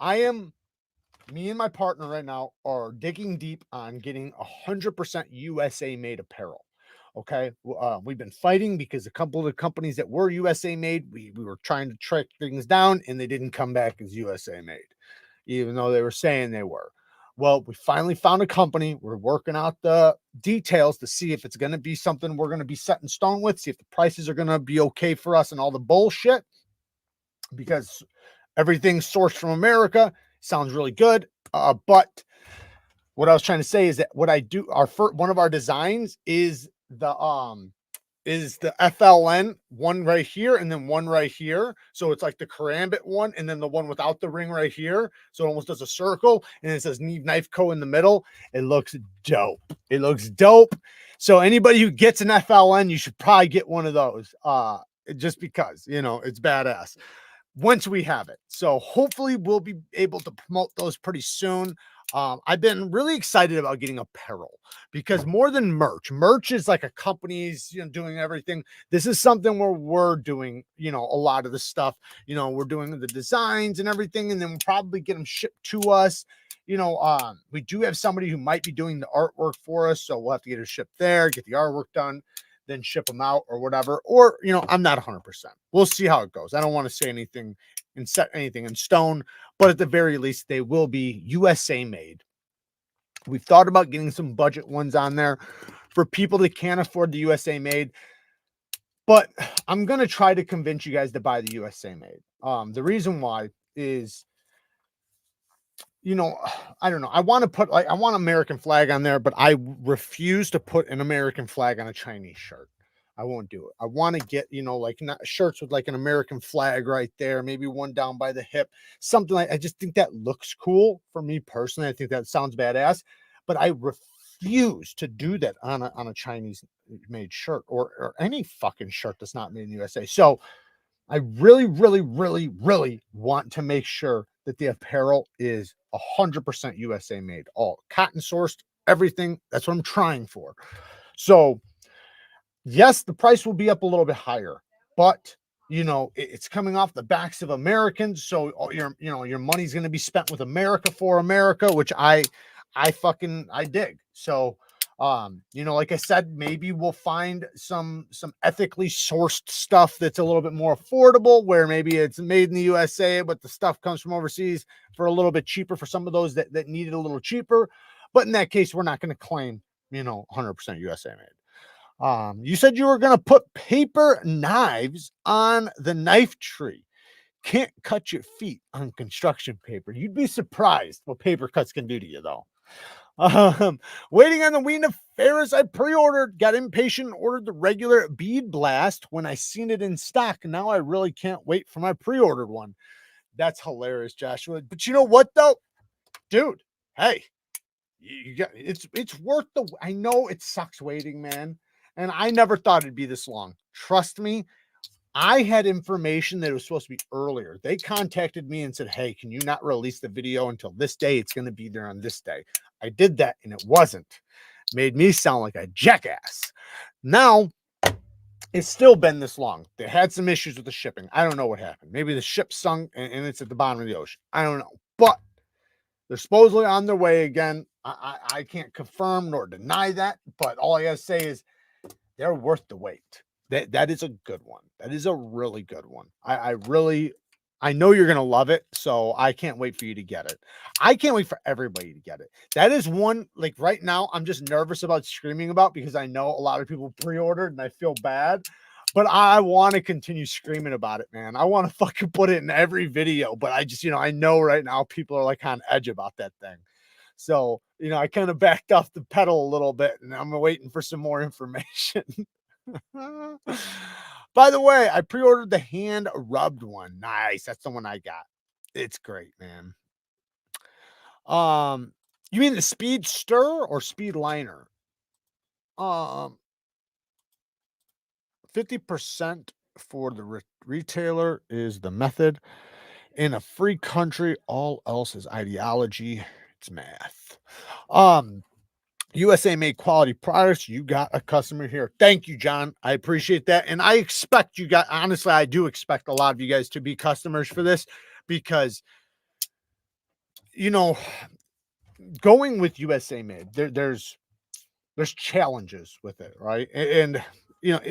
me and my partner right now are digging deep on getting 100% USA made apparel. Okay. We've been fighting because a couple of the companies that were USA made, we were trying to track things down and they didn't come back as USA made, even though they were saying they were. Well, we finally found a company. We're working out the details to see if it's going to be something we're going to be set in stone with, see if the prices are going to be okay for us and all the bullshit, because everything's sourced from America. Sounds really good. But what I was trying to say is that what I do, one of our designs is the is the FLN, one right here and then one right here. So it's like the karambit one and then the one without the ring right here. So it almost does a circle and it says NeevesKniveCo in the middle. It looks dope. It looks dope. So anybody who gets an FLN, you should probably get one of those. Just because, you know, it's badass once we have it. So hopefully we'll be able to promote those pretty soon. I've been really excited about getting apparel because more than merch is like a company's, you know, doing everything. This is something where we're doing, you know, a lot of the stuff, you know, we're doing the designs and everything, and then we'll probably get them shipped to us. You know, we do have somebody who might be doing the artwork for us, so we'll have to get it shipped there, get the artwork done, then ship them out or whatever. Or, you know, I'm not 100%. We'll see how it goes. I don't want to say anything and set anything in stone, but at the very least, they will be USA made. We've thought about getting some budget ones on there for people that can't afford the USA made, but I'm going to try to convince you guys to buy the USA made. The reason why is, you know, I don't know. I want to put like, I want American flag on there, but I refuse to put an American flag on a Chinese shirt. I won't do it. I want to get, you know, like not shirts with like an American flag right there, maybe one down by the hip, something like, I just think that looks cool for me personally. I think that sounds badass, but I refuse to do that on a Chinese made shirt or any fucking shirt that's not made in the USA. So I really, really, really, really want to make sure that the apparel is 100% USA made, all cotton sourced, everything. That's what I'm trying for. So yes, the price will be up a little bit higher, but you know, it's coming off the backs of Americans. So your, you know, your money's going to be spent with America for America, which I dig. So, you know, like I said, maybe we'll find some ethically sourced stuff that's a little bit more affordable, where maybe it's made in the USA, but the stuff comes from overseas for a little bit cheaper for some of those that need it a little cheaper. But in that case, we're not going to claim, you know, 100% USA made. You said you were going to put paper knives on the knife tree. Can't cut your feet on construction paper. You'd be surprised what paper cuts can do to you, though. Waiting on the Ween of Ferris. I pre-ordered, got impatient, and ordered the regular bead blast when I seen it in stock. Now I really can't wait for my pre-ordered one. That's hilarious, Joshua. But you know what, though, dude? Hey, you got it's worth the. I know it sucks waiting, man, and I never thought it'd be this long. Trust me. I had information that it was supposed to be earlier. They contacted me and said, hey, can you not release the video until this day? It's going to be there on this day. I did that and it wasn't. Made me sound like a jackass. Now, it's still been this long. They had some issues with the shipping. I don't know what happened. Maybe the ship sunk and it's at the bottom of the ocean. I don't know. But they're supposedly on their way again. I can't confirm nor deny that. But all I got to say is they're worth the wait. That is a good one. That is a really good one. I know you're gonna love it, so I can't wait for you to get it. I can't wait for everybody to get it. That is one, like right now, I'm just nervous about screaming about because I know a lot of people pre-ordered and I feel bad, but I want to continue screaming about it, man. I want to fucking put it in every video, but I just, you know, I know right now people are like on edge about that thing. So, you know, I kind of backed off the pedal a little bit and I'm waiting for some more information. By the way, I pre-ordered the hand rubbed one. Nice. That's the one I got. It's great, man. You mean the speed stir or speed liner? 50% for the retailer is the method. In a free country, all else is ideology. It's math. USA made quality products. You got a customer here. Thank you, John. I appreciate that. And I expect you guys, honestly, I do expect a lot of you guys to be customers for this because, you know, going with USA made, there's challenges with it, right? And you know,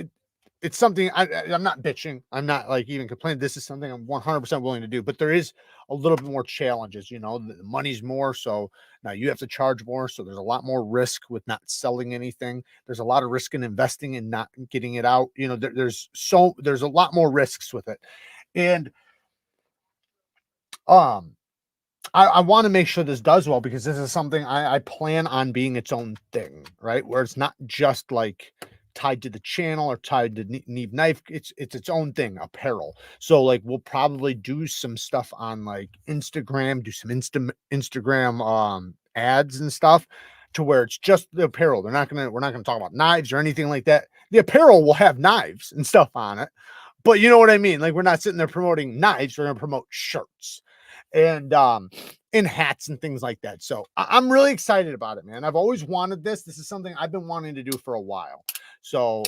it's something I'm not bitching. I'm not like even complaining. This is something I'm 100% willing to do, but there is a little bit more challenges. You know, the money's more, so now you have to charge more. So there's a lot more risk with not selling anything. There's a lot of risk in investing and not getting it out. You know, there's a lot more risks with it, and I want to make sure this does well because this is something I plan on being its own thing, right? Where it's not just like tied to the channel or tied to Neve Knife. It's its own thing, apparel. So like we'll probably do some stuff on like Instagram, do some Instagram ads and stuff to where it's just the apparel. We're not gonna talk about knives or anything like that. The apparel will have knives and stuff on it, but you know what I mean? Like we're not sitting there promoting knives, we're gonna promote shirts and hats and things like that. So I'm really excited about it, man. I've always wanted this. This is something I've been wanting to do for a while. So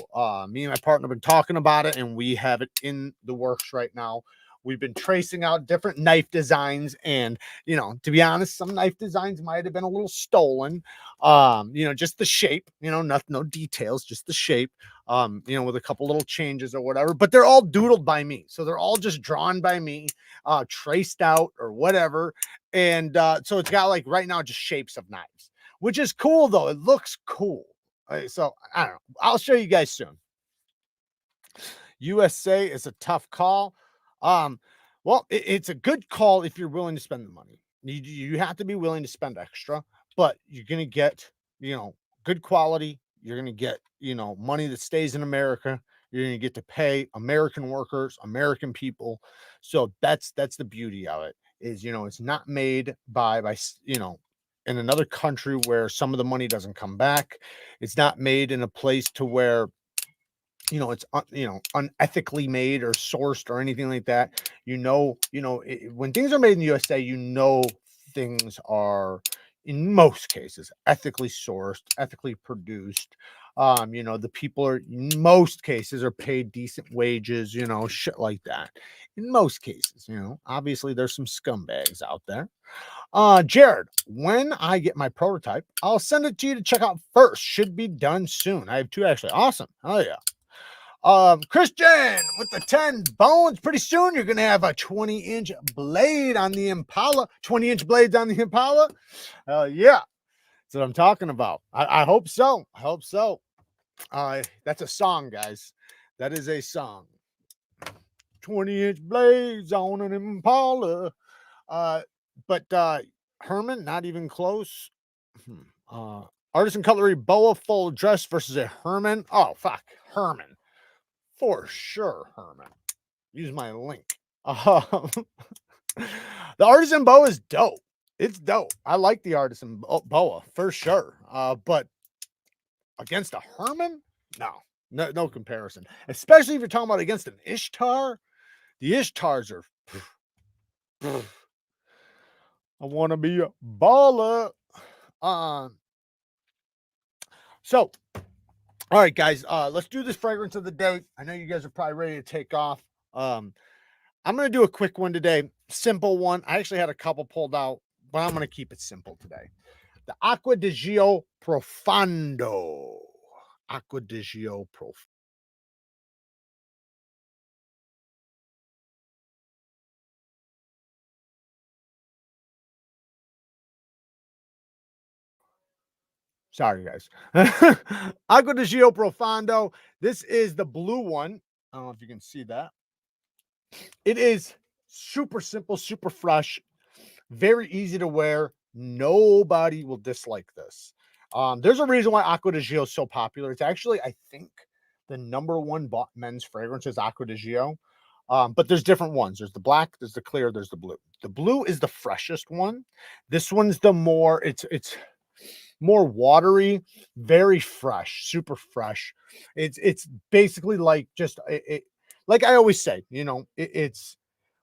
me and my partner have been talking about it, and we have it in the works right now. We've been tracing out different knife designs, and you know, to be honest, some knife designs might have been a little stolen. You know, just the shape, you know, no details, just the shape. You know, with a couple little changes or whatever, but they're all doodled by me. So they're all just drawn by me, traced out or whatever. And so it's got like right now just shapes of knives, which is cool though. It looks cool. So I don't know. I'll show you guys soon. USA is a tough call. Well, it's a good call if you're willing to spend the money. You have to be willing to spend extra, but you're gonna get, you know, good quality. You're gonna get, you know, money that stays in America. You're gonna get to pay American workers, American people. So that's the beauty of it. Is, you know, it's not made by you know, in another country where some of the money doesn't come back. It's not made in a place to where, you know, it's you know, unethically made or sourced or anything like that. You know, when things are made in the USA, you know, things are in most cases ethically sourced, ethically produced. You know, the people are in most cases are paid decent wages, you know, shit like that. In most cases, you know, obviously there's some scumbags out there. Jared, when I get my prototype, I'll send it to you to check out first. Should be done soon. I have two actually. Awesome. Oh yeah. Christian with the 10 bones. Pretty soon you're gonna have a 20-inch blade on the Impala. 20-inch blades on the Impala. Yeah, that's what I'm talking about. I hope so. I hope so. That's a song, guys. That is a song. 20-inch blades on an Impala. But Herman, not even close. Artisan cutlery boa full dress versus a Herman. Oh fuck, Herman. For sure, Herman. Use my link. The artisan boa is dope. It's dope. I like the artisan boa for sure. But against a Herman, no comparison. Especially if you're talking about against an Ishtar. The Ishtars are. I want to be a baller. So. All right, guys, let's do this fragrance of the day. I know you guys are probably ready to take off. I'm going to do a quick one today. Simple one. I actually had a couple pulled out, but I'm going to keep it simple today. The Acqua di Gio Profondo. Acqua di Gio Profondo. Sorry, guys. Acqua di Gio Profondo. This is the blue one. I don't know if you can see that. It is super simple, super fresh, very easy to wear. Nobody will dislike this. There's a reason why Acqua di Gio is so popular. It's actually, I think, the #1 bought men's fragrance is Acqua di Gio. But there's different ones. There's the black, there's the clear, there's the blue. The blue is the freshest one. This one's the more, it's more watery, very fresh, super fresh. It's basically like just like I always say, you know, it's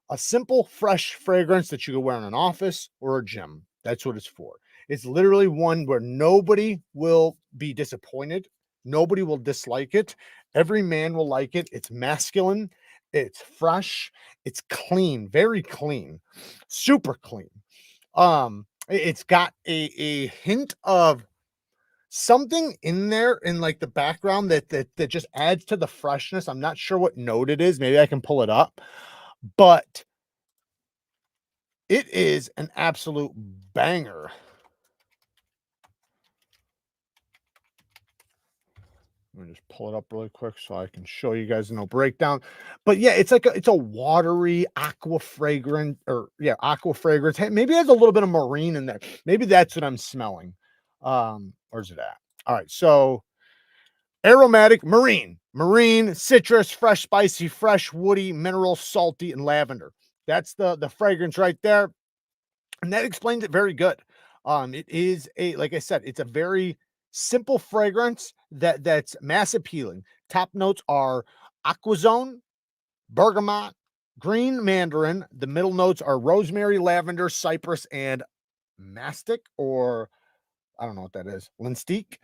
a simple, fresh fragrance that you can wear in an office or a gym. That's what it's for. It's literally one where nobody will be disappointed. Nobody will dislike it. Every man will like it. It's masculine. It's fresh. It's clean, very clean, super clean. It's got a hint of something in there in like the background that just adds to the freshness. I'm not sure what note it is. Maybe I can pull it up, but it is an absolute banger. Let me just pull it up really quick so I can show you guys no breakdown. But yeah, it's like it's a watery aqua fragrant, or yeah, aqua fragrance. Hey, maybe it has a little bit of marine in there. Maybe that's what I'm smelling. Where's it at? All right, so Aromatic, marine, citrus, fresh, spicy, fresh, woody, mineral, salty, and lavender. That's the fragrance right there. And that explains it very good. It is like I said, it's a very simple fragrance that's mass appealing. Top notes are aquazone, bergamot, green mandarin. The middle notes are rosemary, lavender, cypress, and mastic, or I don't know what that is, linstique.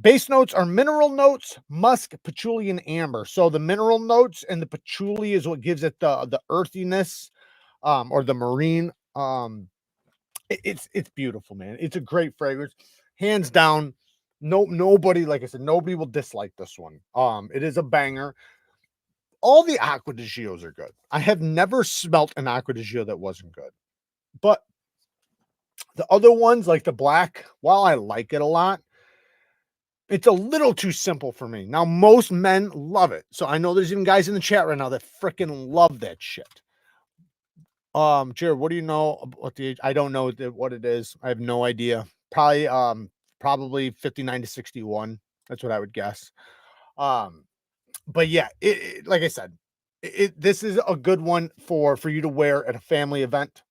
Base notes are mineral notes, musk, patchouli, and amber. So the mineral notes and the patchouli is what gives it the earthiness, or the marine. It's beautiful, man. It's a great fragrance, hands down. Nobody, like I said, nobody will dislike this one. It is a banger. All the Aqua di Gios are good. I have never smelt an Aqua di Gio that wasn't good, but the other ones, like the black, while I like it a lot, it's a little too simple for me. Now, most men love it. So I know there's even guys in the chat right now that freaking love that shit. Jared, what do you know about the age? I don't know what it is. I have no idea. Probably 59 to 61. That's what I would guess. But yeah, like I said, this is a good one for you to wear at a family event,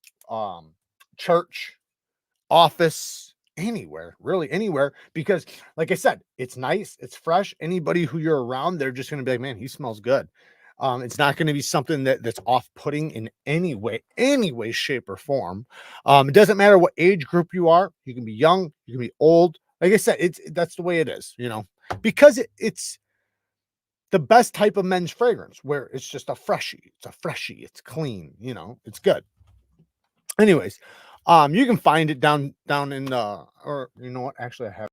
church, office, anywhere, really anywhere, because like I said, it's nice, it's fresh. Anybody who you're around, they're just going to be like, man, he smells good. It's not going to be something that's off-putting in any way, shape, or form. It doesn't matter what age group you are. You can be young, you can be old. Like I said, that's the way it is, because it's the best type of men's fragrance, where it's just a freshie. It's a freshie. It's clean. It's good. Anyways, you can find it down in the, or you know what? Actually, I have.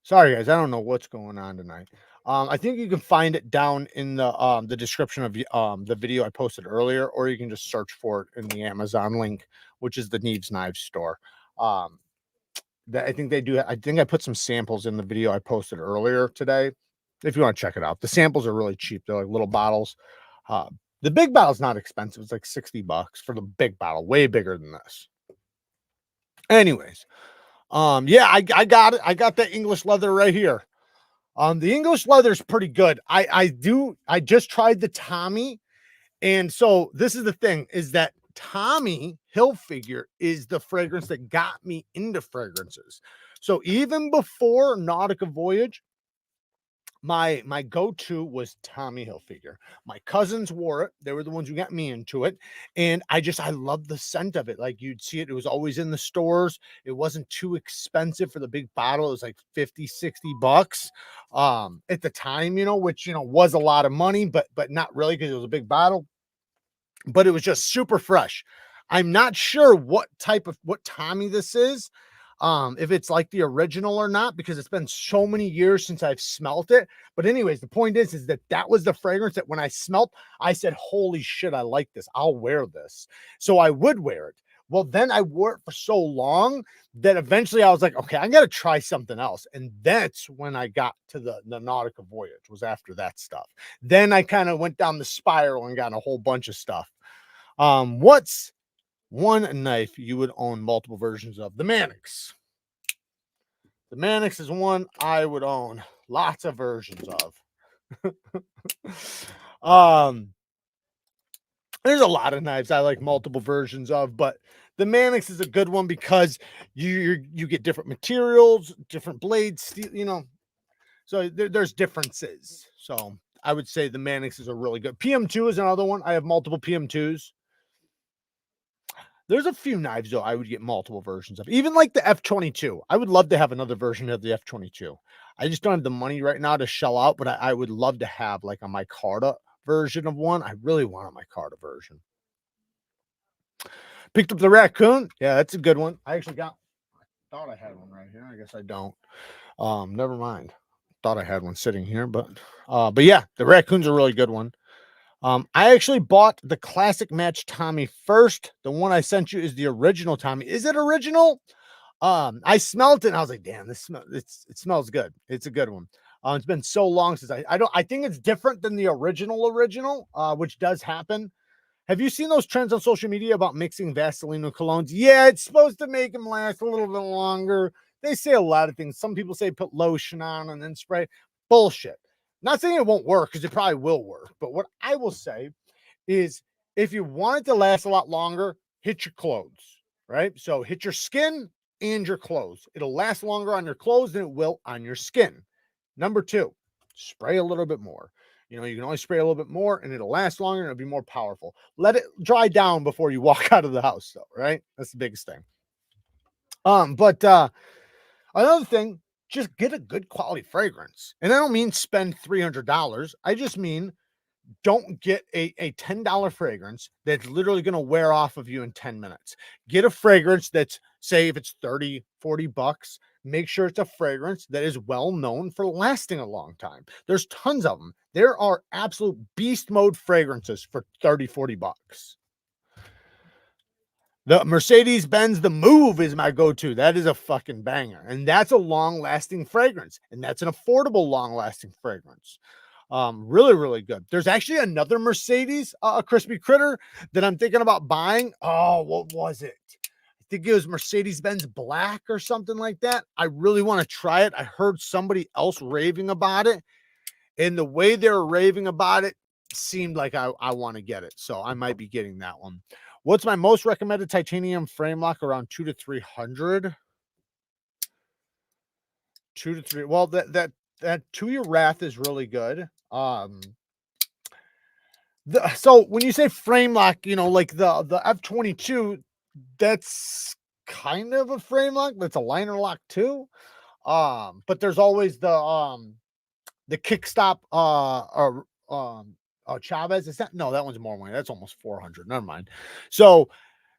Sorry, guys. I don't know what's going on tonight. I think you can find it down in the description of the video I posted earlier, or you can just search for it in the Amazon link, which is the NeevesKnives store. That I think they do. I think I put some samples in the video I posted earlier today. If you want to check it out, the samples are really cheap. They're like little bottles. Uh, the big bottle's not expensive. It's like $60 for the big bottle, way bigger than this. Anyways, yeah, I got it. I got that English leather right here. The English leather is pretty good. I just tried the Tommy, and so this is the thing: is that Tommy Hilfiger is the fragrance that got me into fragrances. So even before Nautica Voyage, my go-to was Tommy Hilfiger. My cousins wore it. They were the ones who got me into it. And I love the scent of it. Like, you'd see it. It was always in the stores. It wasn't too expensive for the big bottle. It was like 50, $60 at the time, which, was a lot of money, but not really, because it was a big bottle. But it was just super fresh. I'm not sure what Tommy this is. If it's like the original or not, because it's been so many years since I've smelt it. But anyways, the point is that was the fragrance that when I smelt, I said, holy shit, I like this. I'll wear this. So I would wear it. Well, then I wore it for so long that eventually I was like, okay, I got to try something else. And that's when I got to the Nautica Voyage, was after that stuff. Then I kind of went down the spiral and got a whole bunch of stuff. What's one knife you would own multiple versions of? The Mannix. The Mannix is one I would own lots of versions of. There's a lot of knives I like multiple versions of, but the Mannix is a good one because you get different materials, different blades, steel, so there's differences. So I would say the Mannix is a really good. PM2 is another one. I have multiple PM2s. There's a few knives, though, I would get multiple versions of. Even like the F22. I would love to have another version of the F22. I just don't have the money right now to shell out, but I would love to have like a micarta version of one. I really want a micarta version. Picked up the raccoon. Yeah, that's a good one. I thought I had one right here. I guess I don't. Never mind. Thought I had one sitting here, but yeah, the raccoon's a really good one. I actually bought the classic match Tommy first. The one I sent you is the original Tommy. Is it original? I smelled it and I was like, damn, it smells good. It's a good one. It's been so long since I think it's different than the original, which does happen. Have you seen those trends on social media about mixing Vaseline with colognes? Yeah, it's supposed to make them last a little bit longer. They say a lot of things. Some people say put lotion on and then spray. Bullshit. Not saying it won't work, because it probably will work. But what I will say is, if you want it to last a lot longer, hit your clothes, right? So hit your skin and your clothes. It'll last longer on your clothes than it will on your skin. Number 2, spray a little bit more. You know, you can only spray a little bit more and it'll last longer and it'll be more powerful. Let it dry down before you walk out of the house, though, right? That's the biggest thing. But another thing, just get a good quality fragrance. And I don't mean spend $300. I just mean don't get a $10 fragrance that's literally going to wear off of you in 10 minutes. Get a fragrance that's, say, if it's 30, 40 bucks, make sure it's a fragrance that is well known for lasting a long time. There's tons of them. There are absolute beast mode fragrances for 30, 40 bucks. The Mercedes-Benz, the Move is my go-to. That is a fucking banger. And that's a long-lasting fragrance. And that's an affordable, long-lasting fragrance. Really, really good. There's actually another Mercedes, a crispy critter, that I'm thinking about buying. Oh, what was it? I think it was Mercedes-Benz Black or something like that. I really want to try it. I heard somebody else raving about it, and the way they were raving about it seemed like I want to get it. So I might be getting that one. What's my most recommended titanium frame lock? Around 200 to 300. 2 to 3. Well, that To Your Wrath is really good. So when you say frame lock, you know, like the F22, that's kind of a frame lock. That's a liner lock too. But there's always the kickstop Chavez. Is that, no, that one's more money. That's almost 400. Never mind. So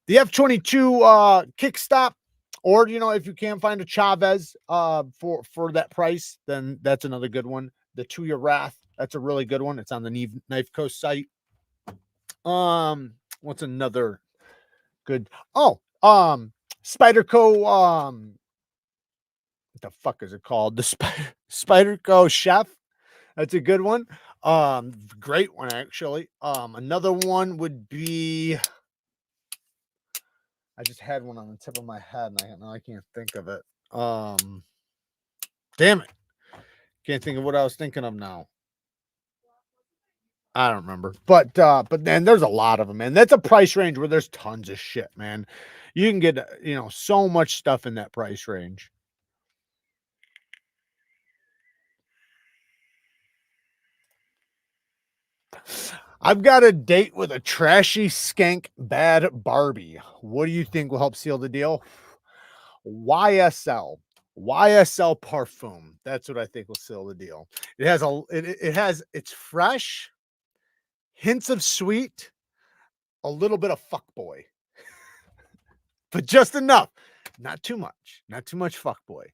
the F22 kickstop, or, you know, if you can't find a Chavez for that price, then that's another good one. The To Your Wrath, that's a really good one. It's on the NeevesKnives site. What's another good? Oh, Spyderco. What the fuck is it called? The Spyderco Chef. That's a good one. Great one, actually. Another one would be, I just had one on the tip of my head and I can't think of it. Damn it. Can't think of what I was thinking of now. I don't remember. But then there's a lot of them, man. That's a price range where there's tons of shit, man. You can get, you know, so much stuff in that price range. I've got a date with a trashy skank bad Barbie. What do you think will help seal the deal? YSL Parfum. That's what I think will seal the deal. It has it's fresh, hints of sweet, a little bit of fuckboy, but just enough. Not too much fuckboy.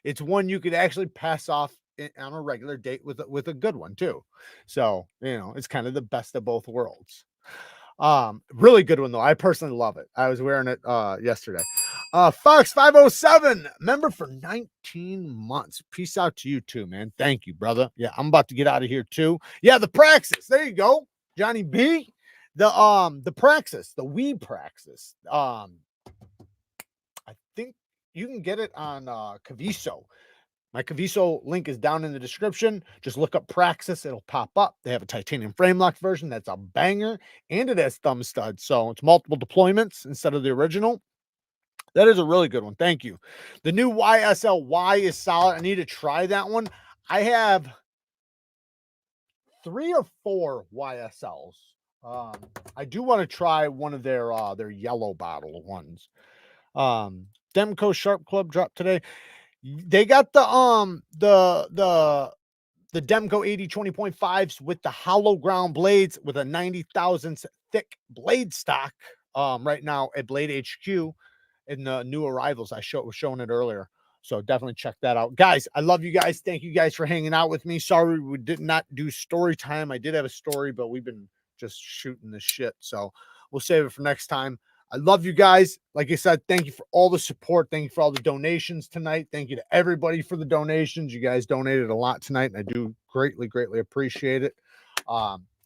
It's one you could actually pass off on a regular date with a good one too. So, you know, it's kind of the best of both worlds. Really good one though. I personally love it. I was wearing it yesterday. Fox 507 member for 19 months. Peace out to you too, man. Thank you, brother. Yeah, I'm about to get out of here too. Yeah, the Praxis. There you go, Johnny B. The Praxis, the Wii Praxis. I think you can get it on KAVISO. My KAVISO link is down in the description. Just look up Praxis. It'll pop up. They have a titanium frame lock version. That's a banger. And it has thumb studs. So it's multiple deployments instead of the original. That is a really good one. Thank you. The new YSL is solid. I need to try that one. I have 3 or 4 YSLs. I do want to try one of their yellow bottle ones. Demco Sharp Club dropped today. They got the Demco 80 20.5s with the hollow ground blades with a 90 thousandths thick blade stock right now at Blade HQ in the new arrivals. I was showing it earlier. So definitely check that out. Guys, I love you guys. Thank you guys for hanging out with me. Sorry we did not do story time. I did have a story, but we've been just shooting this shit. So we'll save it for next time. I love you guys. Like I said, thank you for all the support. Thank you for all the donations tonight. Thank you to everybody for the donations. You guys donated a lot tonight, and I do greatly, greatly appreciate it.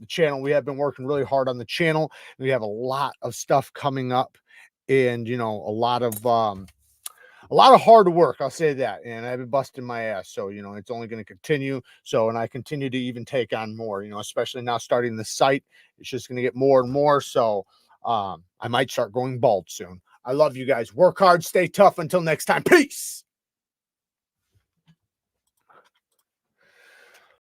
the channel. We have been working really hard on the channel. We have a lot of stuff coming up, and you know, a lot of hard work, I'll say that. And I've been busting my ass, so you know, it's only going to continue. So, and I continue to even take on more, you know, especially now starting the site. It's just going to get more and more. So I might start going bald soon. I love you guys. Work hard, stay tough. Until next time, peace.